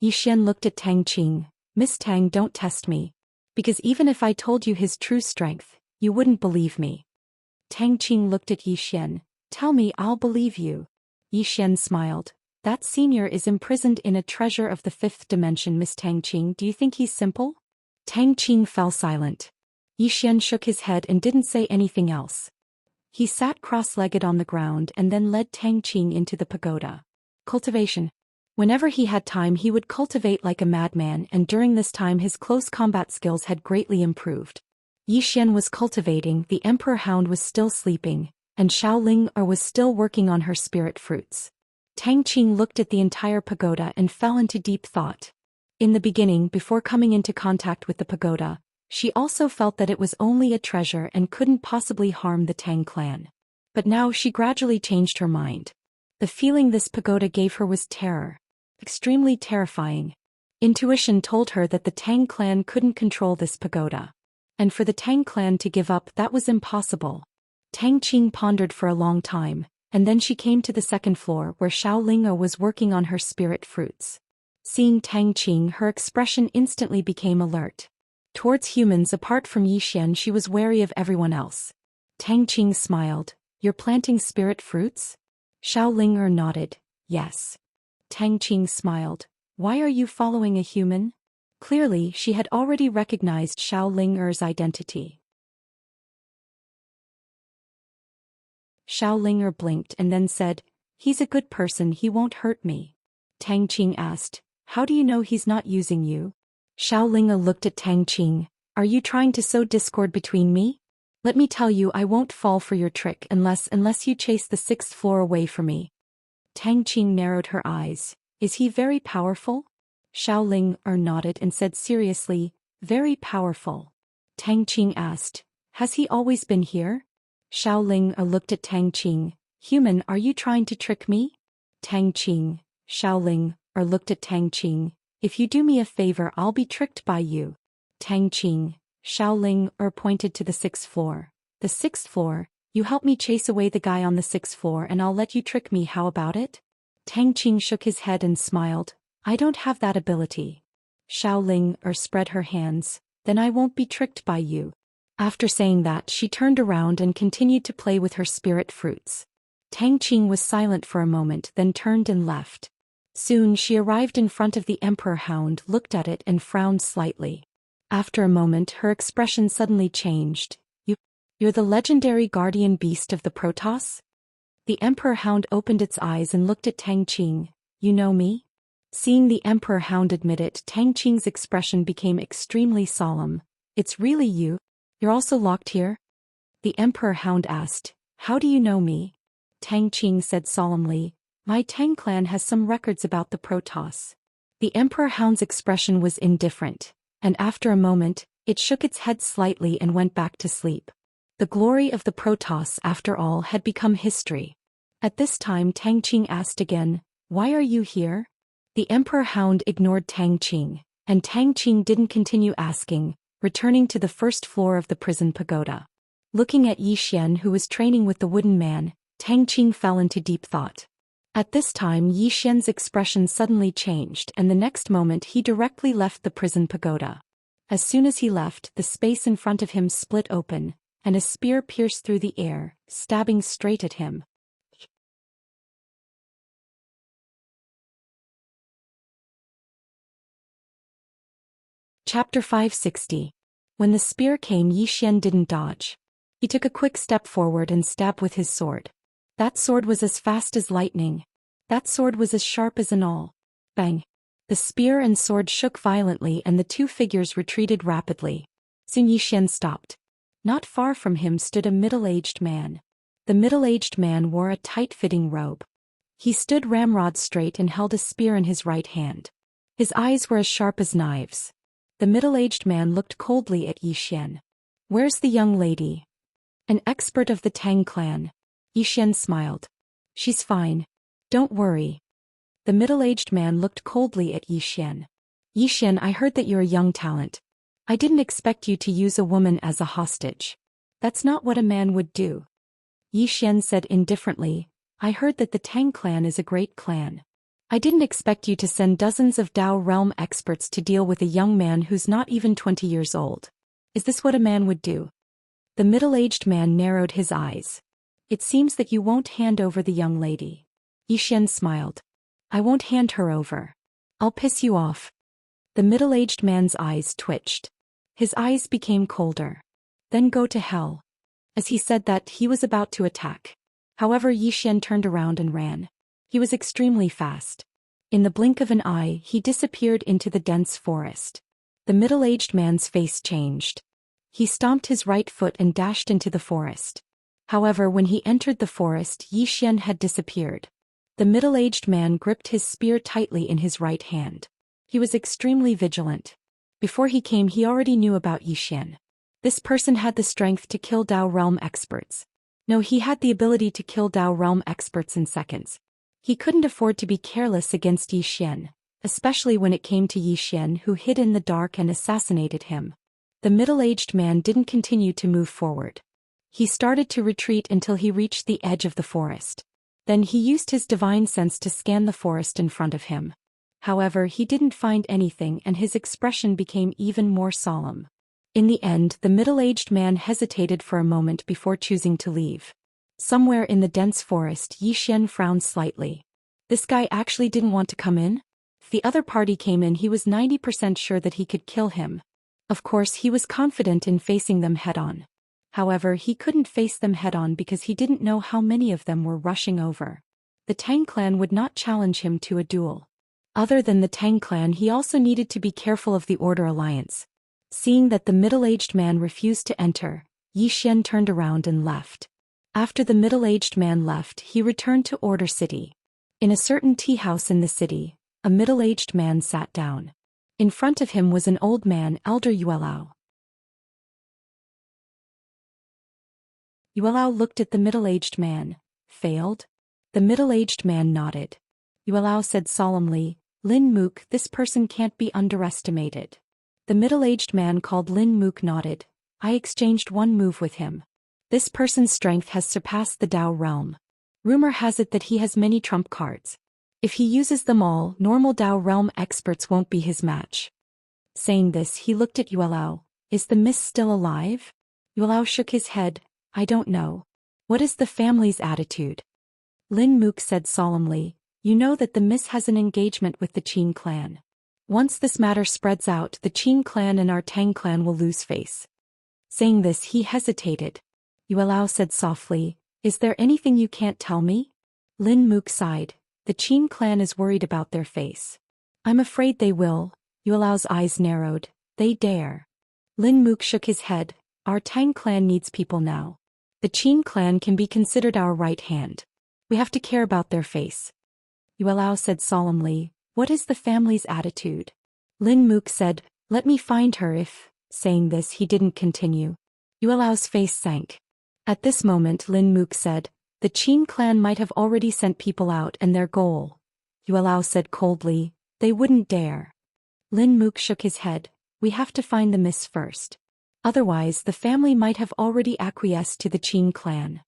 Xian looked at Tang Qing. "Miss Tang, don't test me. Because even if I told you his true strength, you wouldn't believe me." Tang Qing looked at Xian. "Tell me, I'll believe you." Xian smiled. "That senior is imprisoned in a treasure of the 5th dimension, Miss Tang Qing. Do you think he's simple?" Tang Qing fell silent. Xian shook his head and didn't say anything else. He sat cross-legged on the ground and then led Tang Qing into the pagoda. Cultivation. Whenever he had time he would cultivate like a madman, and during this time his close combat skills had greatly improved. Xian was cultivating, the Emperor Hound was still sleeping, and Xiaoling was still working on her spirit fruits. Tang Qing looked at the entire pagoda and fell into deep thought. In the beginning, before coming into contact with the pagoda, she also felt that it was only a treasure and couldn't possibly harm the Tang clan. But now she gradually changed her mind. The feeling this pagoda gave her was terror. Extremely terrifying. Intuition told her that the Tang clan couldn't control this pagoda. And for the Tang clan to give up, that was impossible. Tang Qing pondered for a long time, and then she came to the 2nd floor where Xiaoling was working on her spirit fruits. Seeing Tang Qing, her expression instantly became alert. Towards humans apart from Xian, she was wary of everyone else. Tang Qing smiled. "You're planting spirit fruits?" Xiaoling nodded. "Yes." Tang Qing smiled. "Why are you following a human?" Clearly, she had already recognized Xiaoling's identity. Xiaoling blinked and then said, "He's a good person, he won't hurt me." Tang Qing asked, "How do you know he's not using you?" Xiaoling looked at Tang Qing. "Are you trying to sow discord between me? Let me tell you, I won't fall for your trick unless you chase the 6th floor away from me." Tang Qing narrowed her eyes. "Is he very powerful?" Xiaoling nodded and said seriously, "Very powerful." Tang Qing asked, "Has he always been here?" Xiaoling looked at Tang Qing. "Human, are you trying to trick me?" Tang Qing, Xiaoling looked at Tang Qing. "If you do me a favor, I'll be tricked by you." Tang Qing, Xiaoling pointed to the 6th floor. "The 6th floor? You help me chase away the guy on the 6th floor and I'll let you trick me, how about it?" Tang Qing shook his head and smiled. "I don't have that ability." Xiaoling spread her hands. "Then I won't be tricked by you." After saying that, she turned around and continued to play with her spirit fruits. Tang Qing was silent for a moment, then turned and left. Soon she arrived in front of the Emperor Hound, looked at it and frowned slightly. After a moment her expression suddenly changed. You're the legendary guardian beast of the Protoss? The Emperor Hound opened its eyes and looked at Tang Qing. You know me? Seeing the Emperor Hound admit it, Tang Qing's expression became extremely solemn. It's really you? You're also locked here? The Emperor Hound asked. How do you know me? Tang Qing said solemnly. My Tang clan has some records about the Protoss. The Emperor Hound's expression was indifferent, and after a moment, it shook its head slightly and went back to sleep. The glory of the Protoss, after all, had become history. At this time Tang Qing asked again, Why are you here? The Emperor Hound ignored Tang Qing, and Tang Qing didn't continue asking, returning to the first floor of the prison pagoda. Looking at Zhou Xian, who was training with the wooden man, Tang Qing fell into deep thought. At this time Zhou Xian's expression suddenly changed, and the next moment he directly left the prison pagoda. As soon as he left, the space in front of him split open, and a spear pierced through the air, stabbing straight at him. Chapter 560. When the spear came, Zhou Xian didn't dodge. He took a quick step forward and stabbed with his sword. That sword was as fast as lightning. That sword was as sharp as an awl. Bang! The spear and sword shook violently and the two figures retreated rapidly. Soon Zhou Xian stopped. Not far from him stood a middle-aged man. The middle-aged man wore a tight-fitting robe. He stood ramrod straight and held a spear in his right hand. His eyes were as sharp as knives. The middle-aged man looked coldly at Zhou Xian. Where's the young lady? An expert of the Tang clan. Zhou Xian smiled. She's fine. Don't worry. The middle-aged man looked coldly at Zhou Xian. Zhou Xian, I heard that you're a young talent. I didn't expect you to use a woman as a hostage. That's not what a man would do. Zhou Xian said indifferently, I heard that the Tang clan is a great clan. I didn't expect you to send dozens of Dao realm experts to deal with a young man who's not even 20 years old. Is this what a man would do? The middle-aged man narrowed his eyes. It seems that you won't hand over the young lady. Zhou Xian smiled. I won't hand her over. I'll piss you off. The middle-aged man's eyes twitched. His eyes became colder. Then go to hell. As he said that, he was about to attack. However, Zhou Xian turned around and ran. He was extremely fast. In the blink of an eye, he disappeared into the dense forest. The middle-aged man's face changed. He stomped his right foot and dashed into the forest. However, when he entered the forest, Zhou Xian had disappeared. The middle-aged man gripped his spear tightly in his right hand. He was extremely vigilant. Before he came, he already knew about Zhou Xian. This person had the strength to kill Dao realm experts. No, he had the ability to kill Dao realm experts in seconds. He couldn't afford to be careless against Zhou Xian, especially when it came to Zhou Xian, who hid in the dark and assassinated him. The middle-aged man didn't continue to move forward. He started to retreat until he reached the edge of the forest. Then he used his divine sense to scan the forest in front of him. However, he didn't find anything and his expression became even more solemn. In the end, the middle-aged man hesitated for a moment before choosing to leave. Somewhere in the dense forest, Zhou Xian frowned slightly. This guy actually didn't want to come in? If the other party came in, he was 90% sure that he could kill him. Of course, he was confident in facing them head-on. However, he couldn't face them head-on because he didn't know how many of them were rushing over. The Tang clan would not challenge him to a duel. Other than the Tang clan, he also needed to be careful of the Order Alliance. Seeing that the middle-aged man refused to enter, Zhou Xian turned around and left. After the middle-aged man left, he returned to Order City. In a certain tea house in the city, a middle-aged man sat down. In front of him was an old man, Elder Yuelao. Yuelao looked at the middle-aged man. Failed? The middle-aged man nodded. Yuelao said solemnly, Lin Mook, this person can't be underestimated. The middle-aged man called Lin Mook nodded. I exchanged one move with him. This person's strength has surpassed the Dao realm. Rumor has it that he has many trump cards. If he uses them all, normal Dao realm experts won't be his match. Saying this, he looked at Yuelao. Is the mist still alive? Yuelao shook his head. I don't know. What is the family's attitude? Lin Mook said solemnly, you know that the Miss has an engagement with the Qin clan. Once this matter spreads out, the Qin clan and our Tang clan will lose face. Saying this, he hesitated. Yuelao said softly, is there anything you can't tell me? Lin Mook sighed. The Qin clan is worried about their face. I'm afraid they will. Yuelao's eyes narrowed. They dare. Lin Mook shook his head. Our Tang clan needs people now. The Qin clan can be considered our right hand. We have to care about their face. Yuelao said solemnly, what is the family's attitude? Lin Mook said, let me find her if, saying this he didn't continue. Yuelao's face sank. At this moment Lin Mook said, the Qin clan might have already sent people out and their goal. Yuelao said coldly, they wouldn't dare. Lin Mook shook his head, we have to find the Miss first. Otherwise the family might have already acquiesced to the Qin clan.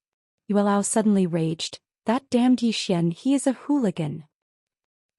Yuelao suddenly raged, that damned Zhou Xian, he is a hooligan.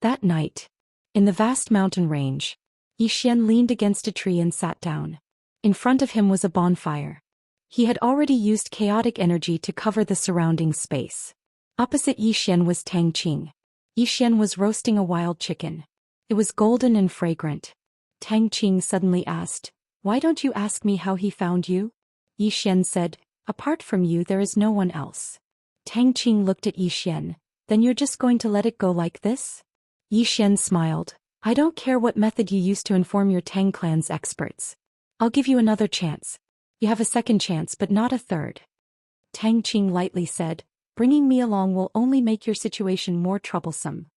That night, in the vast mountain range, Zhou Xian leaned against a tree and sat down. In front of him was a bonfire. He had already used chaotic energy to cover the surrounding space. Opposite Zhou Xian was Tang Qing. Zhou Xian was roasting a wild chicken. It was golden and fragrant. Tang Qing suddenly asked, why don't you ask me how he found you? Zhou Xian said, apart from you there is no one else. Tang Qing looked at Zhou Xian, then you're just going to let it go like this? Zhou Xian smiled, I don't care what method you use to inform your Tang clan's experts. I'll give you another chance. You have a second chance but not a third. Tang Qing lightly said, bringing me along will only make your situation more troublesome.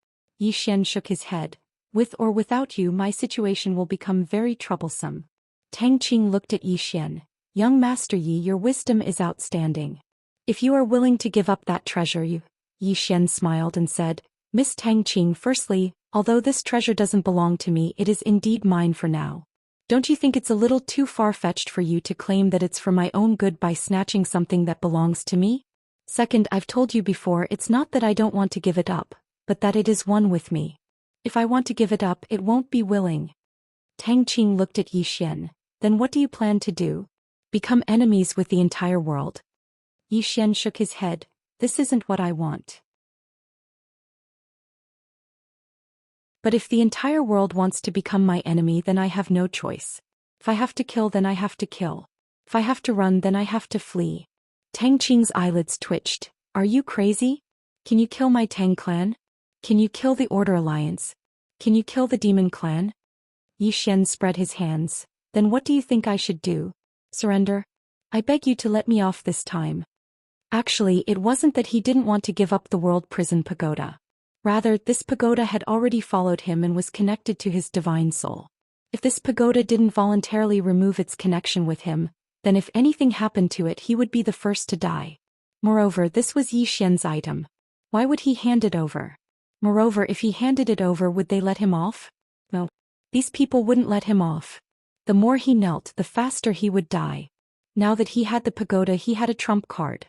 Zhou Xian shook his head, with or without you my situation will become very troublesome. Tang Qing looked at Zhou Xian, young Master Yi, your wisdom is outstanding. If you are willing to give up that treasure Zhou Xian smiled and said, Miss Tang Qing, firstly, although this treasure doesn't belong to me, it is indeed mine for now. Don't you think it's a little too far-fetched for you to claim that it's for my own good by snatching something that belongs to me? Second, I've told you before, it's not that I don't want to give it up, but that it is one with me. If I want to give it up, it won't be willing. Tang Qing looked at Zhou Xian. Then what do you plan to do? Become enemies with the entire world? Zhou Xian shook his head. This isn't what I want. But if the entire world wants to become my enemy, then I have no choice. If I have to kill, then I have to kill. If I have to run, then I have to flee. Tang Qing's eyelids twitched. Are you crazy? Can you kill my Tang clan? Can you kill the Order Alliance? Can you kill the Demon clan? Zhou Xian spread his hands. Then what do you think I should do? Surrender? I beg you to let me off this time. Actually, it wasn't that he didn't want to give up the world prison pagoda. Rather, this pagoda had already followed him and was connected to his divine soul. If this pagoda didn't voluntarily remove its connection with him, then if anything happened to it, he would be the first to die. Moreover, this was Zhou Xian's item. Why would he hand it over? Moreover, if he handed it over, would they let him off? No. These people wouldn't let him off. The more he knelt, the faster he would die. Now that he had the pagoda, he had a trump card.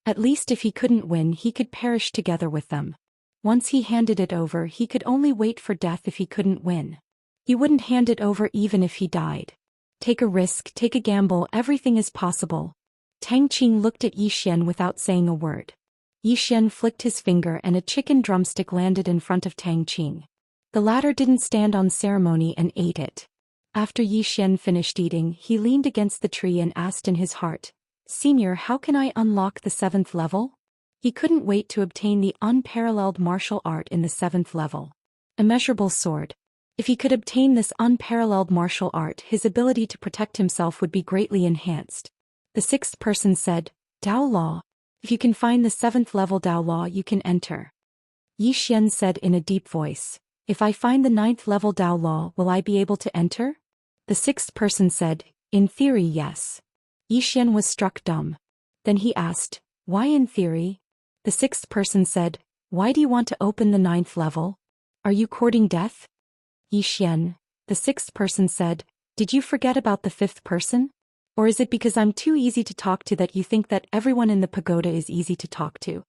At least if he couldn't win, he could perish together with them. Once he handed it over, he could only wait for death if he couldn't win. He wouldn't hand it over even if he died. Take a risk, take a gamble, everything is possible. Tang Qing looked at Zhou Xian without saying a word. Zhou Xian flicked his finger and a chicken drumstick landed in front of Tang Qing. The latter didn't stand on ceremony and ate it. After Zhou Xian finished eating, he leaned against the tree and asked in his heart, Senior, how can I unlock the 7th level? He couldn't wait to obtain the unparalleled martial art in the 7th level. Immeasurable sword. If he could obtain this unparalleled martial art, his ability to protect himself would be greatly enhanced. The 6th person said, Dao Law. If you can find the 7th level Dao Law, you can enter. Zhou Xian said in a deep voice, If I find the 9th level Dao Law, will I be able to enter? The 6th person said, In theory, yes. Zhou Xian was struck dumb. Then he asked, Why in theory? The 6th person said, Why do you want to open the 9th level? Are you courting death? Zhou Xian, the 6th person said, Did you forget about the 5th person? Or is it because I'm too easy to talk to that you think that everyone in the pagoda is easy to talk to?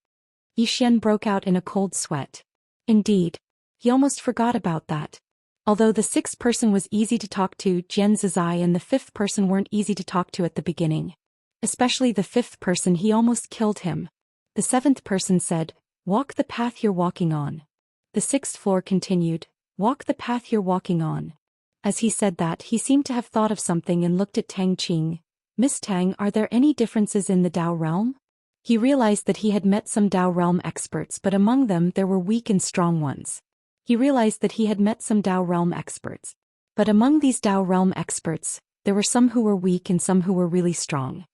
Zhou Xian broke out in a cold sweat. Indeed. He almost forgot about that. Although the 6th person was easy to talk to, Jian Zizai and the 5th person weren't easy to talk to at the beginning. Especially the fifth person, he almost killed him. The seventh person said, "Walk the path you're walking on." The sixth floor continued, "Walk the path you're walking on." As he said that, he seemed to have thought of something and looked at Tang Qing. "Miss Tang, are there any differences in the Dao realm?" He realized that he had met some Dao realm experts, but among them there were weak and strong ones. He realized that he had met some Dao realm experts. But among these Dao realm experts, there were some who were weak and some who were really strong.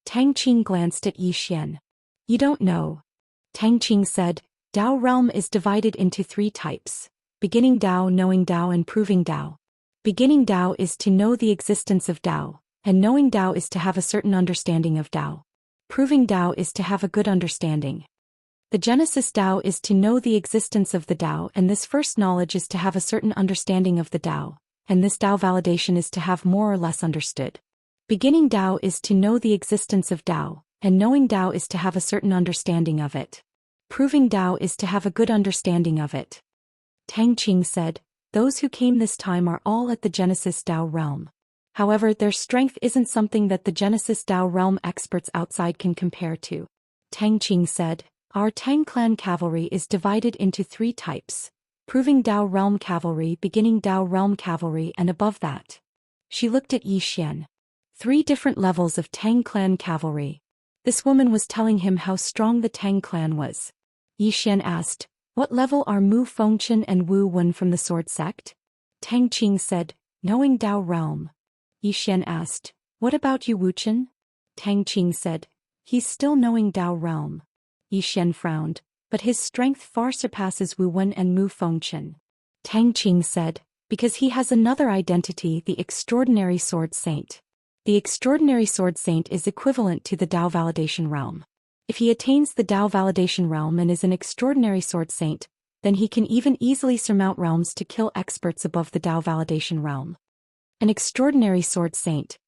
Tang Qing glanced at Zhou Xian. "You don't know." Tang Qing said, "Dao realm is divided into 3 types. Beginning Dao, knowing Dao, and proving Dao. Beginning Dao is to know the existence of Dao, and knowing Dao is to have a certain understanding of Dao. Proving Dao is to have a good understanding. The Genesis Dao is to know the existence of the Dao, and this first knowledge is to have a certain understanding of the Dao, and this Dao validation is to have more or less understood. Beginning Dao is to know the existence of Dao, and knowing Dao is to have a certain understanding of it. Proving Dao is to have a good understanding of it." Tang Qing said, "Those who came this time are all at the Genesis Dao realm. However, their strength isn't something that the Genesis Dao realm experts outside can compare to." Tang Qing said, "Our Tang clan cavalry is divided into 3 types. Proving Dao realm cavalry, beginning Dao realm cavalry, and above that." She looked at Zhou Xian. 3 different levels of Tang clan cavalry. This woman was telling him how strong the Tang clan was. Zhou Xian asked, "What level are Mu Fengchen and Wu Wen from the sword sect?" Tang Qing said, "Knowing Dao realm." Zhou Xian asked, "What about Yu Wuchen?" Tang Qing said, "He's still knowing Dao realm." Zhou Xian frowned, "But his strength far surpasses Wu Wen and Mu Fengchen." Tang Qing said, "Because he has another identity, the extraordinary sword saint. The extraordinary sword saint is equivalent to the Dao validation realm. If he attains the Dao validation realm and is an extraordinary sword saint, then he can even easily surmount realms to kill experts above the Dao validation realm." "An extraordinary sword saint,"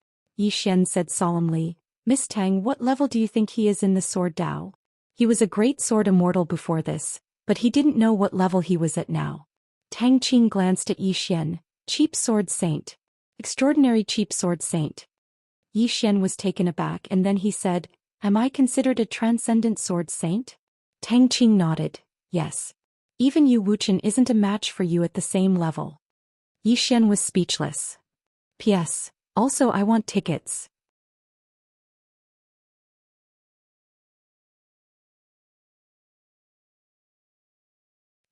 Zhou Xian said solemnly. "Miss Tang, what level do you think he is in the sword Dao?" He was a great sword immortal before this, but he didn't know what level he was at now. Tang Qing glanced at Zhou Xian. "Cheap sword saint. Extraordinary cheap sword saint." Zhou Xian was taken aback, and then he said, "Am I considered a transcendent sword saint?" Tang Qing nodded, "Yes. Even Yu Wuchen isn't a match for you at the same level." Zhou Xian was speechless. "P.S. Also, I want tickets."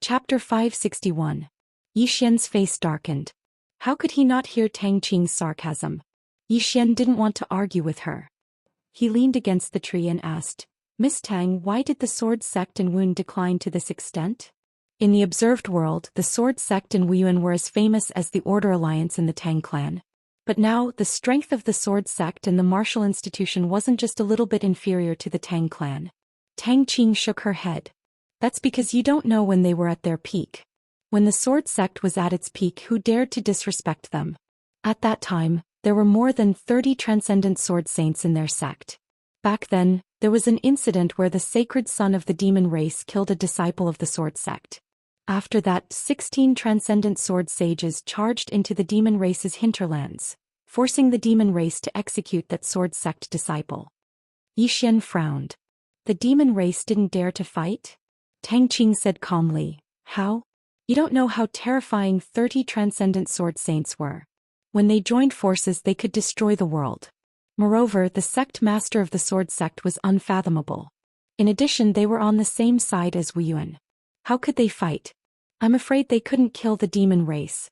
Chapter 561. Zhou Xian's face darkened. How could he not hear Tang Qing's sarcasm? Zhou Xian didn't want to argue with her. He leaned against the tree and asked, "Miss Tang, why did the sword sect and Wuyuan decline to this extent?" In the observed world, the sword sect and Wuyuan were as famous as the Order Alliance in the Tang clan. But now, the strength of the sword sect and the martial institution wasn't just a little bit inferior to the Tang clan. Tang Qing shook her head. "That's because you don't know when they were at their peak. When the sword sect was at its peak, who dared to disrespect them? At that time, there were more than 30 transcendent sword saints in their sect. Back then, there was an incident where the sacred son of the demon race killed a disciple of the sword sect. After that, 16 transcendent sword sages charged into the demon race's hinterlands, forcing the demon race to execute that sword sect disciple." Zhou Xian frowned. "The demon race didn't dare to fight?" Tang Qing said calmly, "How? You don't know how terrifying 30 transcendent sword saints were. When they joined forces, they could destroy the world. Moreover, the sect master of the sword sect was unfathomable. In addition, they were on the same side as Wuyuan. How could they fight? I'm afraid they couldn't kill the demon race."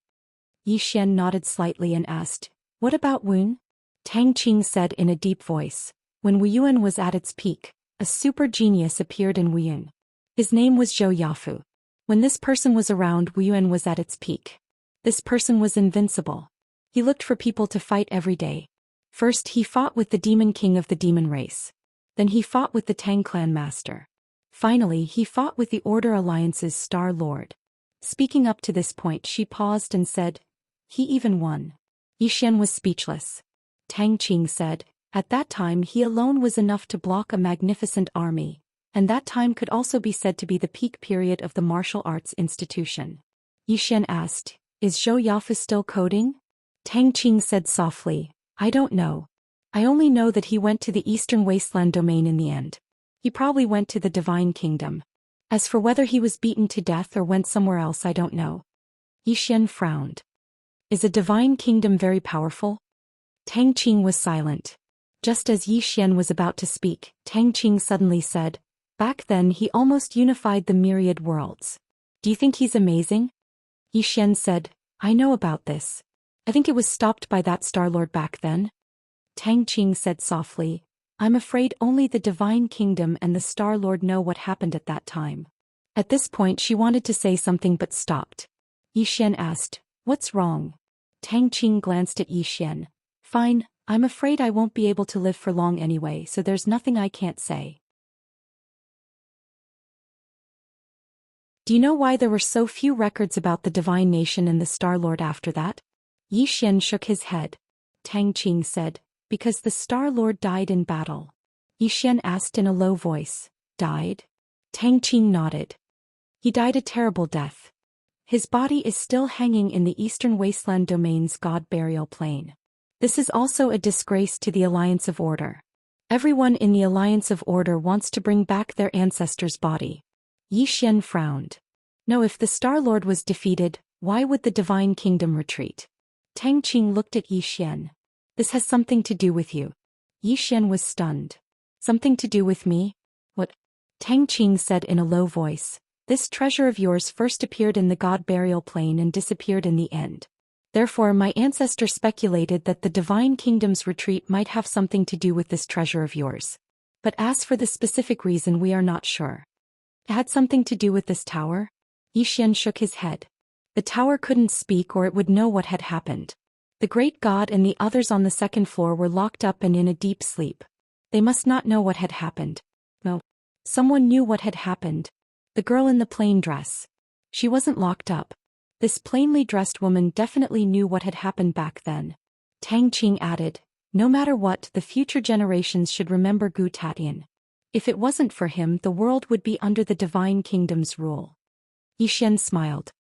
Zhou Xian nodded slightly and asked, "What about Wuyuan?" Tang Qing said in a deep voice, "When Wuyuan was at its peak, a super genius appeared in Wuyuan. His name was Zhou Yafu. When this person was around, Wuyuan was at its peak. This person was invincible. He looked for people to fight every day. First, he fought with the demon king of the demon race. Then he fought with the Tang clan master. Finally, he fought with the Order Alliance's Star Lord. Speaking up to this point, she paused and said, "He even won." Zhou Xian was speechless. Tang Qing said, "At that time he alone was enough to block a magnificent army, and that time could also be said to be the peak period of the martial arts institution." Zhou Xian asked, "Is Zhou Yafu still coding?" Tang Qing said softly, I don't know. I only know that he went to the Eastern Wasteland domain in the end. He probably went to the Divine Kingdom. As for whether he was beaten to death or went somewhere else, I don't know. Yi Xian frowned. Is a Divine Kingdom very powerful? Tang Qing was silent. Just as Yi Xian was about to speak, Tang Qing suddenly said, back then he almost unified the myriad worlds. Do you think he's amazing? Yi Xian said, I know about this. I think it was stopped by that Star-Lord back then. Tang Qing said softly, I'm afraid only the Divine Kingdom and the Star-Lord know what happened at that time. At this point she wanted to say something but stopped. Yi Xian asked, what's wrong? Tang Qing glanced at Yi Xian. Fine, I'm afraid I won't be able to live for long anyway, so there's nothing I can't say. Do you know why there were so few records about the Divine Nation and the Star-Lord after that? Yi Xian shook his head. Tang Qing said, because the Star-Lord died in battle. Yi Xian asked in a low voice, died? Tang Qing nodded. He died a terrible death. His body is still hanging in the Eastern Wasteland Domain's God Burial Plain. This is also a disgrace to the Alliance of Order. Everyone in the Alliance of Order wants to bring back their ancestor's body. Yi Xian frowned. No, if the Star-Lord was defeated, why would the Divine Kingdom retreat? Tang Qing looked at Yi Xian. This has something to do with you. Yi Xian was stunned. Something to do with me? What? Tang Qing said in a low voice. This treasure of yours first appeared in the God Burial Plain and disappeared in the end. Therefore my ancestor speculated that the Divine Kingdom's retreat might have something to do with this treasure of yours. But as for the specific reason, we are not sure. It had something to do with this tower? Yi Xian shook his head. The tower couldn't speak or it would know what had happened. The great god and the others on the second floor were locked up and in a deep sleep. They must not know what had happened. No. Someone knew what had happened. The girl in the plain dress. She wasn't locked up. This plainly dressed woman definitely knew what had happened back then. Tang Qing added, no matter what, the future generations should remember Gu Tatian. If it wasn't for him, the world would be under the Divine Kingdom's rule. Yi Xian smiled.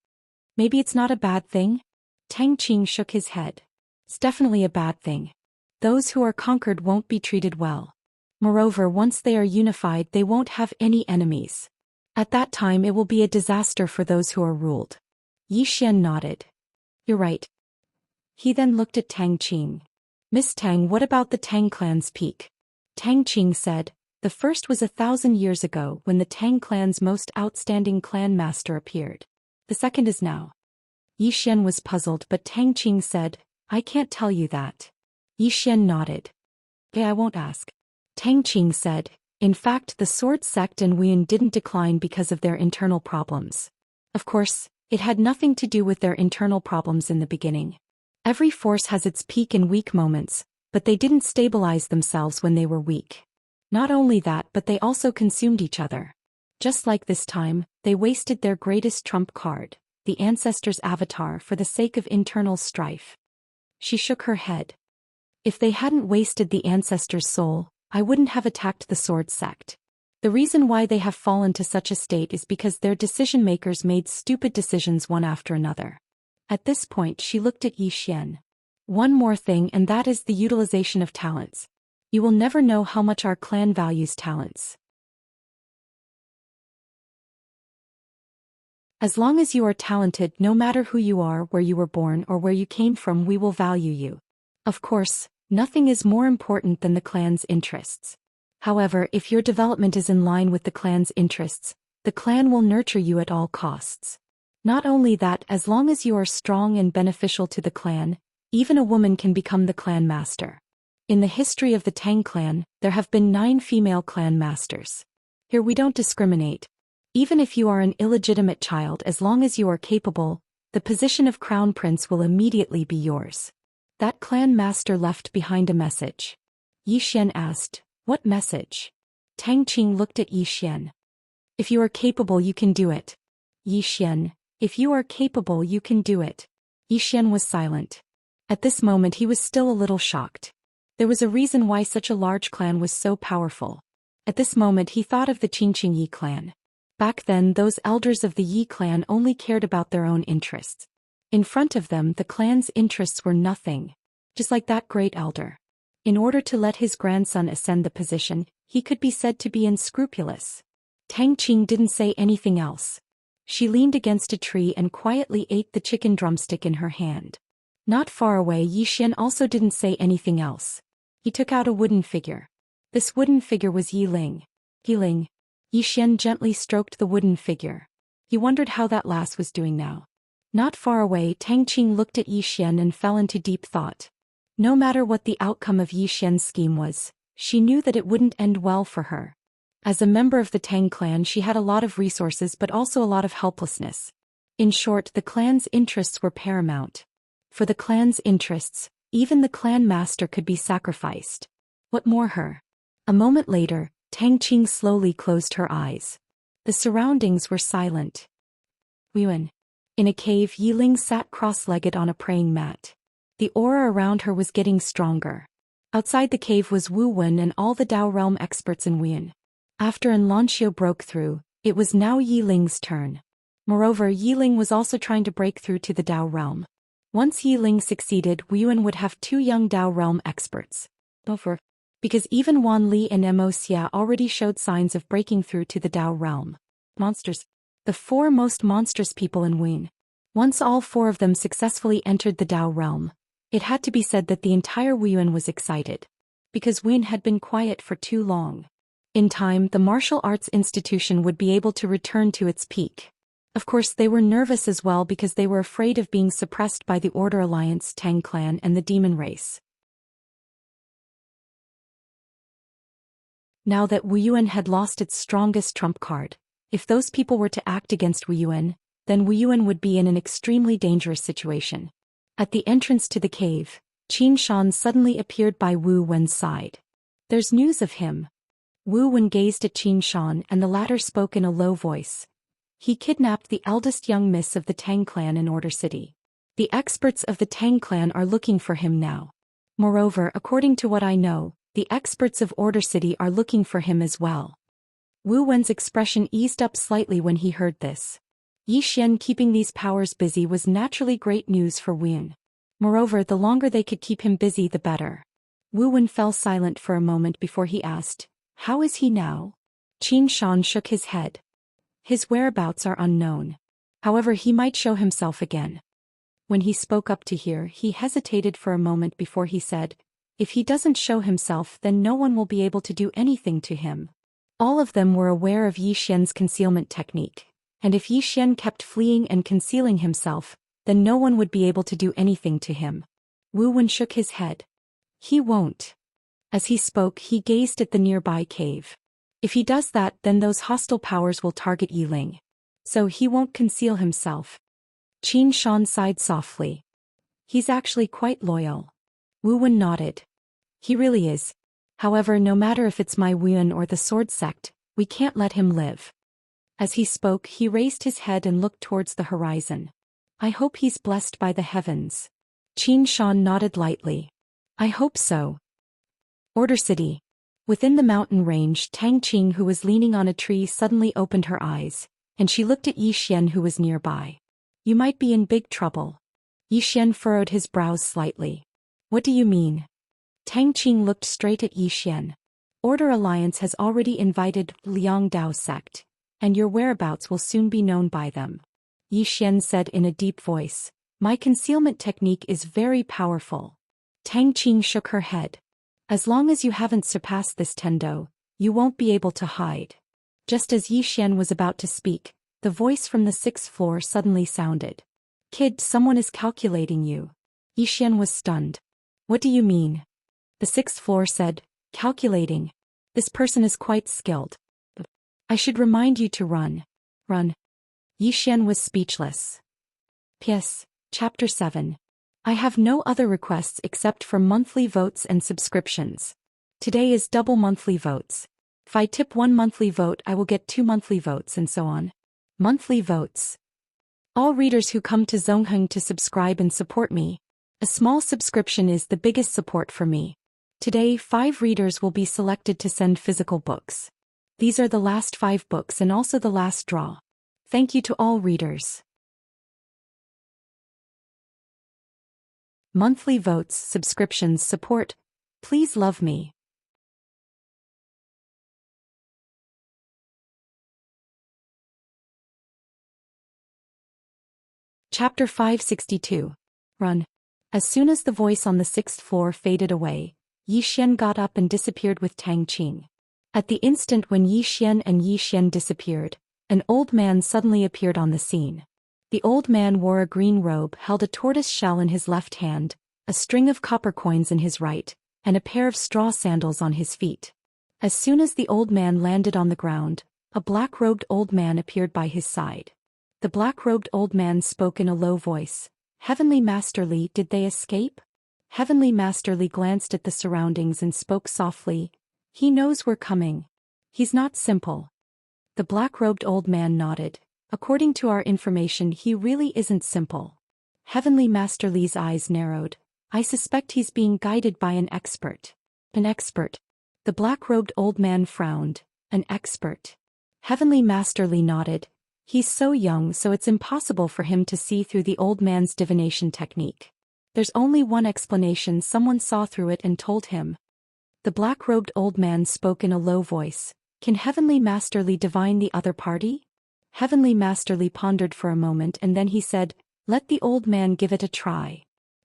Maybe it's not a bad thing? Tang Qing shook his head. It's definitely a bad thing. Those who are conquered won't be treated well. Moreover, once they are unified, they won't have any enemies. At that time it will be a disaster for those who are ruled. Yi Xian nodded. You're right. He then looked at Tang Qing. Miss Tang, what about the Tang clan's peak? Tang Qing said, the first was 1,000 years ago when the Tang clan's most outstanding clan master appeared. The second is now. Yi Xian was puzzled, but Tang Qing said, I can't tell you that. Yi Xian nodded. Okay, I won't ask. Tang Qing said, in fact the Sword Sect and Wuyan didn't decline because of their internal problems. Of course, it had nothing to do with their internal problems in the beginning. Every force has its peak and weak moments, but they didn't stabilize themselves when they were weak. Not only that, but they also consumed each other. Just like this time, they wasted their greatest trump card, the ancestor's avatar, for the sake of internal strife. She shook her head. If they hadn't wasted the ancestor's soul, I wouldn't have attacked the Sword Sect. The reason why they have fallen to such a state is because their decision-makers made stupid decisions one after another. At this point she looked at Yi Xian. One more thing, and that is the utilization of talents. You will never know how much our clan values talents. As long as you are talented, no matter who you are, where you were born, or where you came from, we will value you. Of course, nothing is more important than the clan's interests. However, if your development is in line with the clan's interests, the clan will nurture you at all costs. Not only that, as long as you are strong and beneficial to the clan, even a woman can become the clan master. In the history of the Tang clan, there have been 9 female clan masters. Here we don't discriminate. Even if you are an illegitimate child, as long as you are capable, the position of crown prince will immediately be yours. That clan master left behind a message. Yi Xian asked, what message? Tang Qing looked at Yi Xian. If you are capable, you can do it. Yi Xian, if you are capable, you can do it. Yi Xian was silent. At this moment he was still a little shocked. There was a reason why such a large clan was so powerful. At this moment he thought of the Qingqing Yi clan. Back then those elders of the Yi clan only cared about their own interests. In front of them, the clan's interests were nothing. Just like that great elder. In order to let his grandson ascend the position, he could be said to be unscrupulous. Tang Qing didn't say anything else. She leaned against a tree and quietly ate the chicken drumstick in her hand. Not far away, Yi Xian also didn't say anything else. He took out a wooden figure. This wooden figure was Yi Ling. Yi Ling. Yi Xian gently stroked the wooden figure. He wondered how that lass was doing now. Not far away, Tang Qing looked at Yi Xian and fell into deep thought. No matter what the outcome of Yi Xian's scheme was, she knew that it wouldn't end well for her. As a member of the Tang clan, she had a lot of resources but also a lot of helplessness. In short, the clan's interests were paramount. For the clan's interests, even the clan master could be sacrificed. What more her? A moment later, Tang Qing slowly closed her eyes. The surroundings were silent. Yuan. In a cave, Yi Ling sat cross-legged on a praying mat. The aura around her was getting stronger. Outside the cave was Wu Wen and all the Dao realm experts in Wuyan. After Xianxia broke through, it was now Yi Ling's turn. Moreover, Yi Ling was also trying to break through to the Dao realm. Once Yi Ling succeeded, Wu Yuan would have 2 young Dao realm experts. Because even Wan Li and Mo Xia already showed signs of breaking through to the Dao realm. Monsters. The 4 most monstrous people in Wuyan. Once all 4 of them successfully entered the Dao realm, it had to be said that the entire Wu Yuan was excited. Because Wuyan had been quiet for too long. In time, the martial arts institution would be able to return to its peak. Of course, they were nervous as well because they were afraid of being suppressed by the Order Alliance, Tang clan and the demon race. Now that Wu Yuan had lost its strongest trump card, if those people were to act against Wu Yuan, then Wu Yuan would be in an extremely dangerous situation. At the entrance to the cave, Qin Shan suddenly appeared by Wu Wen's side. There's news of him. Wu Wen gazed at Qin Shan and the latter spoke in a low voice. He kidnapped the eldest young miss of the Tang clan in Order City. The experts of the Tang clan are looking for him now. Moreover, according to what I know, the experts of Order City are looking for him as well. Wu Wen's expression eased up slightly when he heard this. Yi Xian keeping these powers busy was naturally great news for Wu Yuan. Moreover, the longer they could keep him busy the better. Wu Wen fell silent for a moment before he asked, "How is he now?" Qin Shan shook his head. His whereabouts are unknown. However, he might show himself again. When he spoke up to hear, he hesitated for a moment before he said, "If he doesn't show himself, then no one will be able to do anything to him." All of them were aware of Yi Xian's concealment technique, and if Yi Xian kept fleeing and concealing himself, then no one would be able to do anything to him. Wu Wen shook his head. He won't. As he spoke, he gazed at the nearby cave. If he does that, then those hostile powers will target Yi Ling. So he won't conceal himself. Qin Shan sighed softly. He's actually quite loyal. Wu Wen nodded. He really is. However, no matter if it's my Wu Yuan or the sword sect, we can't let him live. As he spoke, he raised his head and looked towards the horizon. I hope he's blessed by the heavens. Qin Shan nodded lightly. I hope so. Order City. Within the mountain range, Tang Qing, who was leaning on a tree, suddenly opened her eyes, and she looked at Yi Xian, who was nearby. You might be in big trouble. Yi Xian furrowed his brows slightly. What do you mean? Tang Qing looked straight at Yi Xian. Order Alliance has already invited Liang Dao sect, and your whereabouts will soon be known by them. Yi Xian said in a deep voice. My concealment technique is very powerful. Tang Qing shook her head. As long as you haven't surpassed this Tendo, you won't be able to hide. Just as Yi Xian was about to speak, the voice from the 6th floor suddenly sounded. Kid, someone is calculating you. Yi Xian was stunned. What do you mean? The 6th floor said, calculating. This person is quite skilled. I should remind you to run. Run. Yi Xian was speechless. P.S. Chapter 7. I have no other requests except for monthly votes and subscriptions. Today is double monthly votes. If I tip 1 monthly vote, I will get 2 monthly votes and so on. Monthly votes. All readers who come to Zongheng to subscribe and support me. A small subscription is the biggest support for me. Today, 5 readers will be selected to send physical books. These are the last 5 books and also the last draw. Thank you to all readers. monthly votes, subscriptions, support. Please love me. Chapter 562. Run. As soon as the voice on the 6th floor faded away, Yi Xian got up and disappeared with Tang Qing. At the instant when Yi Xian and Yi Xian disappeared, an old man suddenly appeared on the scene. The old man wore a green robe, held a tortoise shell in his left hand, a string of copper coins in his right, and a pair of straw sandals on his feet. As soon as the old man landed on the ground, a black-robed old man appeared by his side. The black-robed old man spoke in a low voice. Heavenly Master Li, did they escape? Heavenly Master Li glanced at the surroundings and spoke softly. He knows we're coming. He's not simple. The black-robed old man nodded. According to our information, he really isn't simple. Heavenly Master Li's eyes narrowed. I suspect he's being guided by an expert. An expert. The black-robed old man frowned. An expert. Heavenly Master Li nodded. He's so young, so it's impossible for him to see through the old man's divination technique. There's only one explanation: someone saw through it and told him. The black-robed old man spoke in a low voice. Can Heavenly Master Li divine the other party? Heavenly Master Li pondered for a moment and then he said, let the old man give it a try.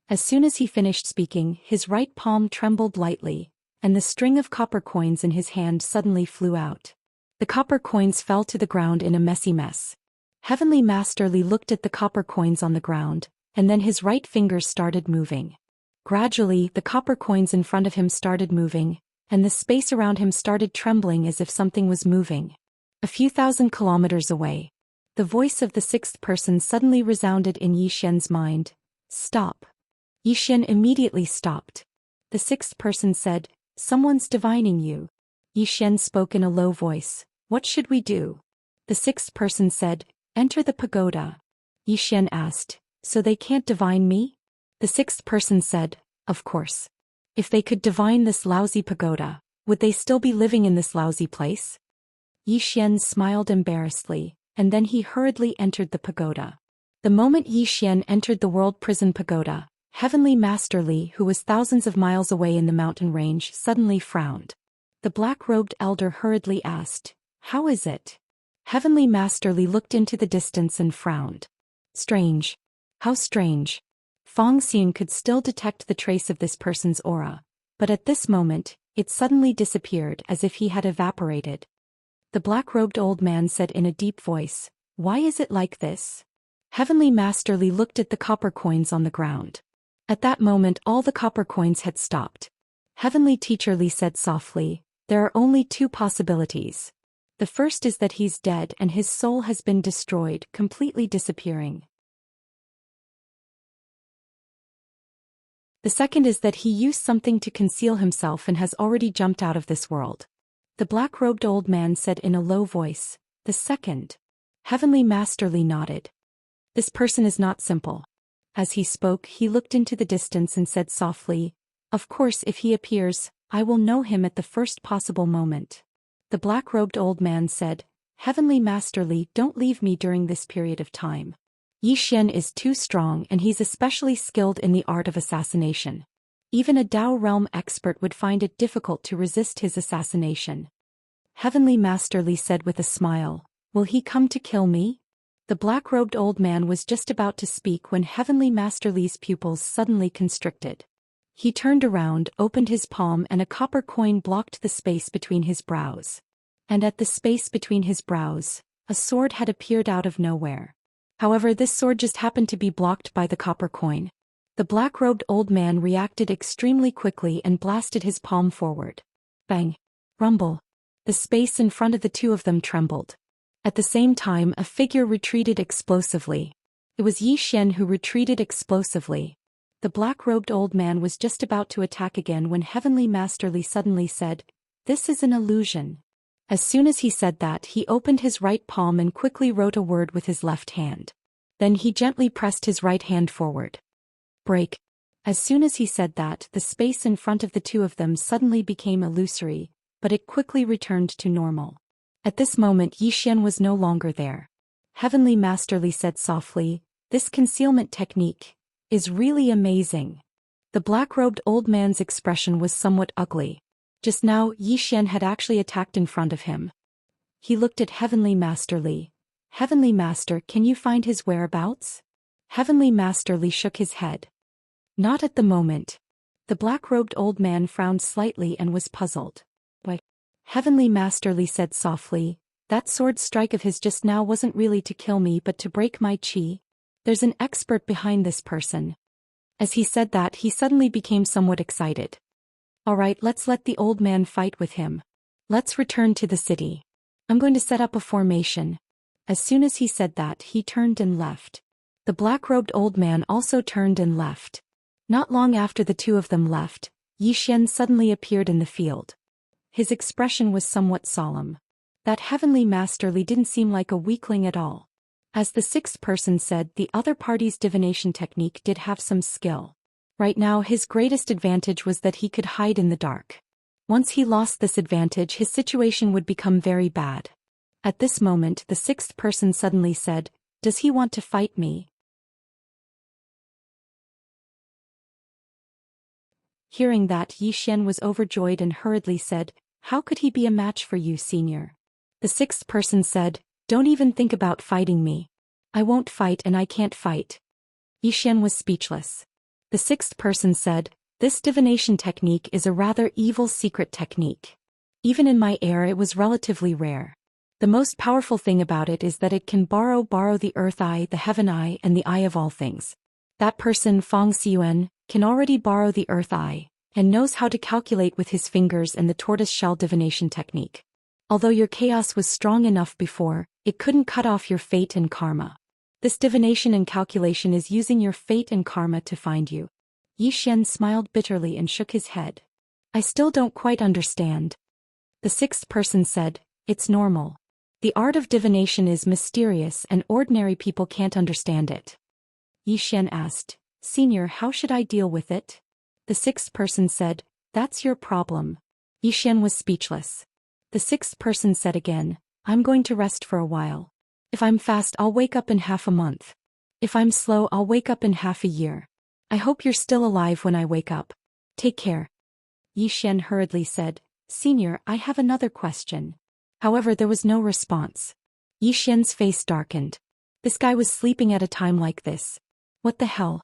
As soon as he finished speaking, his right palm trembled lightly, and the string of copper coins in his hand suddenly flew out. The copper coins fell to the ground in a messy mess. Heavenly Master Li looked at the copper coins on the ground, and then his right fingers started moving. Gradually, the copper coins in front of him started moving, and the space around him started trembling as if something was moving. A few thousand kilometers away, the voice of the 6th person suddenly resounded in Yi Xian's mind. Stop. Yi Xian immediately stopped. The 6th person said, someone's divining you. Yi Xian spoke in a low voice. What should we do? The 6th person said, enter the pagoda. Yi Xian asked, so they can't divine me? The 6th person said, of course. If they could divine this lousy pagoda, would they still be living in this lousy place? Yi Xian smiled embarrassedly, and then he hurriedly entered the pagoda. The moment Yi Xian entered the world prison pagoda, Heavenly Master Li, who was thousands of miles away in the mountain range, suddenly frowned. The black-robed elder hurriedly asked, how is it? Heavenly Master Li looked into the distance and frowned. Strange. How strange. Feng Xian could still detect the trace of this person's aura, but at this moment, it suddenly disappeared as if he had evaporated. The black-robed old man said in a deep voice, why is it like this? Heavenly Master Li looked at the copper coins on the ground. At that moment all the copper coins had stopped. Heavenly Teacher Li said softly, there are only two possibilities. The first is that he's dead and his soul has been destroyed, completely disappearing. The second is that he used something to conceal himself and has already jumped out of this world. The black-robed old man said in a low voice, the second. Heavenly Master Li nodded. This person is not simple. As he spoke, he looked into the distance and said softly, of course, if he appears, I will know him at the first possible moment. The black-robed old man said, Heavenly Master Li, don't leave me during this period of time. Yi Xian is too strong and he's especially skilled in the art of assassination. Even a Dao realm expert would find it difficult to resist his assassination. Heavenly Master Li said with a smile, will he come to kill me? The black-robed old man was just about to speak when Heavenly Master Li's pupils suddenly constricted. He turned around, opened his palm and a copper coin blocked the space between his brows. And at the space between his brows, a sword had appeared out of nowhere. However, this sword just happened to be blocked by the copper coin. The black-robed old man reacted extremely quickly and blasted his palm forward. Bang! Rumble! The space in front of the two of them trembled. At the same time, a figure retreated explosively. It was Yi Xian who retreated explosively. The black-robed old man was just about to attack again when Heavenly Master Li suddenly said, this is an illusion. As soon as he said that, he opened his right palm and quickly wrote a word with his left hand. Then he gently pressed his right hand forward. Break. As soon as he said that, the space in front of the two of them suddenly became illusory, but it quickly returned to normal. At this moment Yi Xian was no longer there. Heavenly Master Li said softly, this concealment technique is really amazing. The black-robed old man's expression was somewhat ugly. Just now, Yi Xian had actually attacked in front of him. He looked at Heavenly Master Li. Heavenly Master, can you find his whereabouts? Heavenly Master Li shook his head. Not at the moment. The black-robed old man frowned slightly and was puzzled. Why? Heavenly Master Li said softly, that sword strike of his just now wasn't really to kill me but to break my qi. There's an expert behind this person. As he said that, he suddenly became somewhat excited. Alright, let's let the old man fight with him. Let's return to the city. I'm going to set up a formation. As soon as he said that, he turned and left. The black-robed old man also turned and left. Not long after the two of them left, Yi Xian suddenly appeared in the field. His expression was somewhat solemn. That Heavenly Master Li didn't seem like a weakling at all. As the sixth person said, the other party's divination technique did have some skill. Right now his greatest advantage was that he could hide in the dark. Once he lost this advantage, his situation would become very bad. At this moment, the sixth person suddenly said, "Does he want to fight me?" Hearing that, Yi Xian was overjoyed and hurriedly said, "How could he be a match for you, senior?" The sixth person said, "Don't even think about fighting me. I won't fight and I can't fight." Yi Xian was speechless. The sixth person said, "This divination technique is a rather evil secret technique. Even in my era it was relatively rare. The most powerful thing about it is that it can borrow the earth eye, the heaven eye, and the eye of all things. That person, Fang Xiyuan, can already borrow the earth eye, and knows how to calculate with his fingers and the tortoise shell divination technique. Although your chaos was strong enough before, it couldn't cut off your fate and karma. This divination and calculation is using your fate and karma to find you." Yi Xian smiled bitterly and shook his head. "I still don't quite understand." The sixth person said, "It's normal. The art of divination is mysterious and ordinary people can't understand it." Yi Xian asked, "Senior, how should I deal with it?" The sixth person said, "That's your problem." Yi Xian was speechless. The sixth person said again, "I'm going to rest for a while. If I'm fast, I'll wake up in half a month. If I'm slow, I'll wake up in half a year. I hope you're still alive when I wake up. Take care." Yi Xian hurriedly said, "Senior, I have another question." However, there was no response. Yi Xian's face darkened. This guy was sleeping at a time like this. What the hell?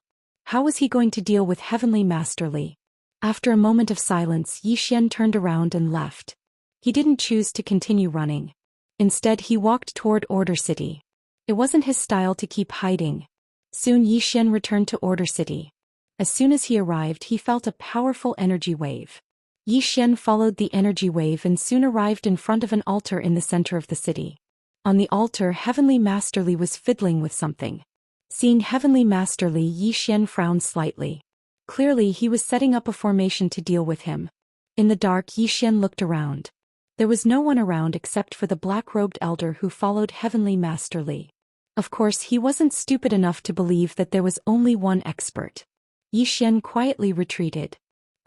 How was he going to deal with Heavenly Master Li? After a moment of silence, Yi Xian turned around and left. He didn't choose to continue running. Instead, he walked toward Order City. It wasn't his style to keep hiding. Soon Yi Xian returned to Order City. As soon as he arrived, he felt a powerful energy wave. Yi Xian followed the energy wave and soon arrived in front of an altar in the center of the city. On the altar, Heavenly Master Li was fiddling with something. Seeing Heavenly Master Li, Yi Xian frowned slightly. Clearly, he was setting up a formation to deal with him. In the dark, Yi Xian looked around. There was no one around except for the black-robed elder who followed Heavenly Master Li. Of course, he wasn't stupid enough to believe that there was only one expert. Yi Xian quietly retreated.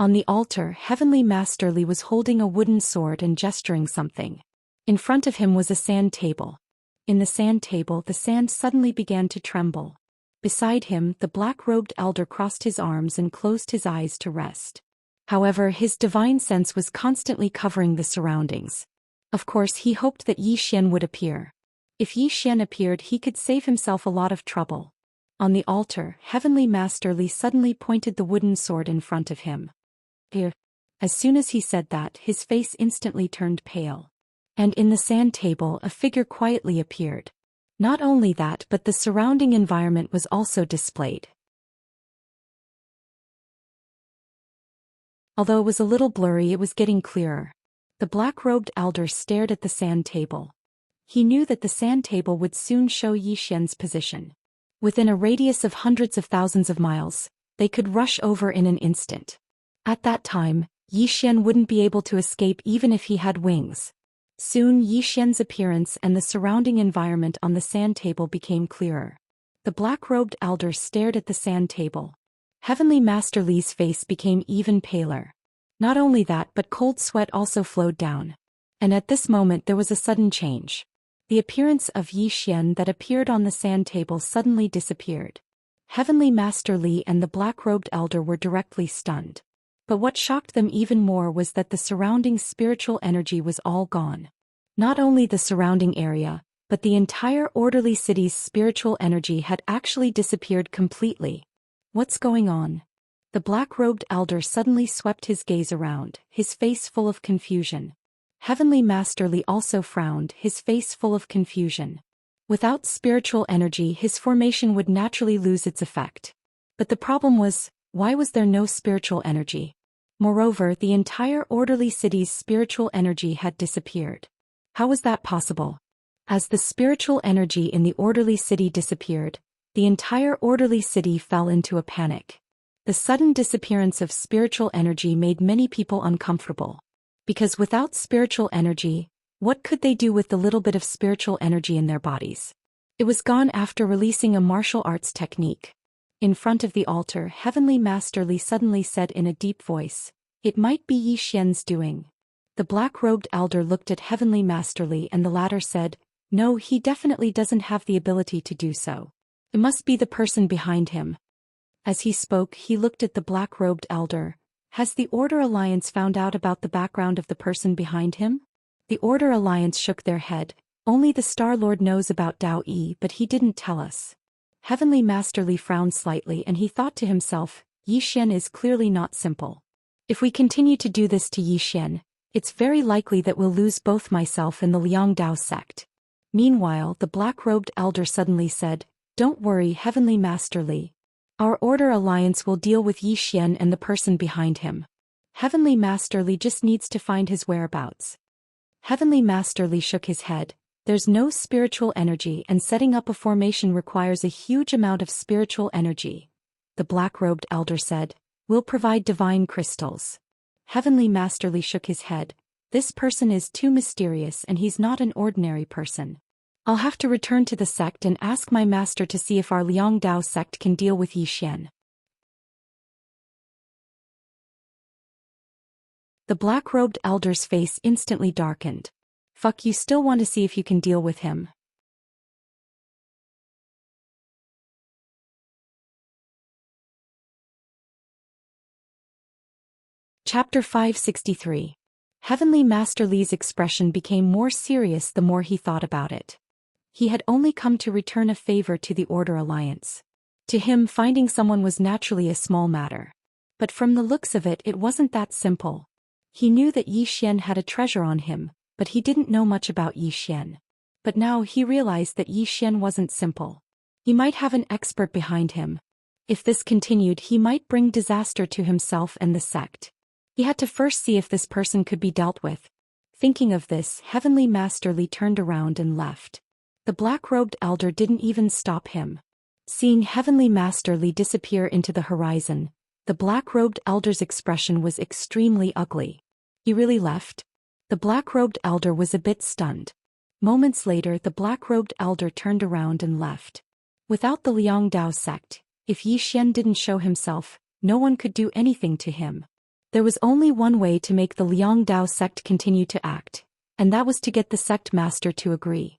On the altar, Heavenly Master Li was holding a wooden sword and gesturing something. In front of him was a sand table. In the sand table, the sand suddenly began to tremble. Beside him, the black-robed elder crossed his arms and closed his eyes to rest. However, his divine sense was constantly covering the surroundings. Of course, he hoped that Yi Xian would appear. If Yi Xian appeared, he could save himself a lot of trouble. On the altar, Heavenly Master Li suddenly pointed the wooden sword in front of him. Here. As soon as he said that, his face instantly turned pale. And in the sand table, a figure quietly appeared. Not only that, but the surrounding environment was also displayed. Although it was a little blurry, it was getting clearer. The black-robed elder stared at the sand table. He knew that the sand table would soon show Yi Xian's position. Within a radius of hundreds of thousands of miles, they could rush over in an instant. At that time, Yi Xian wouldn't be able to escape even if he had wings. Soon Yi Xian's appearance and the surrounding environment on the sand table became clearer. The black-robed elder stared at the sand table. Heavenly Master Li's face became even paler. Not only that, but cold sweat also flowed down. And at this moment there was a sudden change. The appearance of Yi Xian that appeared on the sand table suddenly disappeared. Heavenly Master Li and the black-robed elder were directly stunned. But what shocked them even more was that the surrounding spiritual energy was all gone. Not only the surrounding area, but the entire orderly city's spiritual energy had actually disappeared completely. What's going on? The black-robed elder suddenly swept his gaze around, his face full of confusion. Heavenly Master Li also frowned, his face full of confusion. Without spiritual energy, his formation would naturally lose its effect. But the problem was, why was there no spiritual energy? Moreover, the entire orderly city's spiritual energy had disappeared. How was that possible? As the spiritual energy in the orderly city disappeared, the entire orderly city fell into a panic. The sudden disappearance of spiritual energy made many people uncomfortable. Because without spiritual energy, what could they do with the little bit of spiritual energy in their bodies? It was gone after releasing a martial arts technique. In front of the altar, Heavenly Master Li suddenly said in a deep voice, "It might be Yi Xian's doing." The black-robed elder looked at Heavenly Master Li and the latter said, "No, he definitely doesn't have the ability to do so. It must be the person behind him." As he spoke, he looked at the black-robed elder. Has the Order Alliance found out about the background of the person behind him? The Order Alliance shook their head. Only the Star Lord knows about Daoist, but he didn't tell us. Heavenly Master Li frowned slightly and he thought to himself, Yi Xian is clearly not simple. If we continue to do this to Yi Xian, it's very likely that we'll lose both myself and the Liang Dao sect. Meanwhile, the black-robed elder suddenly said, "Don't worry, Heavenly Master Li. Our Order Alliance will deal with Yi Xian and the person behind him. Heavenly Master Li just needs to find his whereabouts." Heavenly Master Li shook his head. There's no spiritual energy and setting up a formation requires a huge amount of spiritual energy. The black-robed elder said, "We'll provide divine crystals." Heavenly Master Li shook his head. This person is too mysterious and he's not an ordinary person. I'll have to return to the sect and ask my master to see if our Liang Dao sect can deal with Yi Xian. The black-robed elder's face instantly darkened. Fuck, you still want to see if you can deal with him? Chapter 563. Heavenly Master Li's expression became more serious the more he thought about it. He had only come to return a favor to the Order Alliance. To him, finding someone was naturally a small matter. But from the looks of it, it wasn't that simple. He knew that Yi Xian had a treasure on him, but he didn't know much about Yi Xian. But now he realized that Yi Xian wasn't simple. He might have an expert behind him. If this continued, he might bring disaster to himself and the sect. He had to first see if this person could be dealt with. Thinking of this, Heavenly Master Li turned around and left. The black-robed elder didn't even stop him. Seeing Heavenly Master Li disappear into the horizon, the black-robed elder's expression was extremely ugly. He really left? The black-robed elder was a bit stunned. Moments later, the black-robed elder turned around and left. Without the Liang Dao sect, if Yi Xian didn't show himself, no one could do anything to him. There was only one way to make the Liang Dao sect continue to act, and that was to get the sect master to agree.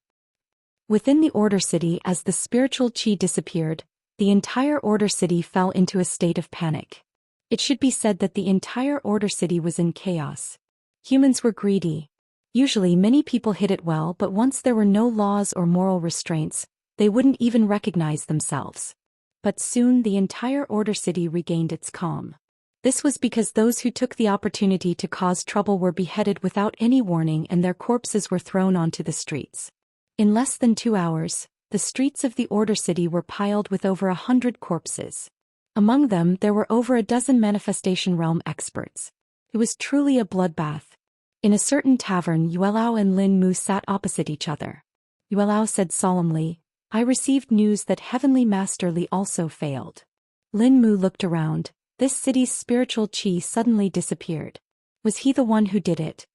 Within the Order City, as the spiritual qi disappeared, the entire Order City fell into a state of panic. It should be said that the entire Order City was in chaos. Humans were greedy. Usually many people hid it well, but once there were no laws or moral restraints, they wouldn't even recognize themselves. But soon the entire Order City regained its calm. This was because those who took the opportunity to cause trouble were beheaded without any warning and their corpses were thrown onto the streets. In less than 2 hours, the streets of the Order City were piled with over 100 corpses. Among them, there were over a dozen Manifestation Realm experts. It was truly a bloodbath. In a certain tavern, Yuelao and Lin Mu sat opposite each other. Yuelao said solemnly, "I received news that Heavenly Master Li also failed." Lin Mu looked around. This city's spiritual qi suddenly disappeared. Was he the one who did it?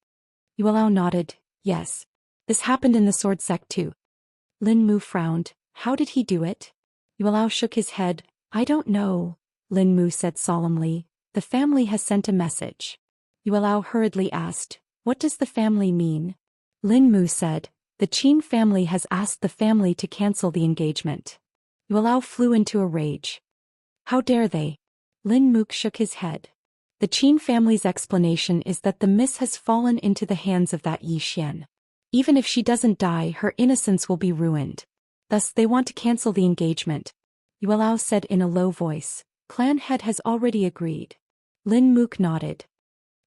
Yuelao nodded, yes. This happened in the sword sect too. Lin Mu frowned. How did he do it? Yuelao shook his head. I don't know. Lin Mu said solemnly. The family has sent a message. Yuelao hurriedly asked, what does the family mean? Lin Mu said, the Qin family has asked the family to cancel the engagement. Yuelao flew into a rage. How dare they? Lin Mook shook his head. The Qin family's explanation is that the miss has fallen into the hands of that Zhou Xian. Even if she doesn't die, her innocence will be ruined. Thus they want to cancel the engagement. Yuelao said in a low voice. Clan head has already agreed. Lin Mook nodded.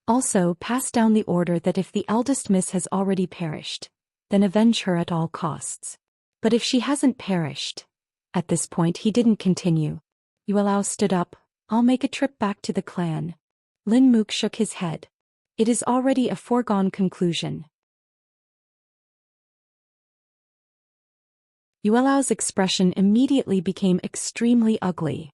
Also, pass down the order that if the eldest miss has already perished, then avenge her at all costs. But if she hasn't perished... At this point he didn't continue. Yuelao stood up. I'll make a trip back to the clan. Lin Mook shook his head. It is already a foregone conclusion. Yuelao's expression immediately became extremely ugly.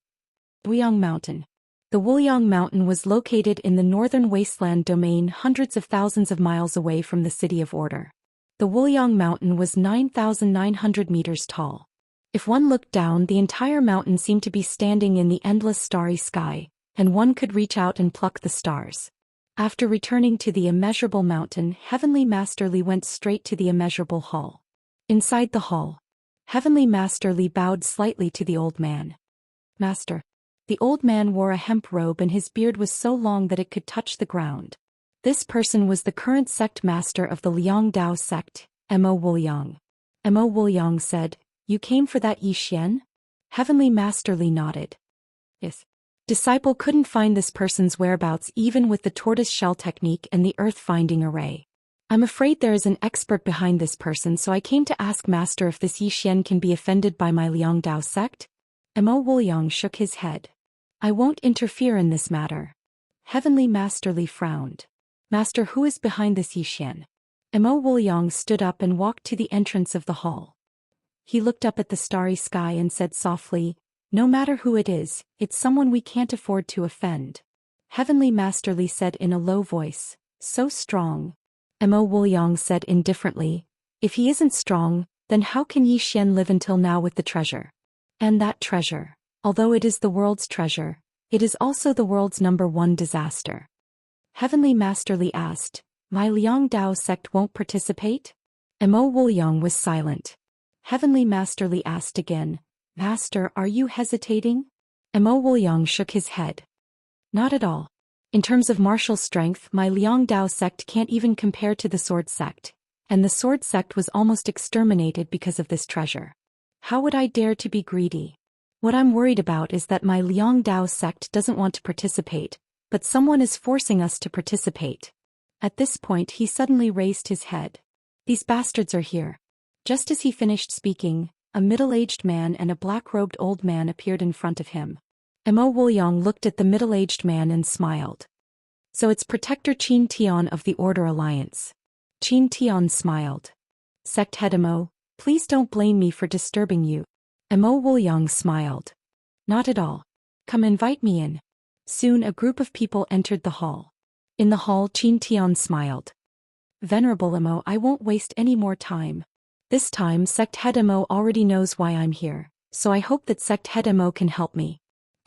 Wuyang Mountain. The Wuyang Mountain was located in the northern wasteland domain hundreds of thousands of miles away from the City of Order. The Wuyang Mountain was 9,900 meters tall. If one looked down, the entire mountain seemed to be standing in the endless starry sky, and one could reach out and pluck the stars. After returning to the immeasurable mountain, Heavenly Master Li went straight to the immeasurable hall. Inside the hall, Heavenly Master Li bowed slightly to the old man. Master. The old man wore a hemp robe and his beard was so long that it could touch the ground. This person was the current sect master of the Liang Dao sect, Mo Wuliang. Mo Wuliang said, You came for that Zhou Xian? Heavenly Master Li nodded. Yes. Disciple couldn't find this person's whereabouts even with the tortoise shell technique and the earth-finding array. I'm afraid there is an expert behind this person, so I came to ask Master if this Zhou Xian can be offended by my Liang Dao sect? Mo Wuliang shook his head. I won't interfere in this matter. Heavenly Master Li frowned. Master, who is behind this Zhou Xian? Mo Wuliang stood up and walked to the entrance of the hall. He looked up at the starry sky and said softly, No matter who it is, it's someone we can't afford to offend. Heavenly Master Li said in a low voice, So strong. Mo Wuliang said indifferently, If he isn't strong, then how can Zhou Xian live until now with the treasure? And that treasure, although it is the world's treasure, it is also the world's #1 disaster. Heavenly Master Li asked, My Liang Dao sect won't participate? Mo Wuliang was silent. Heavenly Master Li asked again, Master, are you hesitating? Mo Wuliang shook his head. Not at all. In terms of martial strength, my Liang Dao sect can't even compare to the sword sect, and the sword sect was almost exterminated because of this treasure. How would I dare to be greedy? What I'm worried about is that my Liang Dao sect doesn't want to participate, but someone is forcing us to participate. At this point he suddenly raised his head. These bastards are here. Just as he finished speaking, a middle-aged man and a black-robed old man appeared in front of him. Mo Wuliang looked at the middle-aged man and smiled. So it's Protector Qin Tian of the Order Alliance. Qin Tian smiled. Sect head Mo, please don't blame me for disturbing you. Mo Wuliang smiled. Not at all. Come invite me in. Soon a group of people entered the hall. In the hall Qin Tian smiled. Venerable Mo, I won't waste any more time. This time Sect head Mo already knows why I'm here, so I hope that Sect head Mo can help me.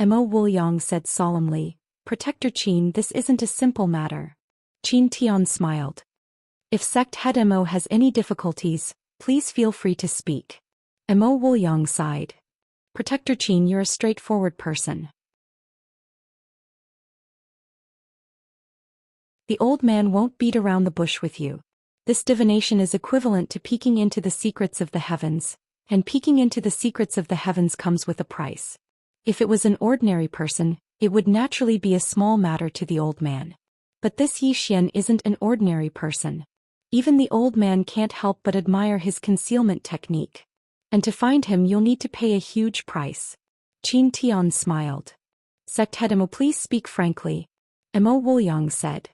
Mo Wuliang said solemnly, Protector Qin, this isn't a simple matter. Qin Tian smiled. If Sect head Mo has any difficulties, please feel free to speak. Mo Wuliang sighed. Protector Qin, you're a straightforward person. The old man won't beat around the bush with you. This divination is equivalent to peeking into the secrets of the heavens, and peeking into the secrets of the heavens comes with a price. If it was an ordinary person, it would naturally be a small matter to the old man. But this Zhou Xian isn't an ordinary person. Even the old man can't help but admire his concealment technique. And to find him you'll need to pay a huge price. Qin Tian smiled. Sect head Mo, please speak frankly. Mo Wuliang said.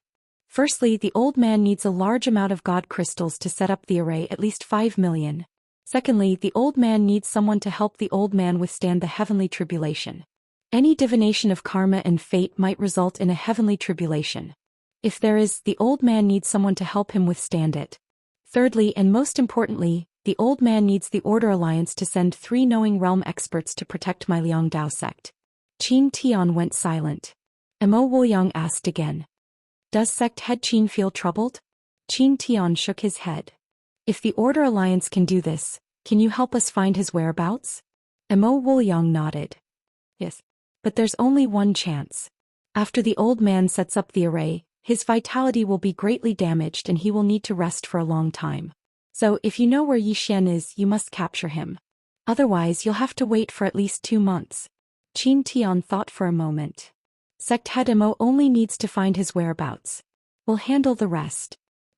Firstly, the old man needs a large amount of god crystals to set up the array, at least 5 million. Secondly, the old man needs someone to help the old man withstand the heavenly tribulation. Any divination of karma and fate might result in a heavenly tribulation. If there is, the old man needs someone to help him withstand it. Thirdly, and most importantly, the old man needs the Order Alliance to send 3 knowing realm experts to protect my Liang Dao sect. Qin Tian went silent. Mo Wuliang asked again. Does sect head Qin feel troubled? Qin Tian shook his head. If the Order Alliance can do this, can you help us find his whereabouts? Mo Wuliang nodded. Yes. But there's only one chance. After the old man sets up the array, his vitality will be greatly damaged and he will need to rest for a long time. So if you know where Yi Xian is, you must capture him. Otherwise you'll have to wait for at least 2 months. Qin Tian thought for a moment. Sect head Mo only needs to find his whereabouts. We'll handle the rest.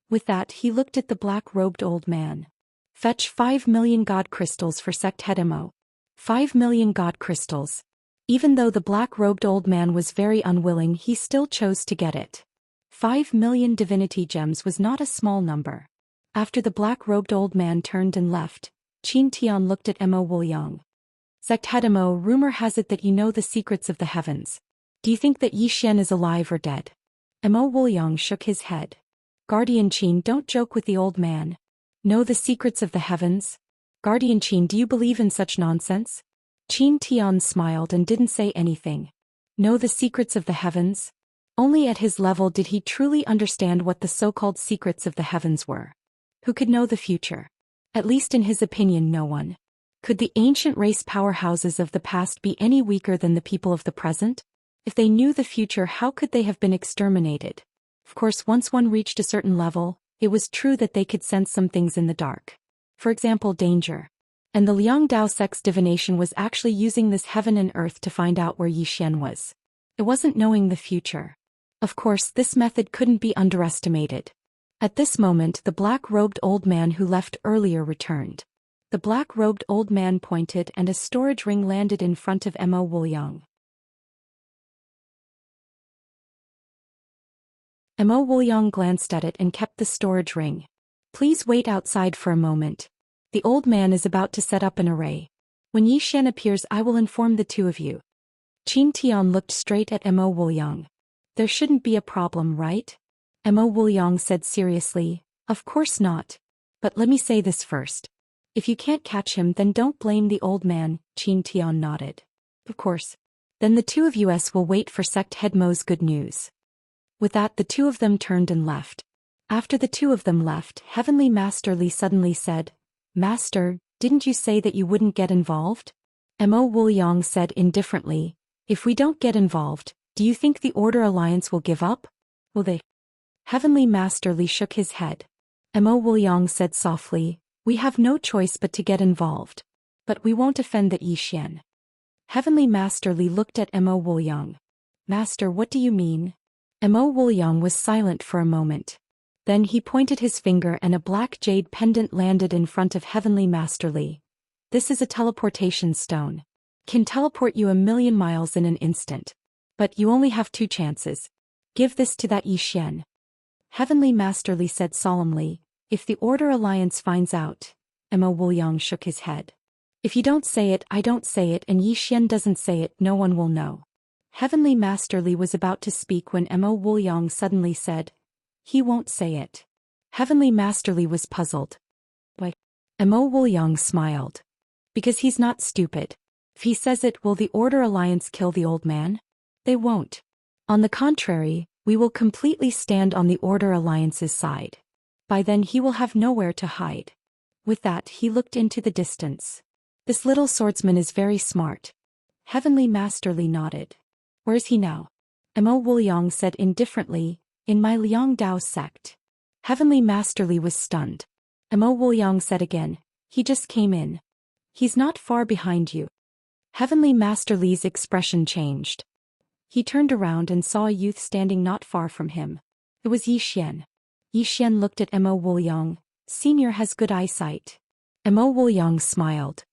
With that he looked at the black-robed old man. Fetch 5 million god crystals for Sect head Mo. 5 million god crystals. Even though the black-robed old man was very unwilling, he still chose to get it. 5 million divinity gems was not a small number. After the black-robed old man turned and left, Qin Tian looked at Mo Wuliang. Sect head Mo, rumor has it that you know the secrets of the heavens. Do you think that Yi Xian is alive or dead? Mo Wuliang shook his head. Guardian Qin, don't joke with the old man. Know the secrets of the heavens? Guardian Qin, do you believe in such nonsense? Qin Tian smiled and didn't say anything. Know the secrets of the heavens? Only at his level did he truly understand what the so-called secrets of the heavens were. Who could know the future? At least in his opinion, no one. Could the ancient race powerhouses of the past be any weaker than the people of the present? If they knew the future, how could they have been exterminated? Of course, once one reached a certain level, it was true that they could sense some things in the dark. For example, danger. And the Liang Dao sect's divination was actually using this heaven and earth to find out where Yi Xian was. It wasn't knowing the future. Of course, this method couldn't be underestimated. At this moment, the black-robed old man who left earlier returned. The black-robed old man pointed and a storage ring landed in front of Mo Wuliang. Mo Wuliang glanced at it and kept the storage ring. Please wait outside for a moment. The old man is about to set up an array. When Yi Xian appears, I will inform the two of you. Qin Tian looked straight at Mo Wuliang. There shouldn't be a problem, right? Mo Wuliang said seriously, of course not. But let me say this first. If you can't catch him, then don't blame the old man, Qin Tian nodded. Of course. Then the two of us will wait for Sect head Mo's good news. With that, the two of them turned and left. After the two of them left, Heavenly Master Li suddenly said, Master, didn't you say that you wouldn't get involved? Mo Wuliang said indifferently, if we don't get involved, do you think the Order Alliance will give up? Will they? Heavenly Master Li shook his head. Mo Wuliang said softly, we have no choice but to get involved. But we won't offend the Yi Xian. Heavenly Master Li looked at Mo Wuliang. Master, what do you mean? Mo Wuliang was silent for a moment. Then he pointed his finger and a black jade pendant landed in front of Heavenly Master Li. This is a teleportation stone. Can teleport you 1,000,000 miles in an instant. But you only have 2 chances. Give this to that Yi Xian. Heavenly Master Li said solemnly, if the Order Alliance finds out. Mo Wuliang shook his head. If you don't say it, I don't say it, and Yi Xian doesn't say it, no one will know. Heavenly Master Li was about to speak when Mo Wuliang suddenly said, he won't say it. Heavenly Master Li was puzzled. Why? Mo Wuliang smiled. Because he's not stupid. If he says it, will the Order Alliance kill the old man? They won't. On the contrary, we will completely stand on the Order Alliance's side. By then he will have nowhere to hide. With that, he looked into the distance. This little swordsman is very smart. Heavenly Master Li nodded. Where is he now? Mo Wuliang said indifferently, in my Liang Dao sect. Heavenly Master Li was stunned. Mo Wuliang said again, he just came in. He's not far behind you. Heavenly Master Li's expression changed. He turned around and saw a youth standing not far from him. It was Yi Xian. Yi Xian looked at Mo Wuliang. Senior has good eyesight. Mo Wuliang smiled.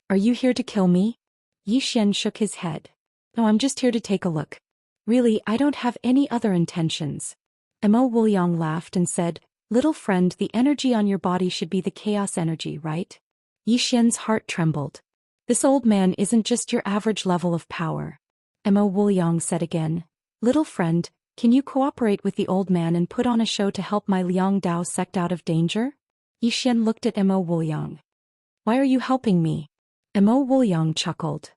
Are you here to kill me? Yi Xian shook his head. No, I'm just here to take a look. Really, I don't have any other intentions. Mo Wuliang laughed and said, little friend, the energy on your body should be the chaos energy, right? Yi Xian's heart trembled. This old man isn't just your average level of power. Mo Wuliang said again, little friend, can you cooperate with the old man and put on a show to help my Liang Dao sect out of danger? Yi Xian looked at Mo Wuliang. Why are you helping me? Mo Wuliang chuckled.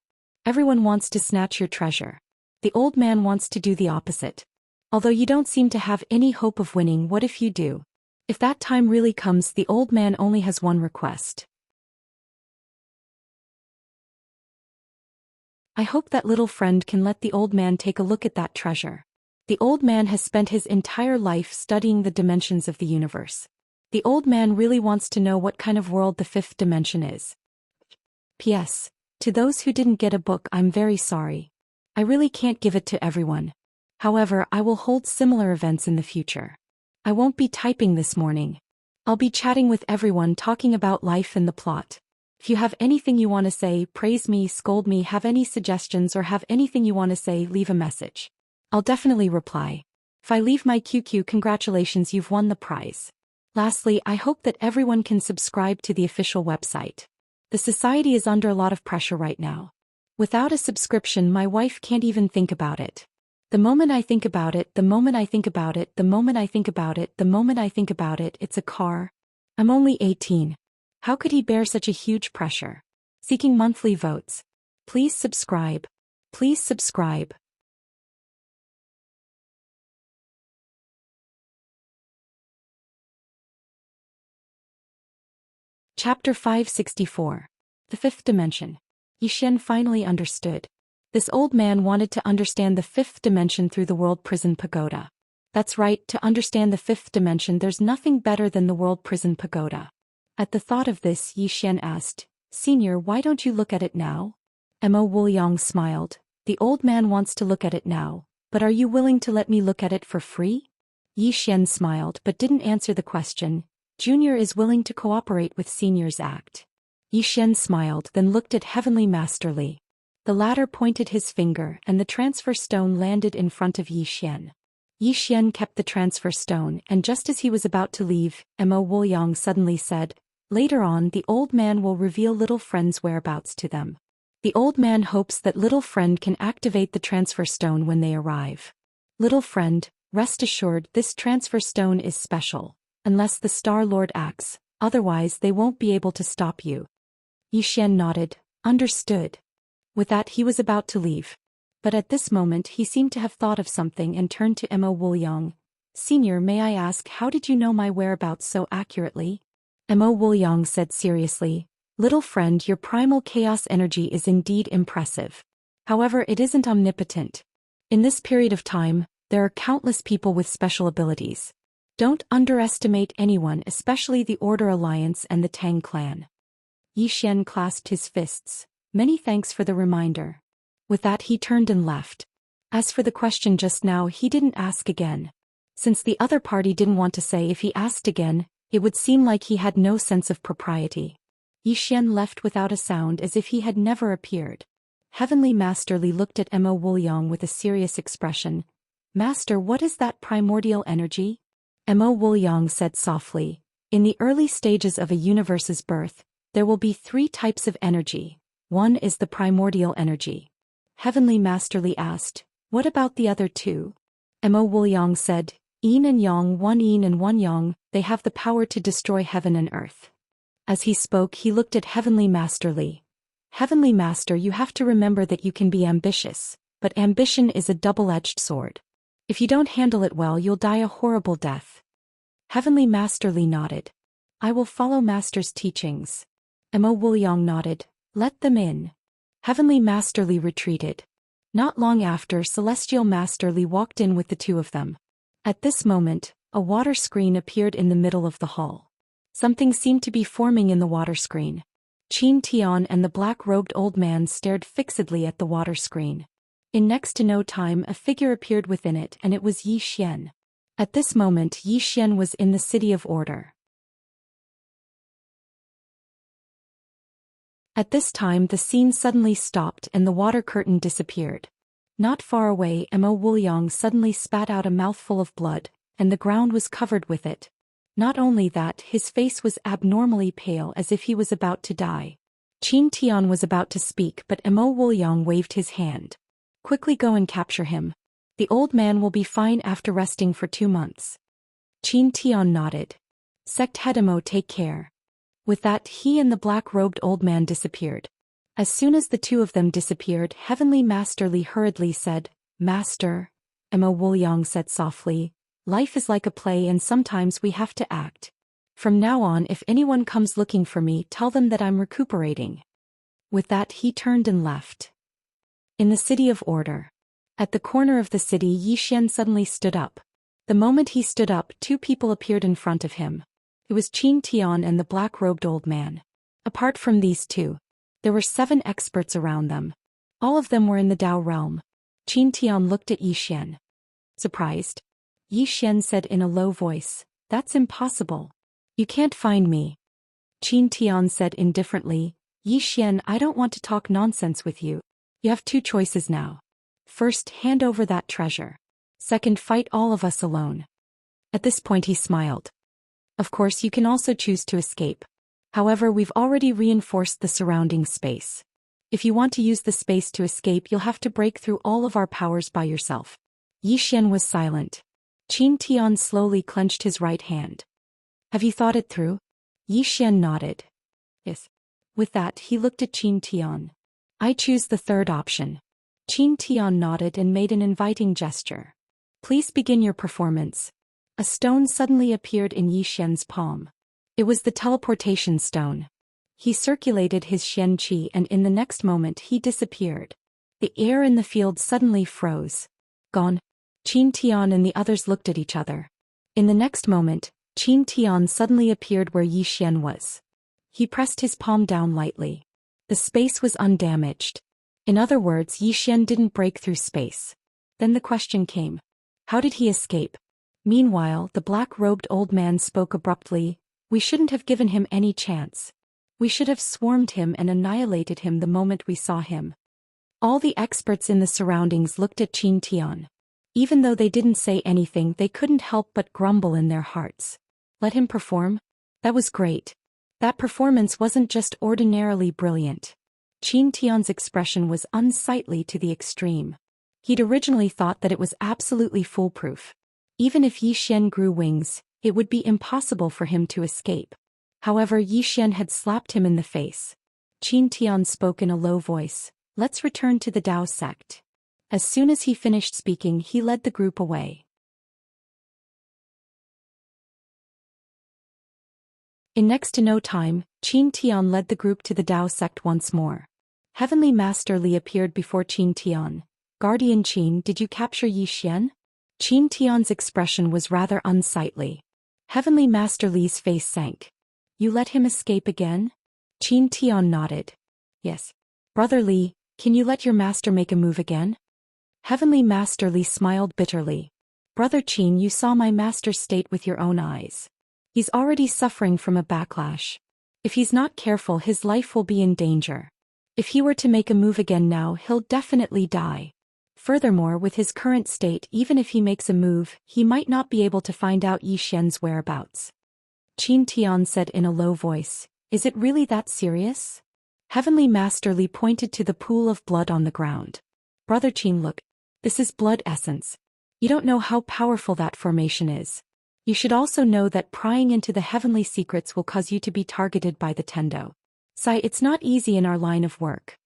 Everyone wants to snatch your treasure. The old man wants to do the opposite. Although you don't seem to have any hope of winning, what if you do? If that time really comes, the old man only has one request. I hope that little friend can let the old man take a look at that treasure. The old man has spent his entire life studying the dimensions of the universe. The old man really wants to know what kind of world the fifth dimension is. P.S. To those who didn't get a book, I'm very sorry. I really can't give it to everyone. However, I will hold similar events in the future. I won't be typing this morning. I'll be chatting with everyone, talking about life and the plot. If you have anything you want to say, praise me, scold me, have any suggestions, or have anything you want to say, leave a message. I'll definitely reply. If I leave my QQ, congratulations, you've won the prize. Lastly, I hope that everyone can subscribe to the official website. The society is under a lot of pressure right now. Without a subscription, my wife can't even think about it. The moment I think about it, the moment I think about it, the moment I think about it, the moment I think about it, it's a car. I'm only 18. How could he bear such a huge pressure? Seeking monthly votes. Please subscribe. Please subscribe. Chapter 564. The Fifth Dimension. Zhou Xian finally understood. This old man wanted to understand the fifth dimension through the world prison pagoda. That's right, to understand the fifth dimension there's nothing better than the world prison pagoda. At the thought of this, Zhou Xian asked, Senior, why don't you look at it now? Mo Wuliang smiled. The old man wants to look at it now, but are you willing to let me look at it for free? Zhou Xian smiled but didn't answer the question. Junior is willing to cooperate with Senior's act. Zhou Xian smiled, then looked at Heavenly Masterly. The latter pointed his finger and the transfer stone landed in front of Zhou Xian. Zhou Xian kept the transfer stone, and just as he was about to leave, Mo Wuliang suddenly said, Later on the old man will reveal little friend's whereabouts to them. The old man hopes that little friend can activate the transfer stone when they arrive. Little friend, rest assured this transfer stone is special. Unless the Star Lord acts, otherwise they won't be able to stop you. Zhou Xian nodded. Understood. With that he was about to leave. But at this moment he seemed to have thought of something and turned to Mo Wuliang. Senior, may I ask, how did you know my whereabouts so accurately? Mo Wuliang said seriously, Little friend, your primal chaos energy is indeed impressive. However, it isn't omnipotent. In this period of time, there are countless people with special abilities. Don't underestimate anyone, especially the Order Alliance and the Tang clan. Zhou Xian clasped his fists. Many thanks for the reminder. With that he turned and left. As for the question just now, he didn't ask again. Since the other party didn't want to say, if he asked again, it would seem like he had no sense of propriety. Zhou Xian left without a sound, as if he had never appeared. Heavenly Masterly looked at Mo Wuliang with a serious expression. Master, what is that primordial energy? Mo Wuliang said softly, In the early stages of a universe's birth, there will be 3 types of energy. One is the primordial energy. Heavenly Masterly asked, What about the other 2? Mo Wuliang said, Yin and Yang, one Yin and one Yang, they have the power to destroy heaven and earth. As he spoke, he looked at Heavenly Masterly. Heavenly Master, you have to remember that you can be ambitious, but ambition is a double-edged sword. If you don't handle it well, you'll die a horrible death. Heavenly Masterly nodded. I will follow Master's teachings. Mo Wuliang nodded. Let them in. Heavenly Masterly retreated. Not long after, Celestial Masterly walked in with the 2 of them. At this moment, a water screen appeared in the middle of the hall. Something seemed to be forming in the water screen. Qin Tian and the black-robed old man stared fixedly at the water screen. In next to no time a figure appeared within it, and it was Zhou Xian. At this moment Zhou Xian was in the City of Order. At this time the scene suddenly stopped and the water curtain disappeared. Not far away, Mo Wuliang suddenly spat out a mouthful of blood, and the ground was covered with it. Not only that, his face was abnormally pale, as if he was about to die. Qin Tian was about to speak, but Mo Wuliang waved his hand. Quickly go and capture him. The old man will be fine after resting for 2 months. Qin Tian nodded. Sect head Mo, take care. With that, he and the black-robed old man disappeared. As soon as the 2 of them disappeared, Heavenly Masterly hurriedly said, Master. Mo Wuliang said softly, Life is like a play and sometimes we have to act. From now on, if anyone comes looking for me, tell them that I'm recuperating. With that he turned and left. In the City of Order. At the corner of the city, Xian suddenly stood up. The moment he stood up, two people appeared in front of him. It was Qin Tian and the black-robed old man. Apart from these two, there were 7 experts around them. All of them were in the Dao realm. Qin Tian looked at Xian. Surprised? Xian said in a low voice, "That's impossible. You can't find me." Qin Tian said indifferently, "Xian, I don't want to talk nonsense with you. You have 2 choices now. First, hand over that treasure. Second, fight all of us alone." At this point he smiled. "Of course you can also choose to escape. However, we've already reinforced the surrounding space. If you want to use the space to escape, you'll have to break through all of our powers by yourself." Xian was silent. Qin Tian slowly clenched his right hand. "Have you thought it through?" Xian nodded. "Yes." With that, he looked at Qin Tian. "I choose the third option." Qin Tian nodded and made an inviting gesture. "Please begin your performance." A stone suddenly appeared in Xian's palm. It was the teleportation stone. He circulated his Xianxia and in the next moment he disappeared. The air in the field suddenly froze. "Gone." Qin Tian and the others looked at each other. In the next moment, Qin Tian suddenly appeared where Xian was. He pressed his palm down lightly. The space was undamaged. In other words, Xian didn't break through space. Then the question came. How did he escape? Meanwhile, the black-robed old man spoke abruptly. "We shouldn't have given him any chance. We should have swarmed him and annihilated him the moment we saw him." All the experts in the surroundings looked at Qin Tian. Even though they didn't say anything, they couldn't help but grumble in their hearts. Let him perform? That was great. That performance wasn't just ordinarily brilliant. Qin Tian's expression was unsightly to the extreme. He'd originally thought that it was absolutely foolproof. Even if Xian grew wings, it would be impossible for him to escape. However, Xian had slapped him in the face. Qin Tian spoke in a low voice. "Let's return to the Dao sect." As soon as he finished speaking, he led the group away. In next to no time, Qin Tian led the group to the Dao sect once more. Heavenly Master Li appeared before Qin Tian. "Guardian Qin, did you capture Xian?" Qin Tian's expression was rather unsightly. Heavenly Master Li's face sank. "You let him escape again?" Qin Tian nodded. "Yes. Brother Li, can you let your master make a move again?" Heavenly Master Li smiled bitterly. "Brother Qin, you saw my master's state with your own eyes. He's already suffering from a backlash. If he's not careful, his life will be in danger. If he were to make a move again now, he'll definitely die. Furthermore, with his current state, even if he makes a move, he might not be able to find out Xian's whereabouts." Qin Tian said in a low voice, "Is it really that serious?" Heavenly Master Li pointed to the pool of blood on the ground. "Brother Qin, look. This is blood essence. You don't know how powerful that formation is. You should also know that prying into the heavenly secrets will cause you to be targeted by the Tendo. Sai, it's not easy in our line of work."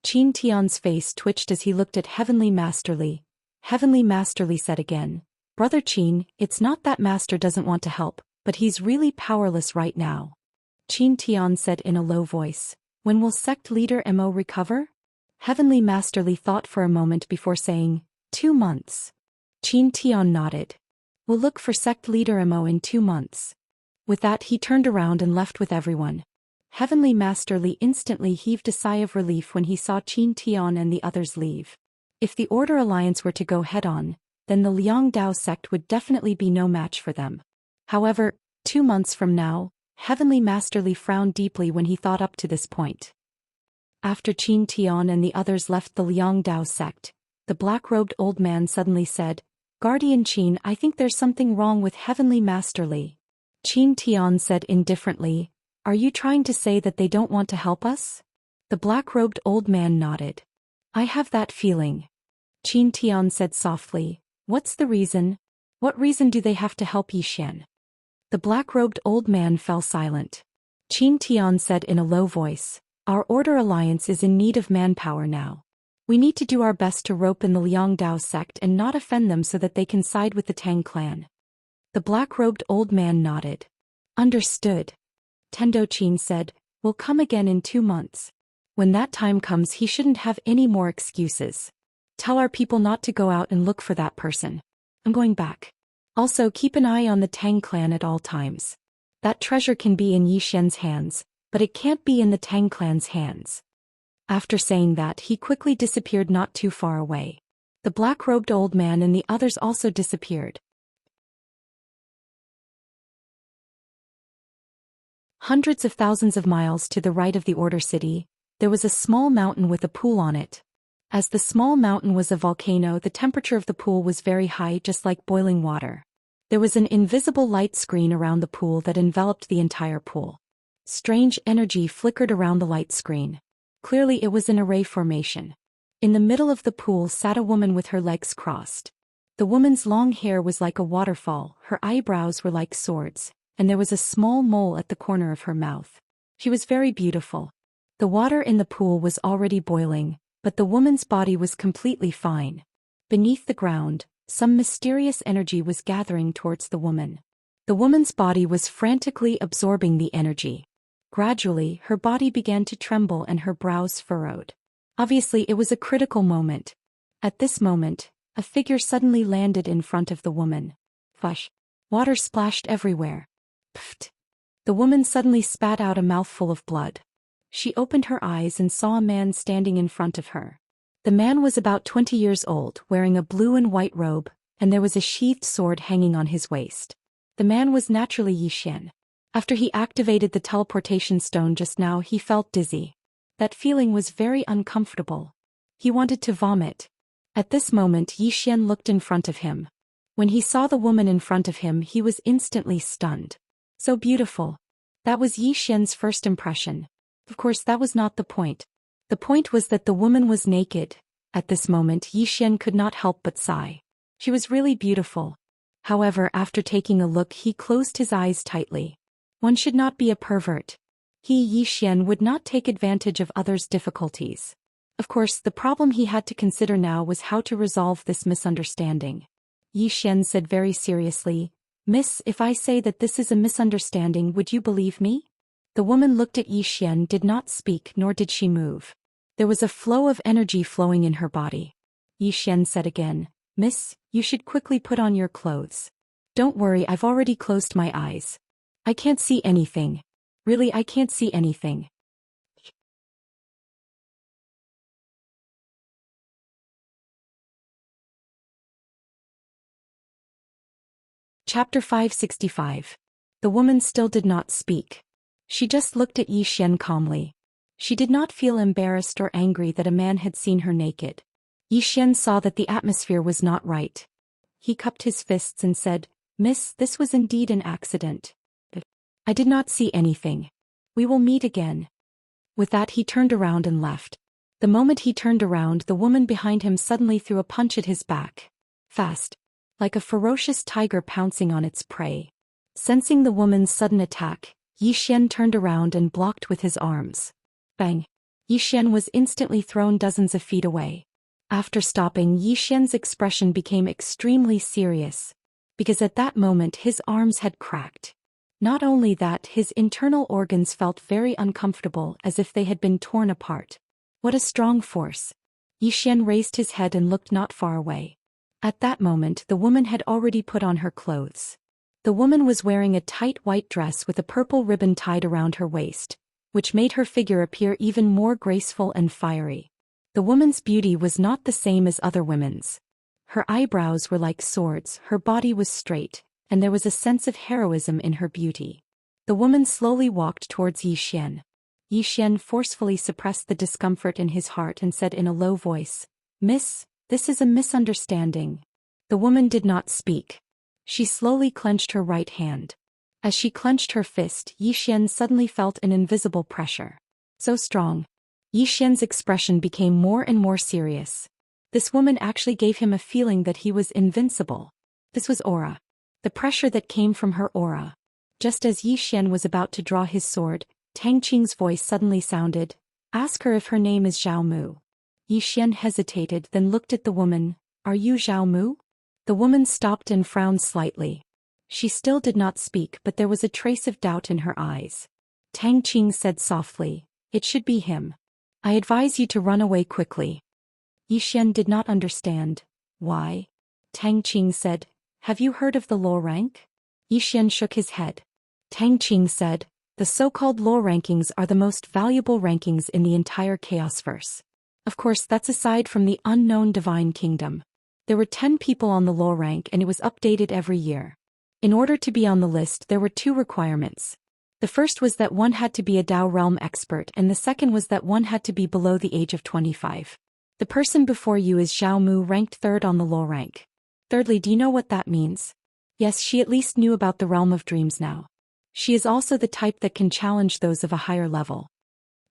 Qin Tian's face twitched as he looked at Heavenly Master Li. Heavenly Master Li said again, "Brother Qin, it's not that Master doesn't want to help, but he's really powerless right now." Qin Tian said in a low voice, "When will sect leader Mo recover?" Heavenly Master Li thought for a moment before saying, 2 months. Qin Tian nodded. "We'll look for sect leader Mo in 2 months." With that, he turned around and left with everyone. Heavenly Master Li instantly heaved a sigh of relief when he saw Qin Tian and the others leave. If the Order Alliance were to go head-on, then the Liang Dao sect would definitely be no match for them. However, 2 months from now, Heavenly Master Li frowned deeply when he thought up to this point. After Qin Tian and the others left the Liang Dao sect, the black-robed old man suddenly said, "Guardian Qin, I think there's something wrong with Heavenly Master Li." Qin Tian said indifferently, "Are you trying to say that they don't want to help us?" The black-robed old man nodded. "I have that feeling." Qin Tian said softly, "What's the reason? What reason do they have to help Xian?" The black-robed old man fell silent. Qin Tian said in a low voice, "Our Order Alliance is in need of manpower now. We need to do our best to rope in the Liang Dao sect and not offend them so that they can side with the Tang clan." The black-robed old man nodded. "Understood." Tendo Qin said, "We'll come again in 2 months." When that time comes, he shouldn't have any more excuses. Tell our people not to go out and look for that person. I'm going back. Also, keep an eye on the Tang clan at all times. That treasure can be in Yi Xian's hands, but it can't be in the Tang clan's hands. After saying that, he quickly disappeared not too far away. The black-robed old man and the others also disappeared. Hundreds of thousands of miles to the right of the Order City, there was a small mountain with a pool on it. As the small mountain was a volcano, the temperature of the pool was very high, just like boiling water. There was an invisible light screen around the pool that enveloped the entire pool. Strange energy flickered around the light screen. Clearly it was an array formation. In the middle of the pool sat a woman with her legs crossed. The woman's long hair was like a waterfall, her eyebrows were like swords, and there was a small mole at the corner of her mouth. She was very beautiful. The water in the pool was already boiling, but the woman's body was completely fine. Beneath the ground, some mysterious energy was gathering towards the woman. The woman's body was frantically absorbing the energy. Gradually, her body began to tremble and her brows furrowed. Obviously, it was a critical moment. At this moment, a figure suddenly landed in front of the woman. Fush! Water splashed everywhere. Pfft! The woman suddenly spat out a mouthful of blood. She opened her eyes and saw a man standing in front of her. The man was about 20 years old, wearing a blue and white robe, and there was a sheathed sword hanging on his waist. The man was naturally Yi Xian. After he activated the teleportation stone just now, he felt dizzy. That feeling was very uncomfortable. He wanted to vomit. At this moment, Yi Xian looked in front of him. When he saw the woman in front of him, he was instantly stunned. So beautiful. That was Yi Xian's first impression. Of course, that was not the point. The point was that the woman was naked. At this moment, Yi Xian could not help but sigh. She was really beautiful. However, after taking a look, he closed his eyes tightly. One should not be a pervert. He, Yi Xian, would not take advantage of others' difficulties. Of course, the problem he had to consider now was how to resolve this misunderstanding. Yi Xian said very seriously, "Miss, if I say that this is a misunderstanding, would you believe me?" The woman looked at Yi Xian, did not speak, nor did she move. There was a flow of energy flowing in her body. Yi Xian said again, "Miss, you should quickly put on your clothes." "Don't worry, I've already closed my eyes. I can't see anything. Really, I can't see anything." Chapter 565. The woman still did not speak. She just looked at Yi Xian calmly. She did not feel embarrassed or angry that a man had seen her naked. Yi Xian saw that the atmosphere was not right. He cupped his fists and said, "Miss, this was indeed an accident. I did not see anything. We will meet again." With that, he turned around and left. The moment he turned around, the woman behind him suddenly threw a punch at his back. Fast. Like a ferocious tiger pouncing on its prey. Sensing the woman's sudden attack, Yi Xian turned around and blocked with his arms. Bang! Yi Xian was instantly thrown dozens of feet away. After stopping, Yi Xian's expression became extremely serious. Because at that moment his arms had cracked. Not only that, his internal organs felt very uncomfortable, as if they had been torn apart. What a strong force! Yi Xian raised his head and looked not far away. At that moment the woman had already put on her clothes. The woman was wearing a tight white dress with a purple ribbon tied around her waist, which made her figure appear even more graceful and fiery. The woman's beauty was not the same as other women's. Her eyebrows were like swords, her body was straight, and there was a sense of heroism in her beauty. The woman slowly walked towards Yi Xian. Yi Xian forcefully suppressed the discomfort in his heart and said in a low voice, "Miss, this is a misunderstanding." The woman did not speak. She slowly clenched her right hand. As she clenched her fist, Yi Xian suddenly felt an invisible pressure. So strong. Yi Xian's expression became more and more serious. This woman actually gave him a feeling that he was invincible. This was aura. The pressure that came from her aura. Just as Yi Xian was about to draw his sword, Tang Qing's voice suddenly sounded, "Ask her if her name is Zhao Mu." Yi Xian hesitated, then looked at the woman. "Are you Zhao Mu?" The woman stopped and frowned slightly. She still did not speak, but there was a trace of doubt in her eyes. Tang Qing said softly, "It should be him." I advise you to run away quickly. Yi Xian did not understand. Why? Tang Qing said, have you heard of the law rank? Yi Xian shook his head. Tang Qing said, the so-called law rankings are the most valuable rankings in the entire Chaosverse. Of course, that's aside from the unknown divine kingdom. There were 10 people on the law rank and it was updated every year. In order to be on the list, there were 2 requirements. The first was that one had to be a Dao realm expert and the second was that one had to be below the age of 25. The person before you is Xiao Mu, ranked 3rd on the law rank. Thirdly, do you know what that means? Yes, she at least knew about the realm of dreams now. She is also the type that can challenge those of a higher level.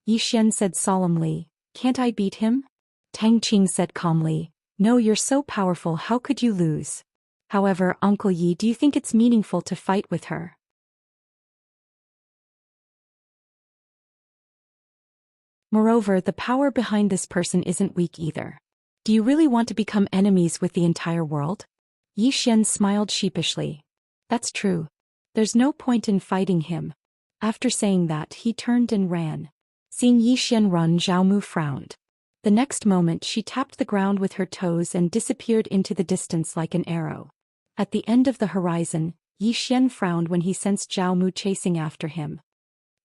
Yi Xian said solemnly, can't I beat him? Tang Qing said calmly, no, you're so powerful, how could you lose? However, Uncle Yi, do you think it's meaningful to fight with her? Moreover, the power behind this person isn't weak either. Do you really want to become enemies with the entire world? Yi Xian smiled sheepishly. That's true. There's no point in fighting him. After saying that, he turned and ran. Seeing Yi Xian run, Xiao Mu frowned. The next moment she tapped the ground with her toes and disappeared into the distance like an arrow. At the end of the horizon, Yi Xian frowned when he sensed Xiao Mu chasing after him.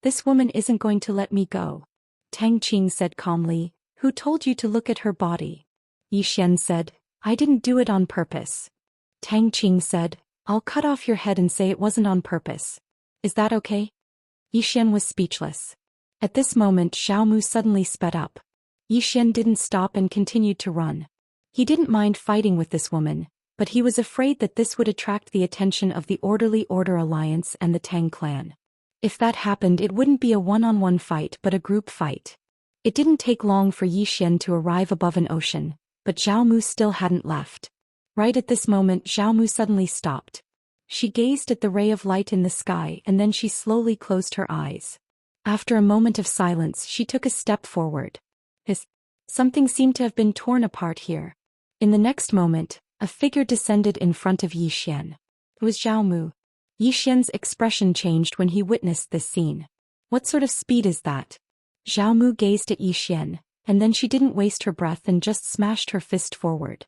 This woman isn't going to let me go. Tang Qing said calmly, who told you to look at her body? Yi Xian said, I didn't do it on purpose. Tang Qing said, I'll cut off your head and say it wasn't on purpose. Is that okay? Yi Xian was speechless. At this moment Xiao Mu suddenly sped up. Yi Xian didn't stop and continued to run. He didn't mind fighting with this woman, but he was afraid that this would attract the attention of the Orderly Order Alliance and the Tang clan. If that happened, it wouldn't be a one-on-one fight but a group fight. It didn't take long for Yi Xian to arrive above an ocean, but Xiao Mu still hadn't left. Right at this moment Xiao Mu suddenly stopped. She gazed at the ray of light in the sky and then she slowly closed her eyes. After a moment of silence she took a step forward. Something seemed to have been torn apart here. In the next moment, a figure descended in front of Yi Xian. It was Xiao Mu. Yi Xian's expression changed when he witnessed this scene. What sort of speed is that? Xiao Mu gazed at Yi Xian, and then she didn't waste her breath and just smashed her fist forward.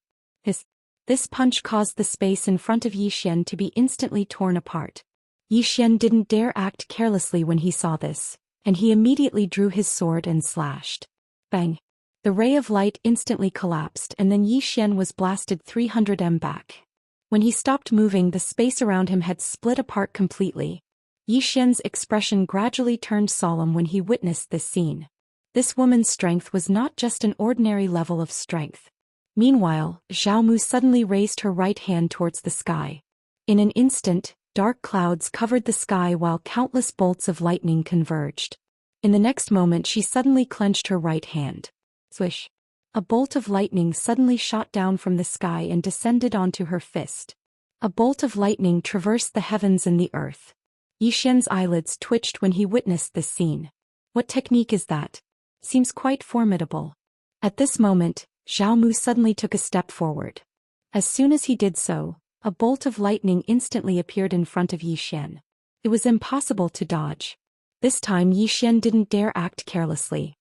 This punch caused the space in front of Yi Xian to be instantly torn apart. Yi Xian didn't dare act carelessly when he saw this, and he immediately drew his sword and slashed. Bang! The ray of light instantly collapsed and then Yi Xian was blasted 300 m back. When he stopped moving, the space around him had split apart completely. Yi Xian's expression gradually turned solemn when he witnessed this scene. This woman's strength was not just an ordinary level of strength. Meanwhile, Xiao Mu suddenly raised her right hand towards the sky. In an instant, dark clouds covered the sky while countless bolts of lightning converged. In the next moment she suddenly clenched her right hand. Swish! A bolt of lightning suddenly shot down from the sky and descended onto her fist. A bolt of lightning traversed the heavens and the earth. Yi Xian's eyelids twitched when he witnessed this scene. What technique is that? Seems quite formidable. At this moment, Xiao Mu suddenly took a step forward. As soon as he did so, a bolt of lightning instantly appeared in front of Yi Xian. It was impossible to dodge. This time Yi Xian didn't dare act carelessly.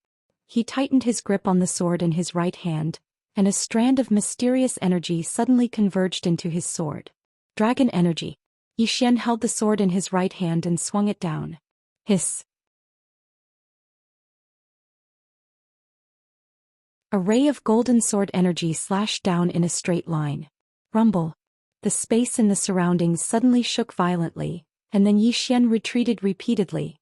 He tightened his grip on the sword in his right hand, and a strand of mysterious energy suddenly converged into his sword. Dragon energy. Yi Xian held the sword in his right hand and swung it down. Hiss! A ray of golden sword energy slashed down in a straight line. Rumble! The space in the surroundings suddenly shook violently, and then Yi Xian retreated repeatedly.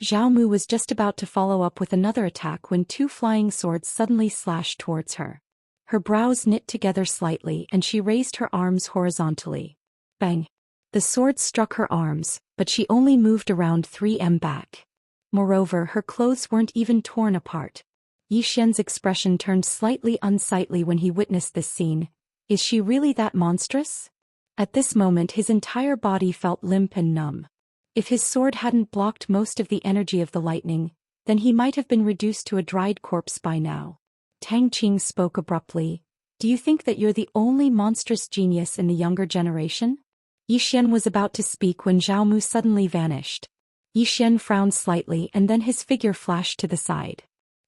Xiao Mu was just about to follow up with another attack when 2 flying swords suddenly slashed towards her. Her brows knit together slightly and she raised her arms horizontally. Bang! The swords struck her arms, but she only moved around 3 m back. Moreover, her clothes weren't even torn apart. Yi Xian's expression turned slightly unsightly when he witnessed this scene. Is she really that monstrous? At this moment his entire body felt limp and numb. If his sword hadn't blocked most of the energy of the lightning, then he might have been reduced to a dried corpse by now. Tang Qing spoke abruptly. Do you think that you're the only monstrous genius in the younger generation? Yi Xian was about to speak when Xiao Mu suddenly vanished. Yi Xian frowned slightly and then his figure flashed to the side.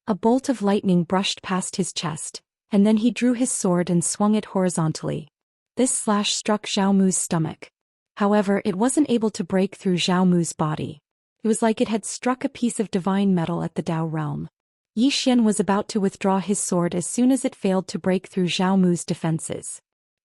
A bolt of lightning brushed past his chest, and then he drew his sword and swung it horizontally. This slash struck Zhao Mu's stomach. However, it wasn't able to break through Zhao Mu's body. It was like it had struck a piece of divine metal at the Dao realm. Yi Xian was about to withdraw his sword as soon as it failed to break through Zhao Mu's defenses.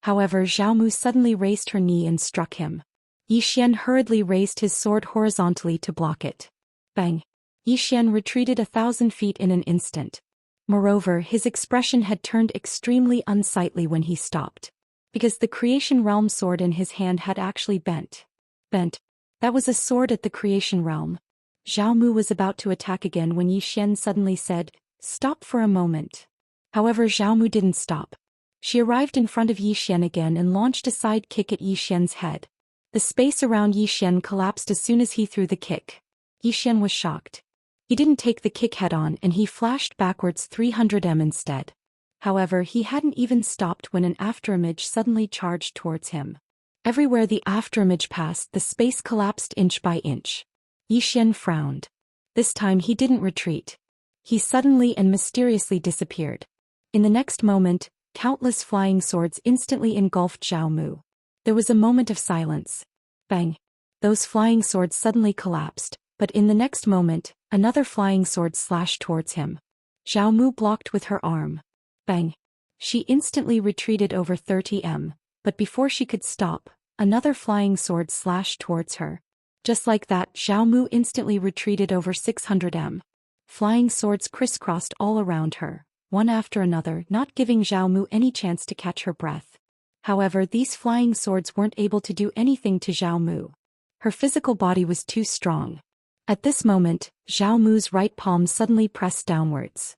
However, Zhao Mu suddenly raised her knee and struck him. Yi Xian hurriedly raised his sword horizontally to block it. Bang! Yi Xian retreated 1,000 feet in an instant. Moreover, his expression had turned extremely unsightly when he stopped. Because the creation realm sword in his hand had actually bent. That was a sword at the creation realm. Zhao Mu was about to attack again when Yi Xian suddenly said, "Stop for a moment." However, Zhao Mu didn't stop. She arrived in front of Yi Xian again and launched a side kick at Yi Xian's head. The space around Yi Xian collapsed as soon as he threw the kick. Yi Xian was shocked. He didn't take the kick head-on and he flashed backwards 300 m instead. However, he hadn't even stopped when an afterimage suddenly charged towards him. Everywhere the afterimage passed, the space collapsed inch by inch. Yi Xian frowned. This time he didn't retreat. He suddenly and mysteriously disappeared. In the next moment, countless flying swords instantly engulfed Zhao Mu. There was a moment of silence. Bang! Those flying swords suddenly collapsed, but in the next moment, another flying sword slashed towards him. Zhao Mu blocked with her arm. Bang! She instantly retreated over 30 m, but before she could stop, another flying sword slashed towards her. Just like that, Zhao Mu instantly retreated over 600 m. Flying swords crisscrossed all around her, one after another, not giving Zhao Mu any chance to catch her breath. However, these flying swords weren't able to do anything to Zhao Mu. Her physical body was too strong. At this moment, Zhao Mu's right palm suddenly pressed downwards.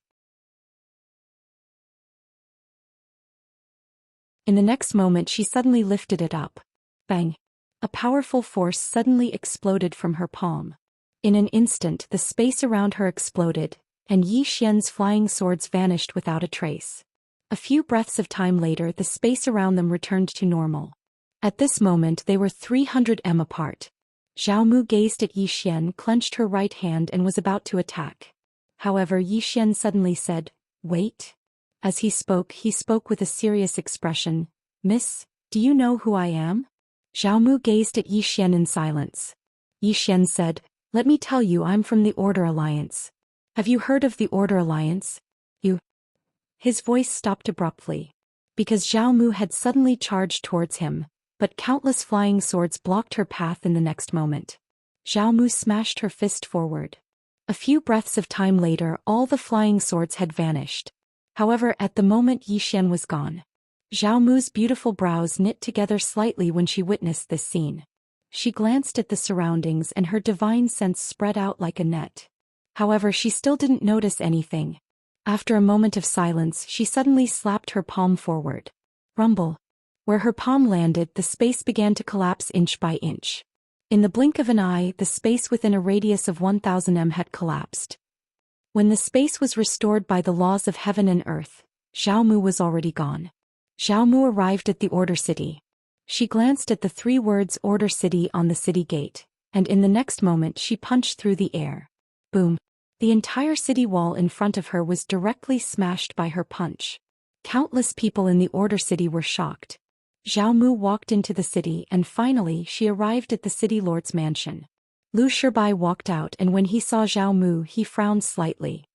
In the next moment she suddenly lifted it up. Bang! A powerful force suddenly exploded from her palm. In an instant the space around her exploded, and Yi Xian's flying swords vanished without a trace. A few breaths of time later the space around them returned to normal. At this moment they were 300 m apart. Zhao Mu gazed at Yi Xian, clenched her right hand and was about to attack. However, Yi Xian suddenly said, "Wait." As he spoke with a serious expression. "Miss, do you know who I am?" Zhao Mu gazed at Yi Xian in silence. Yi Xian said, "Let me tell you, I'm from the Order Alliance. Have you heard of the Order Alliance?" "You?" His voice stopped abruptly. Because Zhao Mu had suddenly charged towards him, but countless flying swords blocked her path in the next moment. Zhao Mu smashed her fist forward. A few breaths of time later all the flying swords had vanished. However, at the moment Yi Xian was gone. Zhao Mu's beautiful brows knit together slightly when she witnessed this scene. She glanced at the surroundings and her divine sense spread out like a net. However, she still didn't notice anything. After a moment of silence, she suddenly slapped her palm forward. Rumble. Where her palm landed, the space began to collapse inch by inch. In the blink of an eye, the space within a radius of 1000 m had collapsed. When the space was restored by the laws of heaven and earth, Zhao Mu was already gone. Zhao Mu arrived at the Order City. She glanced at the 3 words Order City on the city gate, and in the next moment she punched through the air. Boom! The entire city wall in front of her was directly smashed by her punch. Countless people in the Order City were shocked. Zhao Mu walked into the city and finally she arrived at the city lord's mansion. Lu Shibai walked out and when he saw Zhao Mu he frowned slightly.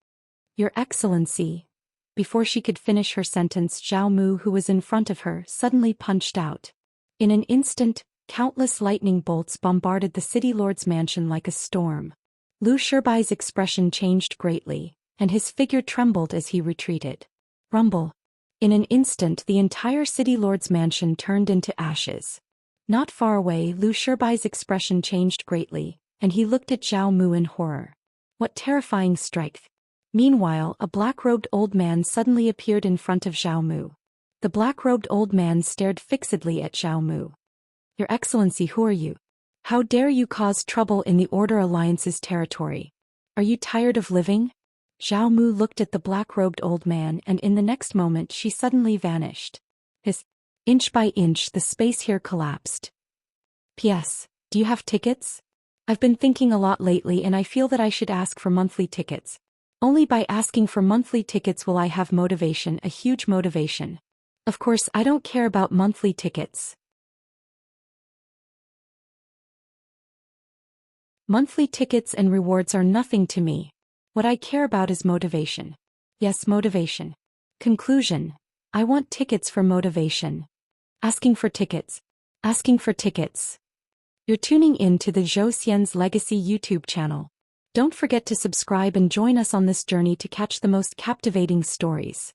"Your Excellency." Before she could finish her sentence, Zhao Mu, who was in front of her, suddenly punched out. In an instant, countless lightning bolts bombarded the city lord's mansion like a storm. Lu Shibai's expression changed greatly, and his figure trembled as he retreated. Rumble. In an instant the entire city lord's mansion turned into ashes. Not far away, Lu Shibai's expression changed greatly, and he looked at Zhao Mu in horror. What terrifying strength! Meanwhile, a black-robed old man suddenly appeared in front of Zhao Mu. The black-robed old man stared fixedly at Zhao Mu. "Your Excellency, who are you? How dare you cause trouble in the Order Alliance's territory? Are you tired of living?" Zhao Mu looked at the black-robed old man and in the next moment she suddenly vanished. Inch by inch the space here collapsed. "P.S. Do you have tickets? I've been thinking a lot lately and I feel that I should ask for monthly tickets. Only by asking for monthly tickets will I have motivation, a huge motivation. Of course, I don't care about monthly tickets. Monthly tickets and rewards are nothing to me. What I care about is motivation. Yes, motivation. Conclusion. I want tickets for motivation. Asking for tickets. Asking for tickets. You're tuning in to the Zhou Xian's Legacy YouTube channel. Don't forget to subscribe and join us on this journey to catch the most captivating stories.